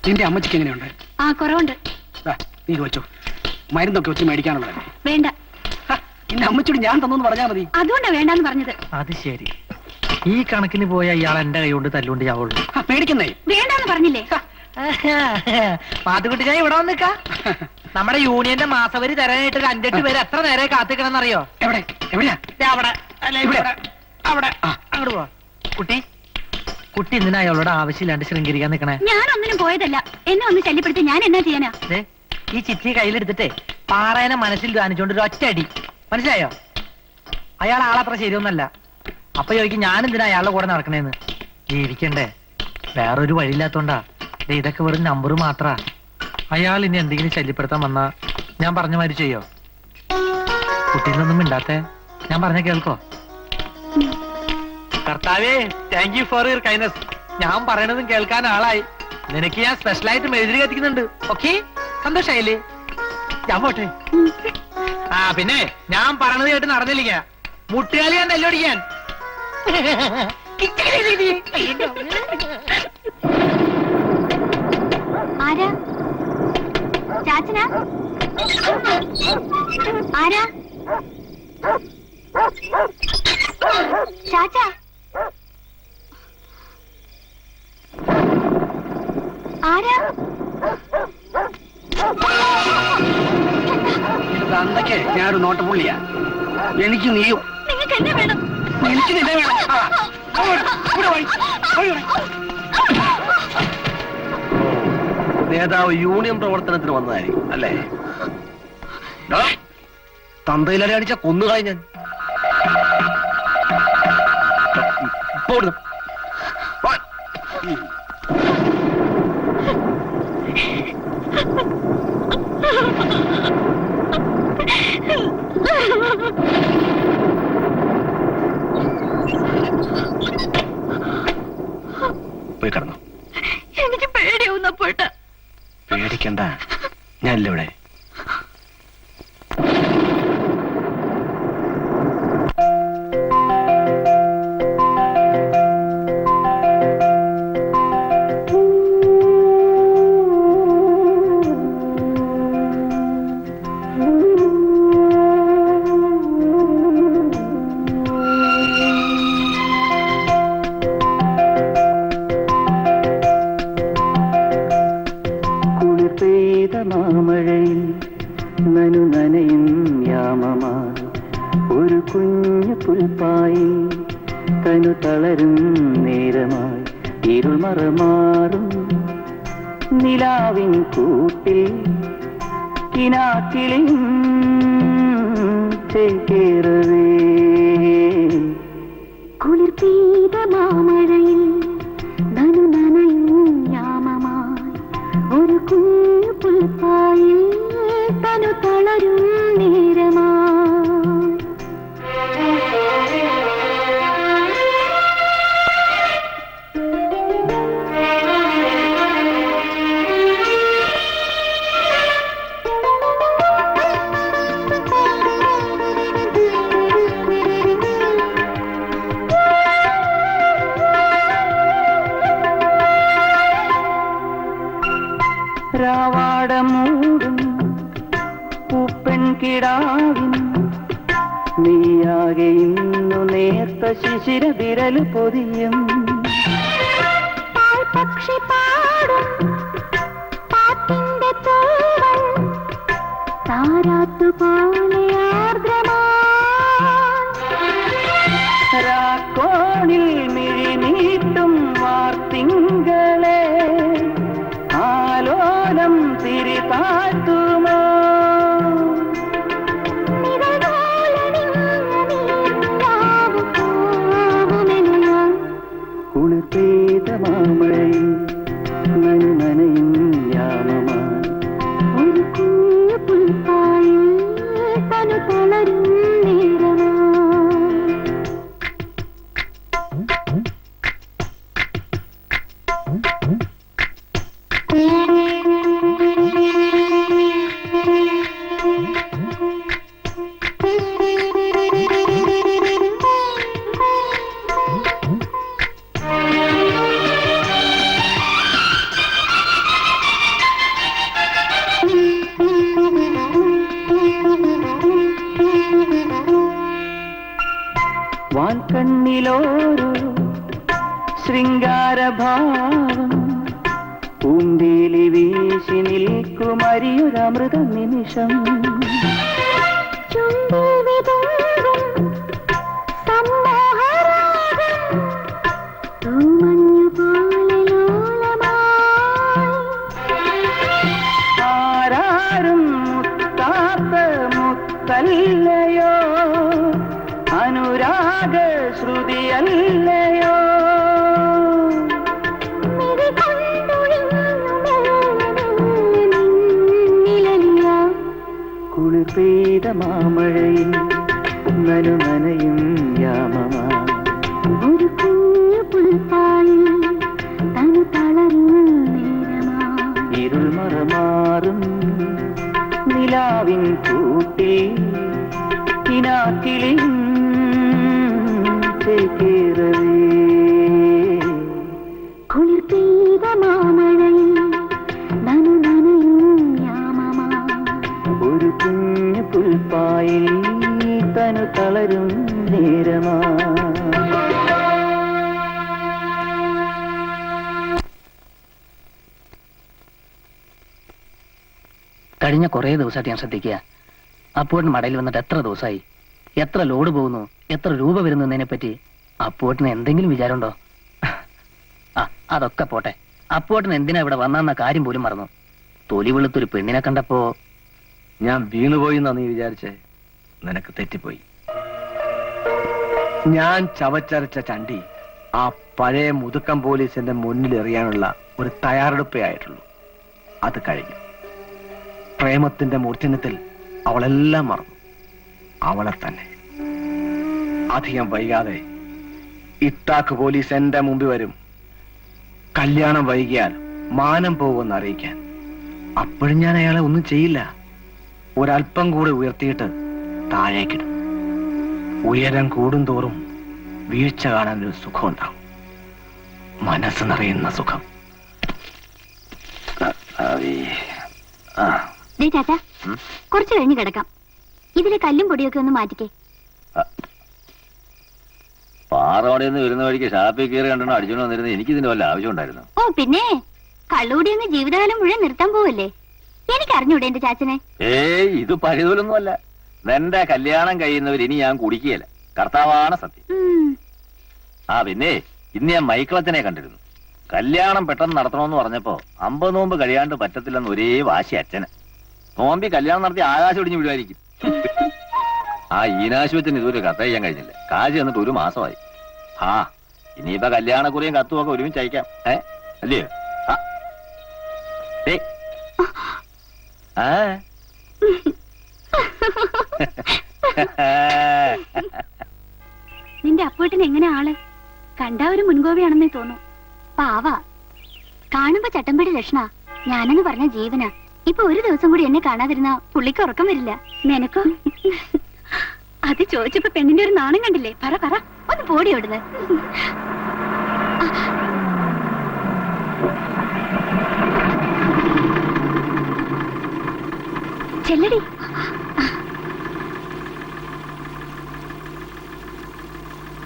നിന്റെ അമ്മച്ചിക്ക് എങ്ങനെയുണ്ട്? ആ കുറവുണ്ട്. നീ വെച്ചോ. മരുന്നൊക്കെ വെച്ച് മേടിക്കാനുള്ളതല്ലേ? വേണ്ട. നിന്റെ അമ്മച്ചിയോട് ഞാൻ തന്നു പറഞ്ഞാൽ മതി. അതുകൊണ്ടാ വേണ്ടാന്ന് പറഞ്ഞത്. അത് ശരി. ഈ കണക്കിന് പോയ ഇയാൾ എന്റെ കൈ കൊണ്ട് തല്ലുകൊണ്ട് ചാവുള്ളൂ. പേടിക്കുന്നേ. വേണ്ടാന്ന് പറഞ്ഞില്ലേ? മാത്തുകുട്ടി ഞാൻ ഇവിടെ വന്നിക്ക. നമ്മുടെ യൂണിയന്റെ മാസവരി തരാനായിട്ട് ഒരു 5-8 പേര് എത്ര നേരെ കാത്തിക്കണമെന്നറിയോ? എവിടെ? എവിടെയാ? അവിടെ അല്ല ഇവിടെ. അവിടെ അങ്ങോട്ട് പോവാ. കുട്ടി കുട്ടി എന്തിനാ അയാളോട് ആവശ്യമില്ലാണ്ട് ശൃംഗരിക്കാൻ നിക്കണേ? ഞാനൊന്നിനും പോയതല്ല. എന്നെ ഒന്ന് ശല്യപ്പെടുത്തി ഞാൻ എന്നാ ചെയ്യാനാ? ഈ ചിറ്റി കയ്യിലെടുത്തിട്ടേ പാറേനെ മനസ്സിൽ ധ്യാനിച്ചോണ്ട് ഒരു ഒറ്റയടി. മനസ്സിലായോ? അയാൾ ആളത്ര ശരിയൊന്നല്ല. അപ്പൊ ചോദിക്കും ഞാൻ എന്തിനാ അയാളുടെ കൂടെ നടക്കണേന്ന്. ജീവിക്കണ്ടേ? വേറൊരു വഴിയില്ലാത്തോണ്ടാ. ഇതൊക്കെ വെറും നമ്പർ മാത്രാ. അയാൾ ഇനി എന്തെങ്കിലും ശല്യപ്പെടുത്താൻ വന്നാ ഞാൻ പറഞ്ഞ മാതിരി ചെയ്യോ? കുട്ടീനൊന്നും മിണ്ടാത്തെ. ഞാൻ പറഞ്ഞ കേൾക്കോ? കർത്താവേ, thank you for your kindness. ഞാൻ പറയണതും കേൾക്കാൻ ആളായി. നിനക്ക് ഞാൻ സ്പെഷ്യലായിട്ട് മെഴുതിരി കത്തിക്കുന്നുണ്ട്. ഓക്കെ, സന്തോഷായില്ലേ? ഞാൻ പോട്ടെ. പിന്നെ ഞാൻ പറഞ്ഞത് കേട്ട് നടന്നില്ല. മുട്ടുകാലി ഞാൻ തല്ലോടിക്കാൻ. ആരാ? ചാച്ചനാ? ആരാ? ചാച്ച ആരാ? അന്നൊക്കെ ഞാനൊരു നോട്ടപ്പുള്ളിയാ. എനിക്ക് നീയും. നിങ്ങൾക്ക് എന്നെ വേണം. എനിക്ക് നിന്നെ വേണം. നേതാവ് യൂണിയൻ പ്രവർത്തനത്തിന് വന്നതായിരിക്കും അല്ലേ? തന്തയിലടി അടിച്ച കൊന്നുകളയും ഞാൻ. പോയി കിടന്നു. എനിക്ക് പേടിയാവുന്ന പോയിട്ട്. പേടിക്കണ്ട, ഞാനില്ല ഇവിടെ. മാമഴയിൽ നനു നനയും യാമമായി ഒരു കുഞ്ഞു പുൽപ്പായി തനു തളരും നേരമായി ഇരുൾ മറമാറും നിലാവിൻ കൂട്ടിൽ കിനാക്കിളിൻ ചേക്കേറവേ കുളിർ പെയ്ത മാമഴയിൽ നനു നനയും യാമമായി ഒരു കുഞ്ഞു പുൽപ്പായിൽ തനു തളരും നേരമായി. രാവാടമൂടും പൂപ്പെൺകിടാവിൻ നീയാകെ ഇന്നു നേർത്ത ശിശിര വിരല് പൊതിയും പക്ഷി പാടും പാട്ടിന്റെ തൂവൽ താരാട്ടുപോലെ രാക്കോണിൽ മിഴിനീട്ടും വാർത്തിങ്കളെ ആലോലം തിരിതാട്ടുമോ കുളിർ പെയ്ത മാമഴയിൽ കണ്ണിലോരോ ശൃംഗാരഭാവം പൂന്തേലി വീശി നിൽക്കുമരിയൊരമൃത നിമിഷം ആരാരും മുത്താത്ത മുത്തല്ലയോ അനുരാഗ ശ്രുതിയല്ലയോ കുളിർ പെയ്ത മാമഴയിൽ നനു നനയും യാമമാ ഒരു കുഞ്ഞു പുൽപ്പാലിൽ തനു തളരും നേരമാ ഇരുൾ മറമാറും നിലാവിൻ കൂട്ടിൽ കിനാക്കിളിയും ചേക്കേറവേ കുളിർ പെയ്ത മാമഴയിൽ നനു നനയും യാമമാ ഒരു കുഞ്ഞു പുൽപ്പായിൽ തനു തളരും നേരമാ കഴിഞ്ഞ കുറേ ദിവസമായിട്ട് ഞാൻ ശ്രദ്ധിക്കുക അപ്പൂട്ടൻ മടയിൽ വന്നിട്ട് എത്ര ദിവസമായി, എത്ര ലോഡ് പോകുന്നു, എത്ര രൂപ വരുന്നു എന്നതിനെ പറ്റി അപ്പൂട്ടന് എന്തെങ്കിലും വിചാരമുണ്ടോ? ആ അതൊക്കെ പോട്ടെ, അപ്പൂട്ടൻ എന്തിനാ ഇവിടെ വന്നെന്ന കാര്യം പോലും മറന്നു. തൊലി വെളുത്തൊരു പെണ്ണിനെ കണ്ടപ്പോ ഞാൻ വീണുപോയി എന്നാ നീ വിചാരിച്ചേ? നിനക്ക് തെറ്റിപ്പോയി. ഞാൻ ചവച്ചരച്ച ചണ്ടി ആ പഴയ മുതുക്കം പോലീസിന്റെ മുന്നിൽ എറിയാനുള്ള ഒരു തയ്യാറെടുപ്പേ ആയിട്ടുള്ളൂ. അത് കഴിഞ്ഞു. പ്രേമത്തിന്റെ മൂർച്ഛനത്തിൽ അവളെല്ലാം മറന്നു, അവളെ തന്നെ. അധികം വൈകാതെ ഇത്താക്ക് പോലീസ് എന്റെ മുമ്പിൽ വരും. കല്യാണം വൈകിയാൽ മാനം പോകുമെന്ന് അറിയിക്കാൻ. അപ്പോഴും ഞാൻ അയാളെ ഒന്നും ചെയ്യില്ല. ഒരല്പം കൂടെ ഉയർത്തിയിട്ട് താഴേക്കിടും. ഉയരം കൂടുന്തോറും വീഴ്ച കാണാൻ ഒരു സുഖം ഉണ്ടാവും, മനസ്സ് നിറയുന്ന സുഖം. ചാച്ചാ, കുറച്ച് കഴിഞ്ഞ് കിടക്കാം. ഇതിലെ കല്ലും പൊടിയൊക്കെ ഒന്ന് മാറ്റിക്കേ. പാറോടെന്ന് വരുന്ന വഴിക്ക് ഷാപ്പിൽ കയറി കണ്ടോ അടിച്ചോണ്ട് വന്നിരുന്നത് എനിക്ക് ഇതിന്റെ വല്ല ആവശ്യം ഉണ്ടായിരുന്നു? ഓ പിന്നെ, കള്ളുകൂടിയൊന്ന് ജീവിതകാലം മുഴുവൻ നിർത്താൻ പോവല്ലേ? എനിക്ക് അറിഞ്ഞൂടെ എന്റെ ചാച്ചനെ? ഏയ്, ഇത് പഴുതോലൊന്നുമല്ല. നിന്റെ കല്യാണം കഴിയുന്നവർ ഇനി ഞാൻ കുടിക്കുകയല്ല, കർത്താവാണ് സത്യം. ആ പിന്നെ, ഇന്ന് ഞാൻ മൈക്കിളച്ചനെ കണ്ടിരുന്നു. കല്യാണം പെട്ടെന്ന് നടത്തണമെന്ന് പറഞ്ഞപ്പോ 50 നോമ്പ് കഴിയാണ്ട് പറ്റത്തില്ലെന്ന് ഒരേ വാശി അച്ഛന്. നോമ്പി കല്യാണം നടത്തി ആകാശം ഒടിഞ്ഞു വിടുമായിരിക്കും. ആ ഈനാശുവച്ചന് ഇതുവരെ കത്ത് ചെയ്യാൻ കഴിഞ്ഞില്ല. കാശ് എന്നിട്ട് 1 മാസമായി. ആ ഇനിയിപ്പോ കല്യാണക്കുറിയും കത്തുമൊക്കെ ഒരുമിച്ച് അയക്കാം. അല്ലയോ? നിന്റെ അപ്പൂട്ടൻ എങ്ങനെ ആള്? കണ്ടാ ഒരു മുൻകോപിയാണെന്നേ തോന്നും. പാവാ, കാണുമ്പോ ചട്ടമ്പടി ലക്ഷണ. ഞാനെന്ന് പറഞ്ഞ ജീവനാ. ഇപ്പൊ ഒരു ദിവസം കൂടി എന്നെ കാണാതിരുന്ന പുള്ളിക്ക് ഉറക്കം വരില്ല. നിനക്കോ? അത് ചോദിച്ചപ്പോ പെണ്ണിന്റെ ഒരു നാണം കണ്ടില്ലേ? പറ പറ, ഒന്ന് പോടി ഓടുന്നത്. ചെല്ലടി.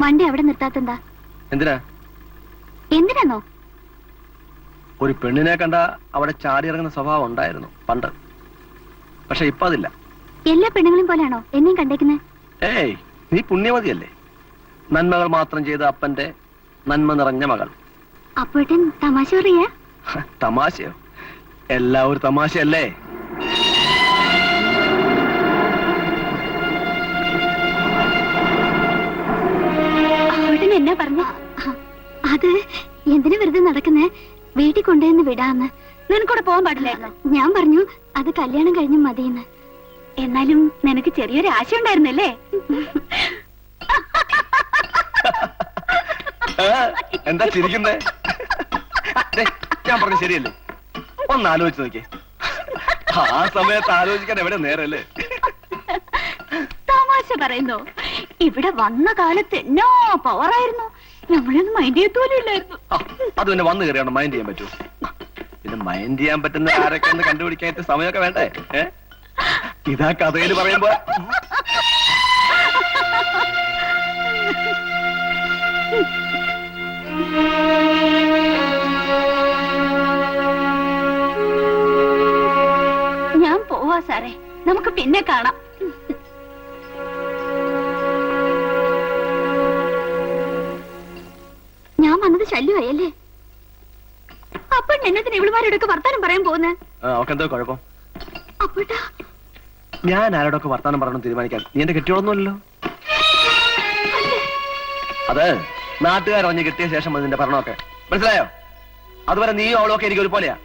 വണ്ടി അവിടെ നിർത്താത്തെന്താ? എന്തിനാ? എന്തിനാന്നോ? ഒരു പെണ്ണിനെ കണ്ട അവിടെ ചാടി ഇറങ്ങുന്ന സ്വഭാവം ഉണ്ടായിരുന്നു പണ്ട്. പക്ഷെ ഇപ്പൊ അതില്ല. എല്ലാ പെണ്ണുങ്ങളും പോലെയാണോ എന്നെയും കണ്ടേക്കുന്നത്? ഏയ്, നീ പുണ്യമതിയല്ലേ. നന്മകൾ മാത്രം ചെയ്ത അപ്പന്റെ നന്മ നിറഞ്ഞ മകൾ. അപ്പോഴത്തേൻ തമാശ പറയാ? തമാശയോ? എല്ലാം ഒരു തമാശയല്ലേ? അപ്പോഴത്തേൻ എന്നാ പറഞ്ഞ? അത് എന്തിനു വെറുതെ നടക്കുന്നേ, വീട്ടിൽ കൊണ്ടുവന്ന് വിടാന്ന്. നിനക്കൂടെ പോകാൻ പാടില്ലായിരുന്നു. ഞാൻ പറഞ്ഞു അത് കല്യാണം കഴിഞ്ഞ് മതിയെന്ന്. എന്നാലും നിനക്ക് ചെറിയൊരു ആശ ഉണ്ടായിരുന്നല്ലേ? എന്താ ചിരിക്കുന്നേ? ഞാൻ പറഞ്ഞു ശരിയല്ലേ? ഒന്ന് ആലോചിച്ച് നോക്കിയേ. ആ സമയത്ത് ആലോചിക്കാൻ എവിടെ നേരല്ലേ? തമാശ പറയുന്നോ? ഇവിടെ വന്ന കാലത്ത് എന്നാ പവറായിരുന്നു. നമ്മളൊന്നും മൈൻഡ് ചെയ്യത്തോലും ഇല്ലായിരുന്നു. അത് പിന്നെ വന്നു കയറിയാണ് മൈൻഡ് ചെയ്യാൻ പറ്റൂ. പിന്നെ മൈൻഡ് ചെയ്യാൻ പറ്റുന്ന ആരൊക്കെ ഒന്ന് കണ്ടുപിടിക്കാനായിട്ട് സമയമൊക്കെ വേണ്ടേ? ഇതാ കഥയിൽ പറയുമ്പോ ഞാൻ പോവാ സാറേ, നമുക്ക് പിന്നെ കാണാം. ഞാൻ വന്നത് ശല്യമായല്ലേ? അപ്പോൾ എന്നത്തിന് ഇവളുമാരോടൊക്കെ വർത്താനം പറയാൻ പോകുന്നേ? എന്തോ കുഴപ്പം? അപ്പോട്ടാ ഞാൻ ആരോടൊക്കെ വർത്താനം പറയണം തീരുമാനിക്കാൻ നീ എന്റെ കെട്ടിയോളൊന്നുമല്ലോ. അത് നാട്ടുകാരൊഞ്ഞ് കിട്ടിയ ശേഷം മതി നിന്റെ പറഞ്ഞൊക്കെ, മനസ്സിലായോ? അതുവരെ നീയും അവളൊക്കെ എനിക്ക് ഒരുപോലെയാ.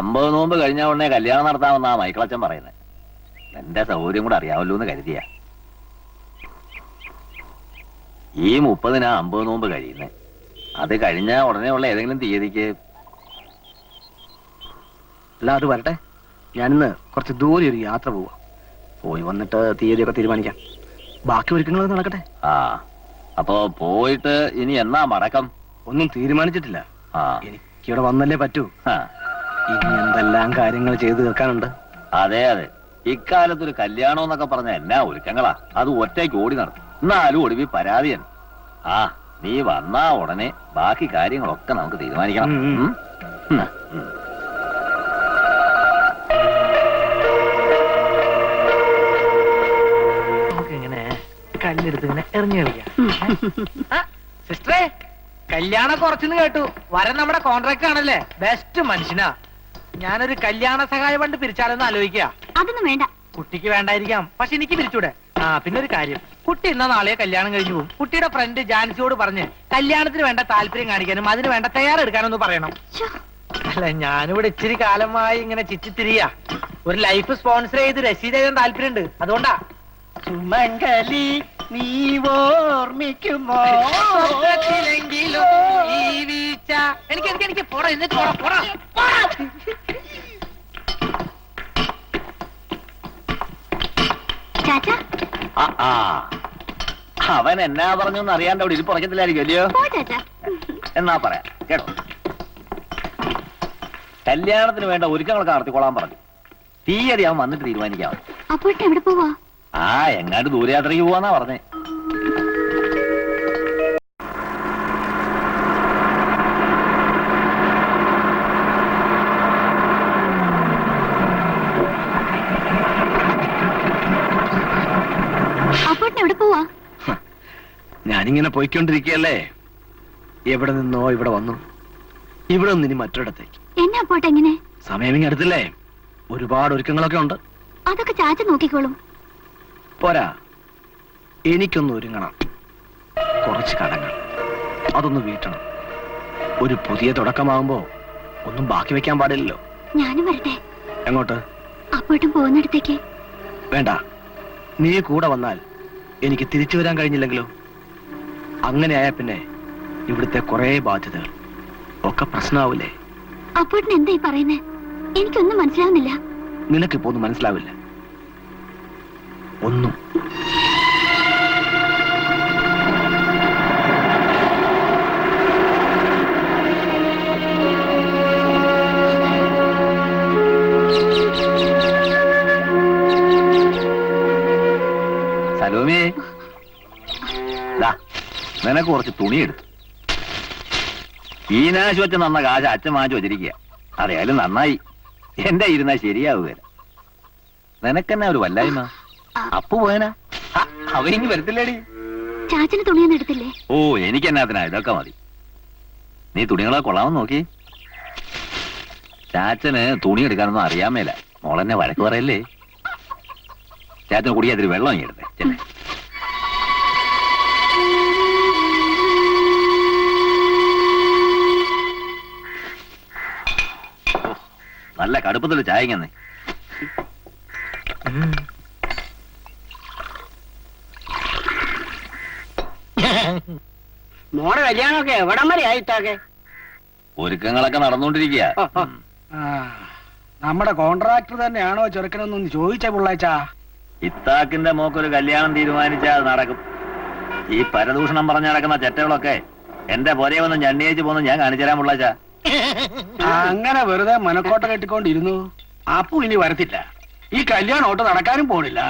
അമ്പത് നോമ്പ് കഴിഞ്ഞ ഉടനെ കല്യാണം നടത്താമെന്നാ മൈക്കിളച്ചൻ പറയുന്നത്. എന്റെ സൗകര്യം കൂടെ അറിയാമല്ലോ എന്ന് കരുതിയ. ഈ 30-നാ 50 നോമ്പ് കഴിയുന്നേ. അത് കഴിഞ്ഞ ഉടനെ ഉള്ള ഏതെങ്കിലും തീയതിക്ക്. അല്ല അത് വരട്ടെ, ഞാനിന്ന് കുറച്ച് ദൂരെ ഒരു യാത്ര പോവാ. പോയി വന്നിട്ട് തീയതിയൊക്കെ തീരുമാനിക്കാം. ബാക്കി ഒരുക്കങ്ങളൊക്കെ നടക്കട്ടെ. ആ അപ്പോ പോയിട്ട് ഇനി എന്നാ മടക്കം? ഒന്നും തീരുമാനിച്ചിട്ടില്ല. ആ എനിക്കിവിടെ വന്നല്ലേ പറ്റൂ. ആ, ഇനി എന്തെല്ലാം കാര്യങ്ങൾ ചെയ്തു തീർക്കാനുണ്ട്. അതെ അതെ, ഇക്കാലത്തൊരു കല്യാണം എന്നൊക്കെ പറഞ്ഞ എന്നാ ഒരുക്കങ്ങളാ. അത് ഒറ്റയ്ക്ക് ഓടി നടത്തും. എന്നാലും ഒടുവി പരാതിയാണ്. ആ നീ വന്നാ ഉടനെ ബാക്കി കാര്യങ്ങളൊക്കെ നമുക്ക് തീരുമാനിക്കണം. ഉം. ഉം. ഉം. നമുക്കിങ്ങനെ കല്ലെടുത്ത് ഇങ്ങനെ എറിഞ്ഞു കളിക്കാം. സിസ്റ്ററെ, കല്യാണം കുറച്ചെന്ന് കേട്ടു. വരൻ നമ്മുടെ കോൺട്രാക്ട് ആണല്ലേ, ബെസ്റ്റ് മനുഷ്യനാ. ഞാനൊരു കല്യാണ സഹായ ഫണ്ട് പിരിച്ചാലെന്ന് ആലോചിക്കുക. അതൊന്നും വേണ്ട. കുട്ടിക്ക് വേണ്ടായിരിക്കാം, പക്ഷെ എനിക്ക് പിരിച്ചൂടെ? ആ പിന്നെ ഒരു കാര്യം, കുട്ടി ഇന്ന നാളെ കല്യാണം കഴിഞ്ഞു പോകും. കുട്ടിയുടെ ഫ്രണ്ട് ജാൻസിയോട് പറഞ്ഞ് കല്യാണത്തിന് വേണ്ട താല്പര്യം കാണിക്കാനും അതിന് വേണ്ട തയ്യാറെടുക്കാനൊന്ന് പറയണം. അല്ല, ഞാനിവിടെ ഇച്ചിരി കാലമായി ഇങ്ങനെ ചിറ്റിത്തിരിയാ. ഒരു ലൈഫ് സ്പോൺസർ ചെയ്ത് രസീത് എഴുതാൻ താല്പര്യമുണ്ട്, അതുകൊണ്ടാ. സുമംഗലി നീ ഓർമ്മിക്കുമോ? ഈ വീഴ്ച എനിക്ക് പോടാ, എന്നിട്ട് പോടാ പോടാ. ചാച്ചാ ആ, ആ. അവൻ എന്നാ പറഞ്ഞൊന്നും അറിയാണ്ട് അവിടെ ഇരിപ്പ് ഉറക്കത്തില്ലായിരിക്കും അല്ലയോ? പോ ചാച്ചാ. എന്നാ പറയാം കേട്ടോ. കല്യാണത്തിന് വേണ്ട ഒരുക്കങ്ങളൊക്കെ നടത്തിക്കൊള്ളാൻ പറഞ്ഞു. തീയതി അവൻ വന്നിട്ട് തീരുമാനിക്കാം. അപ്പോട്ട് എവിടെ പോവാ? ആ എങ്ങാണ്ട് ദൂരയാത്രയ്ക്ക് പോവാന്നാ പറഞ്ഞേ. അപ്പോട്ട് എവിടെ പോവാ? ഞാനിങ്ങനെ പോയിക്കൊണ്ടിരിക്കുകയല്ലേ. എവിടെ നിന്നോ ഇവിടെ വന്നു, ഇവിടെ നിന്ന് ഇനി മറ്റൊരിടത്തേക്ക്. എന്നെ അപ്പോട്ട് എങ്ങനെ? സമയം ഇങ്ങ് അടുത്തില്ലേ, ഒരുപാട് ഒരുക്കങ്ങളൊക്കെ ഉണ്ട്. അതൊക്കെ ചാച്ച നോക്കിക്കോളും. പോരാ, എനിക്കൊന്ന് ഒരുങ്ങണം. കുറച്ച് കടങ്ങൾ അതൊന്ന് വീട്ടണം. ഒരു പുതിയ തുടക്കമാകുമ്പോ ഒന്നും ബാക്കി വെക്കാൻ പാടില്ലല്ലോ. ഞാനും വരട്ടെ? എങ്ങോട്ട്? അപ്പോട്ടും പോകുന്നിടത്തേക്ക്. വേണ്ട, നീ കൂടെ വന്നാൽ എനിക്ക് തിരിച്ചു വരാൻ കഴിഞ്ഞില്ലെങ്കിലോ? അങ്ങനെയായ പിന്നെ ഇവിടുത്തെ കുറെ ബാധ്യതകൾ ഒക്കെ പ്രശ്നമാവില്ലേ? അപ്പോട്ടിന് എന്തായി പറയുന്നേ? എനിക്കൊന്നും മനസ്സിലാവുന്നില്ല. നിനക്കിപ്പോ ഒന്നും മനസ്സിലാവില്ല. ഒന്നും. സലോമേ, ദാ നിനക്ക് കുറച്ച് തുണി എടുത്തു. ഈനാശ് വെച്ച് നന്ന കാശ് അച്ഛൻ വാങ്ങിച്ചു വച്ചിരിക്കുക. അറിയാലും നന്നായി. എന്റെ ഇരുന്നാ ശരിയാവുകയില്ല. നിനക്കെന്നാ ഒരു വല്ലായ്മ? അപ്പു പോയനാ? അവ ഇങ്ങ് വരത്തില്ലേടി? ചാച്ചന് തുണിയൊന്നും എടുത്തില്ലേ? ഓ എനിക്കെന്നാത്തിനാ, ഇതൊക്കെ മതി. നീ തുണികളെ കൊള്ളാമെന്ന് നോക്കി. ചാച്ചന് തുണി എടുക്കാനൊന്നും അറിയാൻ മേല. മോളെന്നെ വഴക്ക് പറയല്ലേ. ചാച്ചന് കുടിക്കാത്തിരി വെള്ളം ഇങ്ങ് എടുത്തേ. ചെല്ലേ. നല്ല കടുപ്പത്തിൽ ചായ ഇങ്ങനെ. മോടെ കല്യാണമൊക്കെ എവിടം വരെ ആയിട്ടാക്കെ? ഒരുക്കങ്ങളൊക്കെ നടന്നുകൊണ്ടിരിക്കുക. നമ്മുടെ കോൺട്രാക്ടർ തന്നെയാണോ ചെറുക്കനൊന്നും ചോദിച്ച പിള്ളാച്ചാ? ഇത്താക്കിന്റെ മോക്കൊരു കല്യാണം തീരുമാനിച്ചാൽ അത് നടക്കും. ഈ പരദൂഷണം പറഞ്ഞു നടക്കുന്ന ചെറ്റകളൊക്കെ എന്റെ പൊരയെ വന്ന് ഞണ്ണിയേച്ച് പോന്ന് ഞാൻ കാണിച്ചു തരാൻ പിള്ളാച്ചാ. അങ്ങനെ വെറുതെ മനക്കോട്ട കെട്ടിക്കൊണ്ടിരുന്നു. അപ്പു ഇനി വരത്തില്ല. ഈ കല്യാണം ഒട്ട് നടക്കാനും പോണില്ല.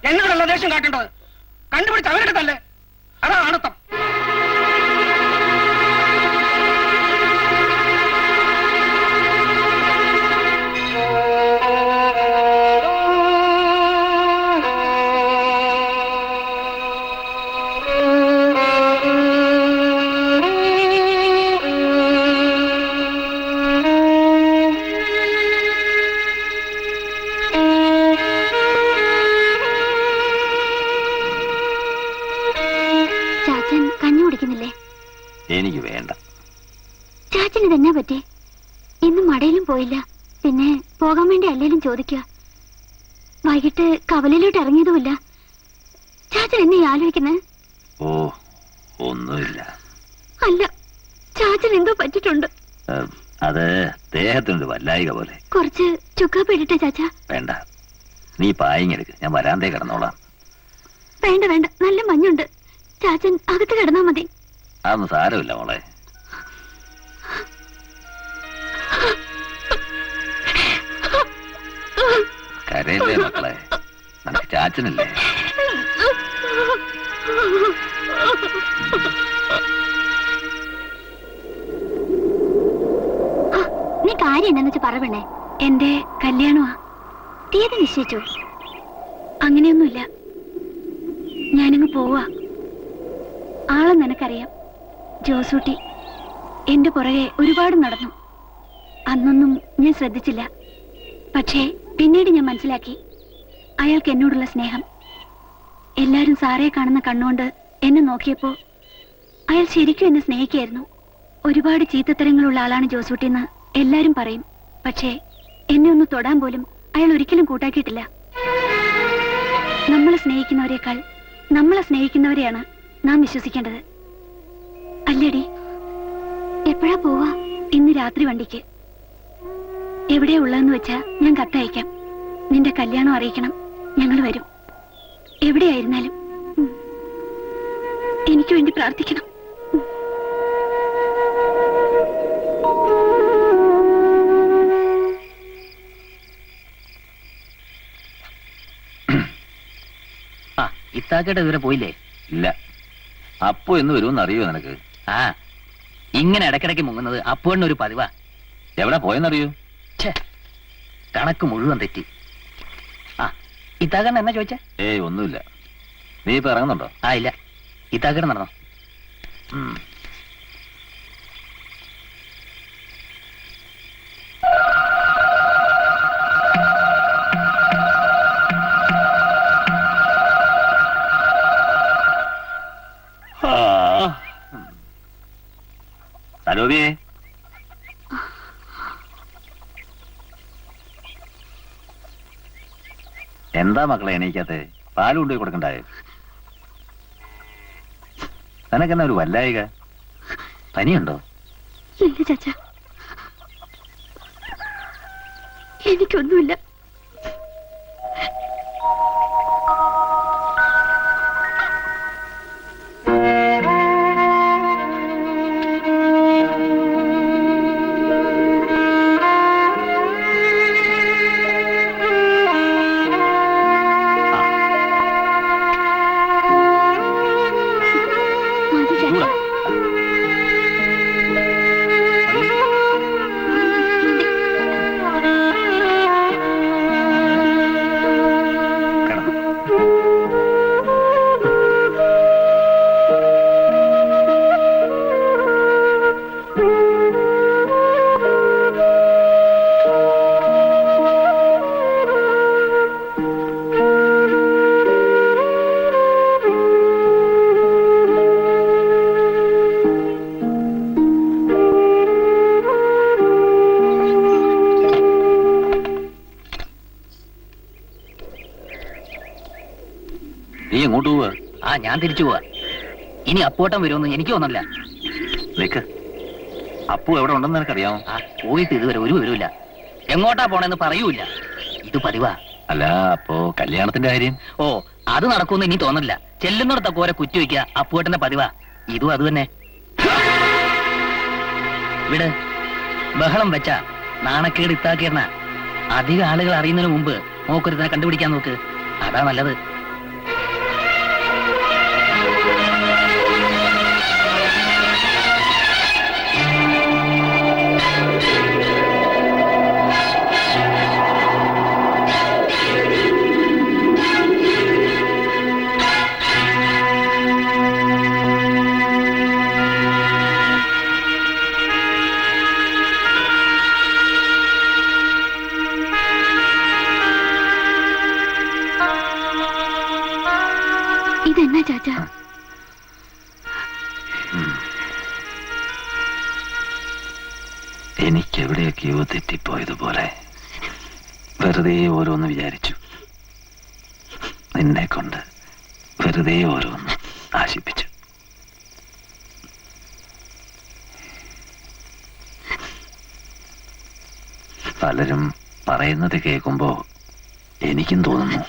എന്നോടുള്ള ദേഷ്യം കാട്ടേണ്ടത് കണ്ടുപിടിച്ച് അവരുടെ തല്ലേ. അതാണ് ആണത്തം. ചാച്ചൻ കഞ്ഞി കുടിക്കുന്നില്ലേ? എനിക്ക് വേണ്ട. ചാച്ചന് ഇതെന്നാ പറ്റി? ഇന്ന് മടയിലും പോയില്ല. പിന്നെ പോകാൻ വേണ്ടി അല്ലേലും ചോദിക്കുക. വൈകിട്ട് കവലയിലോട്ട് ഇറങ്ങിയതുമില്ല. ചാച്ചൻ എന്നെ ആലോചിക്കുന്നത്? ഓ, ഒന്നുമില്ല. അല്ല, ചാച്ചൻ എന്തോ പറ്റിട്ടുണ്ട്. അത് ദേഹത്തിനൊരു വല്ലായിക പോലെ. കുറച്ച് ചുക്കാപ്പ് ഇടട്ടെ ചാച്ച? വേണ്ട, നീ പായിങ്ങെടുക്ക്, ഞാൻ വരാന്തേ കിടന്നോളാം. വേണ്ട വേണ്ട, നല്ല മഞ്ഞുണ്ട്. ചാച്ചൻ അകത്ത് കിടന്നാ മതി. അതൊന്നും സാരമില്ല മോളെ. കരയല്ലേ മക്കളെ, നിനക്ക് ചാച്ചനില്ലേ? നീ കാര്യം എന്താന്ന് വെച്ച് പറയണേ. എന്റെ കല്യാണമാ. തീയതി നിശ്ചയിച്ചു? അങ്ങനെയൊന്നുമില്ല, ഞാനിങ്ങ് പോവാ. ആളെ നിനക്കറിയാം, ജോസൂട്ടി. എന്റെ പുറകെ ഒരുപാട് നടന്നു. അന്നൊന്നും ഞാൻ ശ്രദ്ധിച്ചില്ല. പക്ഷേ പിന്നീട് ഞാൻ മനസ്സിലാക്കി അയാൾക്ക് എന്നോടുള്ള സ്നേഹം. എല്ലാരും സാറേ കാണുന്ന കണ്ണുകൊണ്ട് എന്നെ നോക്കിയപ്പോ അയാൾ ശരിക്കും എന്നെ സ്നേഹിക്കായിരുന്നു. ഒരുപാട് ചീത്തത്തരങ്ങളുള്ള ആളാണ് ജോസൂട്ടിന്ന് എല്ലാരും പറയും. പക്ഷേ എന്നെ ഒന്ന് തൊടാൻ പോലും അയാൾ ഒരിക്കലും കൂട്ടാക്കിയിട്ടില്ല. നമ്മളെ സ്നേഹിക്കുന്നവരെക്കാൾ നമ്മളെ സ്നേഹിക്കുന്നവരെയാണ് നാം വിശ്വസിക്കേണ്ടത്. അല്ലേടി? എപ്പോഴാ പോവാ? ഇന്ന് രാത്രി വണ്ടിക്ക്. എവിടെയാ ഉള്ളതെന്ന് വെച്ചാ ഞാൻ കത്തയക്കാം. നിന്റെ കല്യാണം അറിയിക്കണം. ഞങ്ങൾ വരും. എവിടെയായിരുന്നാലും എനിക്ക് വേണ്ടി പ്രാർത്ഥിക്കണം. ഇത്താക്കയുടെ ഇതുവരെ പോയില്ലേ? ഇല്ല. അപ്പോ എന്ന് വരുമെന്ന് അറിയോ നിനക്ക്? ആ, ഇങ്ങനെ ഇടയ്ക്കിടയ്ക്ക് മുങ്ങുന്നത് അപ്പോഴിന് ഒരു പതിവാ. എവിടെ പോയെന്നറിയോ? കണക്ക് മുഴുവൻ തെറ്റി. ആ, ഇത്താക്കണ്ണ എന്നാ ചോദിച്ചേ? ഏയ്, ഒന്നുമില്ല. നീ ഇപ്പൊ ഇറങ്ങുന്നുണ്ടോ? ആ, ഇല്ല. ഇത്താക്കണ്ണ നടന്നോ? സരോബിയേ, എന്താ മക്കളെ എണീക്കാത്തെ? പാല് കൊണ്ടുപോയി കൊടുക്കണ്ടായോ? നിനക്കെന്നാ ഒരു വല്ലായിക? പനിയുണ്ടോ? ഇല്ല ചാച്ച, എനിക്കൊന്നുമില്ല. നീ എങ്ങോട്ട് പോവാ? ആ, ഞാൻ തിരിച്ചു പോവാ. ഇനി അപ്പോട്ടം വരുമെന്ന് എനിക്ക് തോന്നല്ല. നിക്ക്, അപ്പു എവിടെ ഉണ്ടെന്ന് നിനക്കറിയാമോ? ആ, പോയിട്ട് ഇതുവരെ ഒരു വിവരമില്ല. എങ്ങോട്ടാ പോണെന്ന് പറയൂല. ഇത് പതിവാ. അല്ല, അപ്പോ കല്യാണത്തിന്റെ കാര്യം? ഓ, അത് നടക്കുമെന്ന് ഇനി തോന്നില്ല. ചെല്ലുന്നിടത്തൊക്കെ ഓരോ കുറ്റി വയ്ക്കുക അപ്പുവേട്ടന്റെ പതിവാ. ഇതും അത് തന്നെ. വിട്, ബഹളം വെച്ച നാണക്കേട് ഇത്താക്കിയിരുന്ന അധികം ആളുകൾ അറിയുന്നതിന് മുമ്പ് നോക്കൊരുത്തനെ കണ്ടുപിടിക്കാൻ നോക്ക്. അതാ നല്ലത്. ഇതെന്നാ ചാച്ച? എനിക്കെവിടെയൊക്കെയോ തെറ്റിപ്പോയതുപോലെ വെറുതെ ഓരോന്ന് വിചാരിച്ചു. നിന്നെ കൊണ്ട് വെറുതെ ഓരോന്ന് ആശിപ്പിച്ചു. പലരും പറയുന്നത് കേൾക്കുമ്പോ എനിക്കും തോന്നുന്നു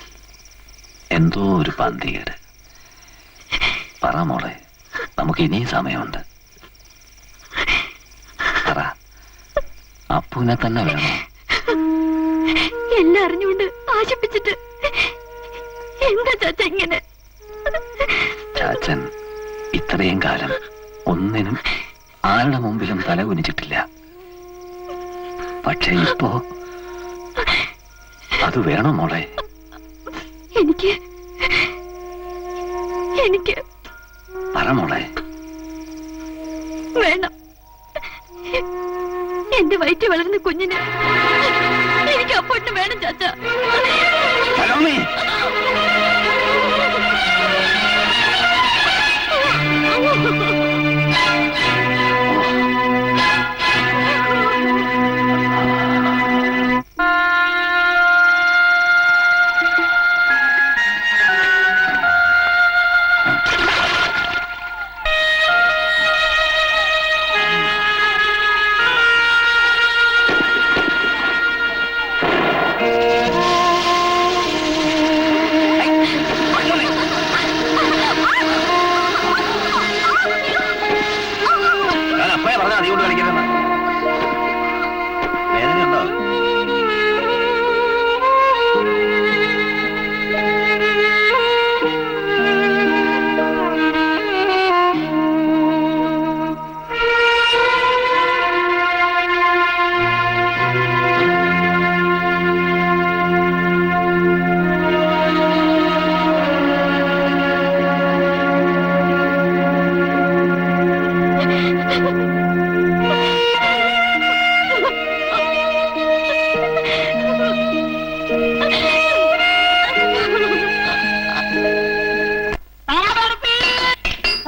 എന്തോ ഒരു പന്തികേട്. പറ മോളെ, നമുക്ക് ഇനിയും സമയമുണ്ട്. പറ, അപ്പുവിനെ തന്നെ വേണോ? എല്ലാം അറിഞ്ഞുകൊണ്ട് ആശിപ്പിച്ചിട്ട് എന്താ ചാച്ച ഇങ്ങനെ? ചാച്ചൻ ഇത്രയും കാലം ഒന്നിനും ആരുടെ മുമ്പിലും തല കുനിച്ചിട്ടില്ല. പക്ഷെ ഇപ്പോ അത് വേണോ മോളെ? എനിക്ക് പറ മോളെ. വേണം. എന്റെ വയറ്റിൽ വളർന്ന കുഞ്ഞിന് എനിക്ക് അപ്പോട്ട് വേണം ചാച്ച. സലോമി,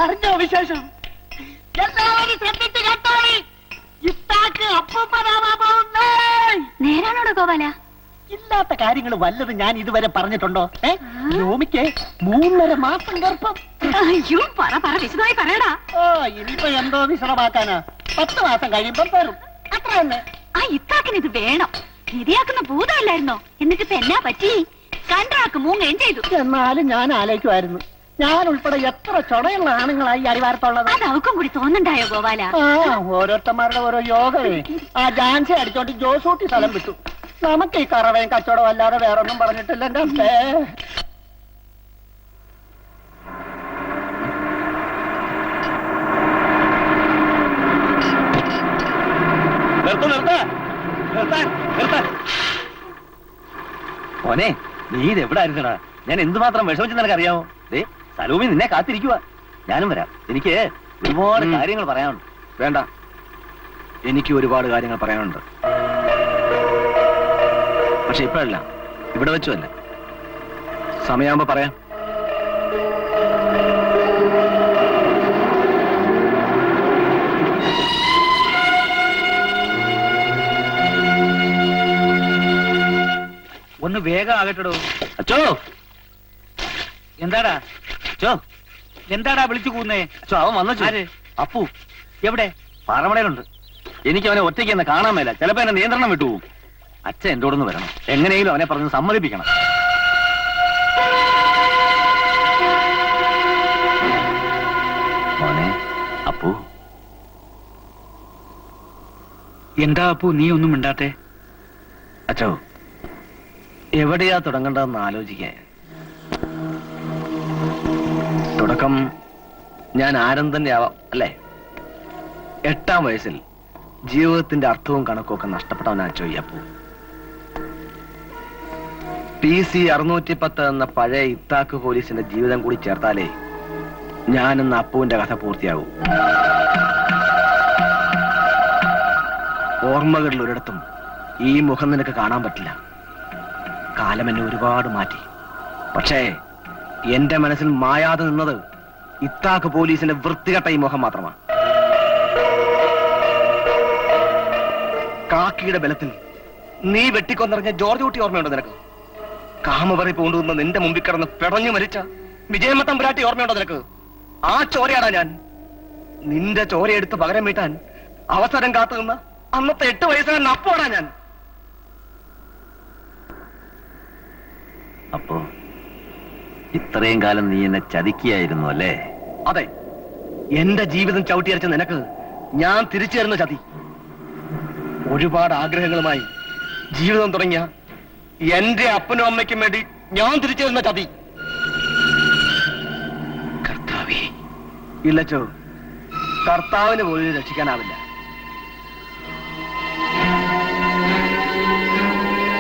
അറിഞ്ഞോ വിശേഷം? എല്ലാവരും ശ്രദ്ധിച്ച് കേട്ടോളി. ഇത്താക്ക് അപ്പൂപ്പനാവാൻ പോകുന്നേ. നേരാണോടോ ഗോപാല? ഇല്ലാത്ത കാര്യങ്ങൾ വല്ലതും ഞാൻ ഇതുവരെ പറഞ്ഞിട്ടുണ്ടോ? രോമിക്ക് 3.5 മാസം ഗർഭം. അയ്യോ, പറ വിശദമായി പറയടാ. ഓ, ഇനിയിപ്പോ എന്തോ വിശദമാക്കാനാ? 10 മാസം കഴിയുമ്പോ തരും, അത്ര തന്നെ. ആ ഇത്താക്കിന് ഇത് വേണം. നിധിയാക്കുന്ന ഭൂതമല്ലായിരുന്നോ? എന്നിട്ട് ഇപ്പൊ എന്നാ പറ്റി? കണ്ടാക്ക് മൂങ്ങയും ചെയ്തു. എന്നാലും ഞാൻ ആലോചിക്കുമായിരുന്നു, ഞാൻ ഉൾപ്പെടെ എത്ര ചുടയുള്ള ആണുങ്ങളായി അടിവാരത്തുള്ളത്. അത് അവക്കും കൂടി തോന്നണ്ടായോ ഗോപാല? ഓരോരുത്തന്മാരുടെ ഓരോ യോഗമേ. ആ ജാൻസി അടിച്ചോണ്ട് ജോസൂട്ടി സ്ഥലം വിട്ടു. നമുക്ക് ഈ കറവയും കച്ചവടം അല്ലാതെ വേറൊന്നും പറഞ്ഞിട്ടില്ല എന്റെ അമ്മേ. മോനെ, നീ ഇത് എവിടെ ആയിരുന്നടാ? ഞാൻ എന്തുമാത്രം വിഷമിച്ചെന്ന് നിനക്കറിയാമോ? ദേ, സലൂമി നിന്നെ കാത്തിരിക്കുക. ഞാനും വരാം. എനിക്ക് ഒരുപാട് കാര്യങ്ങൾ പറയാനുണ്ട്. വേണ്ട, എനിക്ക് ഒരുപാട് കാര്യങ്ങൾ പറയാനുണ്ട്. പക്ഷെ ഇപ്പോഴല്ല, ഇവിടെ വെച്ചുമല്ല. സമയമാകുമ്പോ പറയാം. ഒന്ന് വേഗം ആകട്ടോ. അച്ചോ, എന്താടാ അച്ചോ, എന്താടാ വിളിച്ചു കൂന്നേ? അച്ചോ, അവൻ വന്നു. ആര്? അപ്പു എവിടെ? പാറമടയിലുണ്ട്. എനിക്ക് അവനെ ഒറ്റയ്ക്ക് എന്ന് കാണാൻ മേല. ചിലപ്പോ എന്നെ നിയന്ത്രണം വിട്ടുപോകും. അച്ഛൻ എന്റെ കൂടെ ഒന്ന് വരണം. എങ്ങനെയെങ്കിലും അവനെ പറഞ്ഞ് സമ്മതിപ്പിക്കണം. മോനെ അപ്പു. എന്താ അപ്പു നീ ഒന്നും മിണ്ടാത്തെ? അച്ഛോ, എവിടെയാ തുടങ്ങേണ്ടതെന്ന് ആലോചിക്കാൻ. തുടക്കം ഞാൻ ആരും തന്നെ ആവാം, അല്ലേ? 8-ാം വയസ്സിൽ ജീവിതത്തിന്റെ അർത്ഥവും കണക്കും ഒക്കെ നഷ്ടപ്പെട്ടവനാ അച്ഛോ ഈ അപ്പു. PC 610 എന്ന പഴയ ഇത്താക്ക് പോലീസിന്റെ ജീവിതം കൂടി ചേർത്താലേ ഞാനെന്ന അപ്പുവിന്റെ കഥ പൂർത്തിയാകൂ. ഓർമ്മകളിൽ ഒരിടത്തും ഈ മുഖം നിനക്ക് കാണാൻ പറ്റില്ല. കാലം എന്നെ ഒരുപാട് മാറ്റി. പക്ഷേ എന്റെ മനസ്സിൽ മായാതെ നിന്നത് ഇത്താക്ക് പോലീസിന്റെ വൃത്തികെട്ട ഈ മുഖം മാത്രമാണ്. കാക്കിയുടെ ബലത്തിൽ നീ വെട്ടിക്കൊന്നിറങ്ങിയ ജോർജ് കുട്ടി ഓർമ്മയുണ്ടോ നിനക്ക്? കാമവറി പൂണ്ടുന്ന നിന്റെ മുമ്പിൽ കിടന്ന് പിടഞ്ഞു മരിച്ച വിജയമത്തമ്പുരാട്ടി ഓർമ്മയുണ്ടോ നിനക്ക്? ആ ചോരയാടാ ഞാൻ. നിന്റെ ചോരയെടുത്ത് പകരം വീട്ടാൻ അവസരം കാത്തു നിന്ന അന്നത്തെ 8 വയസ്സുകാരൻ അപ്പോടാ ഞാൻ. അപ്പോ ഇത്രയും കാലം നീ എന്നെ ചതിക്കുകയായിരുന്നു അല്ലേ? അതെ, എന്റെ ജീവിതം ചവിട്ടിയരച്ച നിനക്ക് ഞാൻ തിരിച്ചു തരുന്ന ചതി. ഒരുപാട് ആഗ്രഹങ്ങളുമായി ജീവിതം തുടങ്ങിയ എന്റെ അപ്പനും അമ്മയ്ക്കും വേണ്ടി ഞാൻ തിരിച്ചു തരുന്ന ചതി. കർത്താവേ, ഇല്ലച്ചോ, കർത്താവിന് പോലും രക്ഷിക്കാനാവില്ല.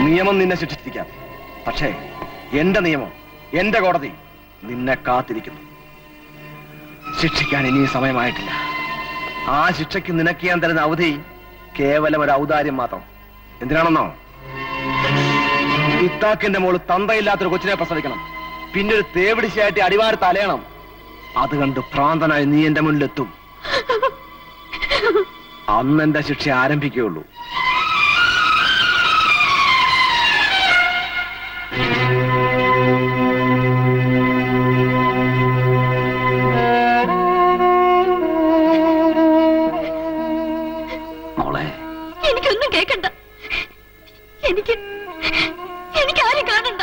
നിയമം നിന്നെ ശിക്ഷിച്ചിരിക്കാം, പക്ഷേ എന്റെ നിയമം, എന്റെ കോടതി നിന്നെ കാത്തിരിക്കുന്നു. ശിക്ഷിക്കാൻ ഇനിയും സമയമായിട്ടില്ല. ആ ശിക്ഷയ്ക്ക് നിനക്ക് ഞാൻ തരുന്ന അവധി കേവലം ഒരു ഔദാര്യം മാത്രം. എന്തിനാണെന്നോ? ഇത്താക്കിന്റെ മോള് തന്തയില്ലാത്തൊരു കൊച്ചിനെ പ്രസവിക്കണം, പിന്നെ ഒരു തേവിടിശയായിട്ട് അടിവാരത്ത് അലയണം. അത് കണ്ട് ഭ്രാന്തനായി നീ എന്റെ മുന്നിലെത്തും. അന്ന് എന്റെ ശിക്ഷ ആരംഭിക്കുകയുള്ളൂ. എനിക്കൊന്നും കേൾക്കണ്ട. എനിക്ക് ആരും കാണണ്ട.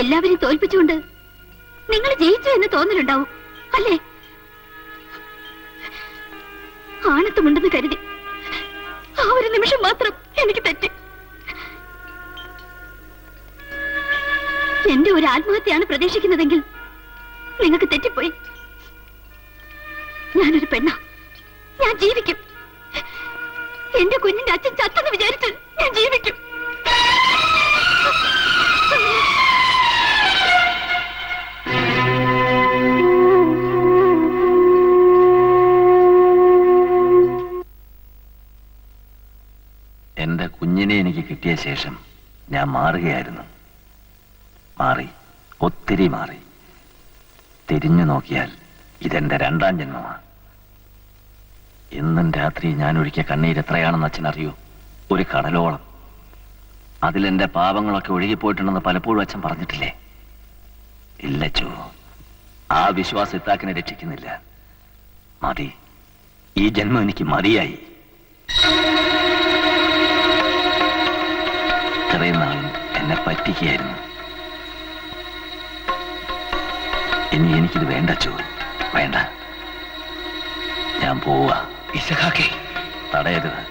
എല്ലാവരെയും തോൽപ്പിച്ചുകൊണ്ട് നിങ്ങൾ ജയിച്ചു എന്ന് തോന്നലുണ്ടാവും, അല്ലേ? ആണത്തുമുണ്ടെന്ന് കരുതി ആ ഒരു നിമിഷം മാത്രം എനിക്ക് തെറ്റി. എന്റെ ഒരു ആത്മഹത്യയാണ് പ്രതീക്ഷിക്കുന്നതെങ്കിൽ നിങ്ങൾക്ക് തെറ്റിപ്പോയി. ഞാനൊരു പെണ്ണ, ഞാൻ ജീവിക്കും. എന്റെ കുഞ്ഞിന്റെ അച്ഛൻ ചത്തെന്ന് വിചാരിച്ച് ഞാൻ ജീവിക്കും. എന്റെ കുഞ്ഞിനെ എനിക്ക് കിട്ടിയ ശേഷം ഞാൻ മാറുകയായിരുന്നു. മാറി, ഒത്തിരി മാറി. തിരിഞ്ഞു നോക്കിയാൽ ഇതെന്റെ 2-ാം ജന്മമാണ്. ഇന്നും രാത്രി ഞാൻ ഒഴിക്കിയ കണ്ണീര് എത്രയാണെന്ന് അച്ഛനറിയൂ? ഒരു കടലോളം. അതിലെന്റെ പാപങ്ങളൊക്കെ ഒഴുകിപ്പോയിട്ടുണ്ടെന്ന് പലപ്പോഴും അച്ഛൻ പറഞ്ഞിട്ടില്ലേ? ഇല്ലച്ചോ, ആ വിശ്വാസം ഇത്താക്കിനെ രക്ഷിക്കുന്നില്ല. മതി, ഈ ജന്മം എനിക്ക് മതിയായി. ഇത്രയും നാളും എന്നെ പറ്റിക്കുകയായിരുന്നു. ഇനി എനിക്കിത് വേണ്ട ചോ, വേണ്ട. ഞാൻ പോവാ. ഇസഹാക്കേ, തടയരുത്.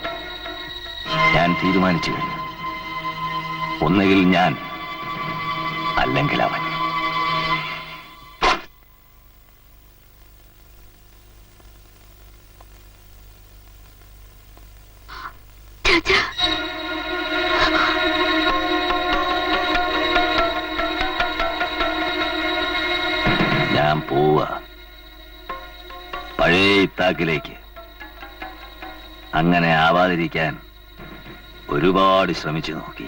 ഞാൻ തീരുമാനിച്ചു കഴിഞ്ഞു. ഒന്നുകിൽ ഞാൻ, അല്ലെങ്കിൽ അവൻ. ഞാൻ പോവാ പഴയ ഇത്താക്കിലേക്ക്. അങ്ങനെ ആവാതിരിക്കാൻ ഒരുപാട് ശ്രമിച്ചു നോക്കി,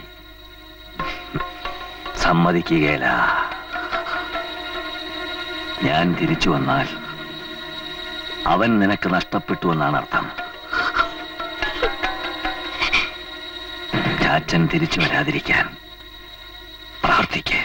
സമ്മതിക്കുകയില്ല. ഞാൻ തിരിച്ചു വന്നാൽ അവൻ നിനക്ക് നഷ്ടപ്പെട്ടു എന്നാണ് അർത്ഥം. അച്ഛൻ തിരിച്ചു വരാതിരിക്കാൻ പ്രാർത്ഥിക്കേ.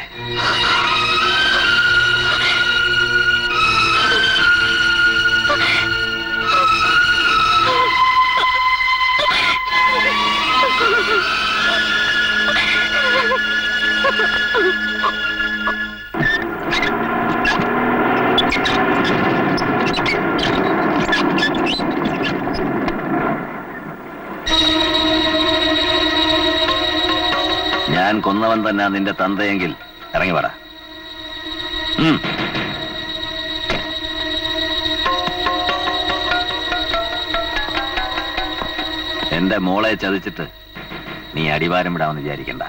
ഞാൻ കൊന്നവൻ തന്നെ നിന്റെ തന്തയെങ്കിൽ ഇറങ്ങി വാടാ. എന്റെ മോളെ ചതിച്ചിട്ട് നീ അടിവാരം വിടാമെന്ന് വിചാരിക്കണ്ട.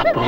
അപ്പോ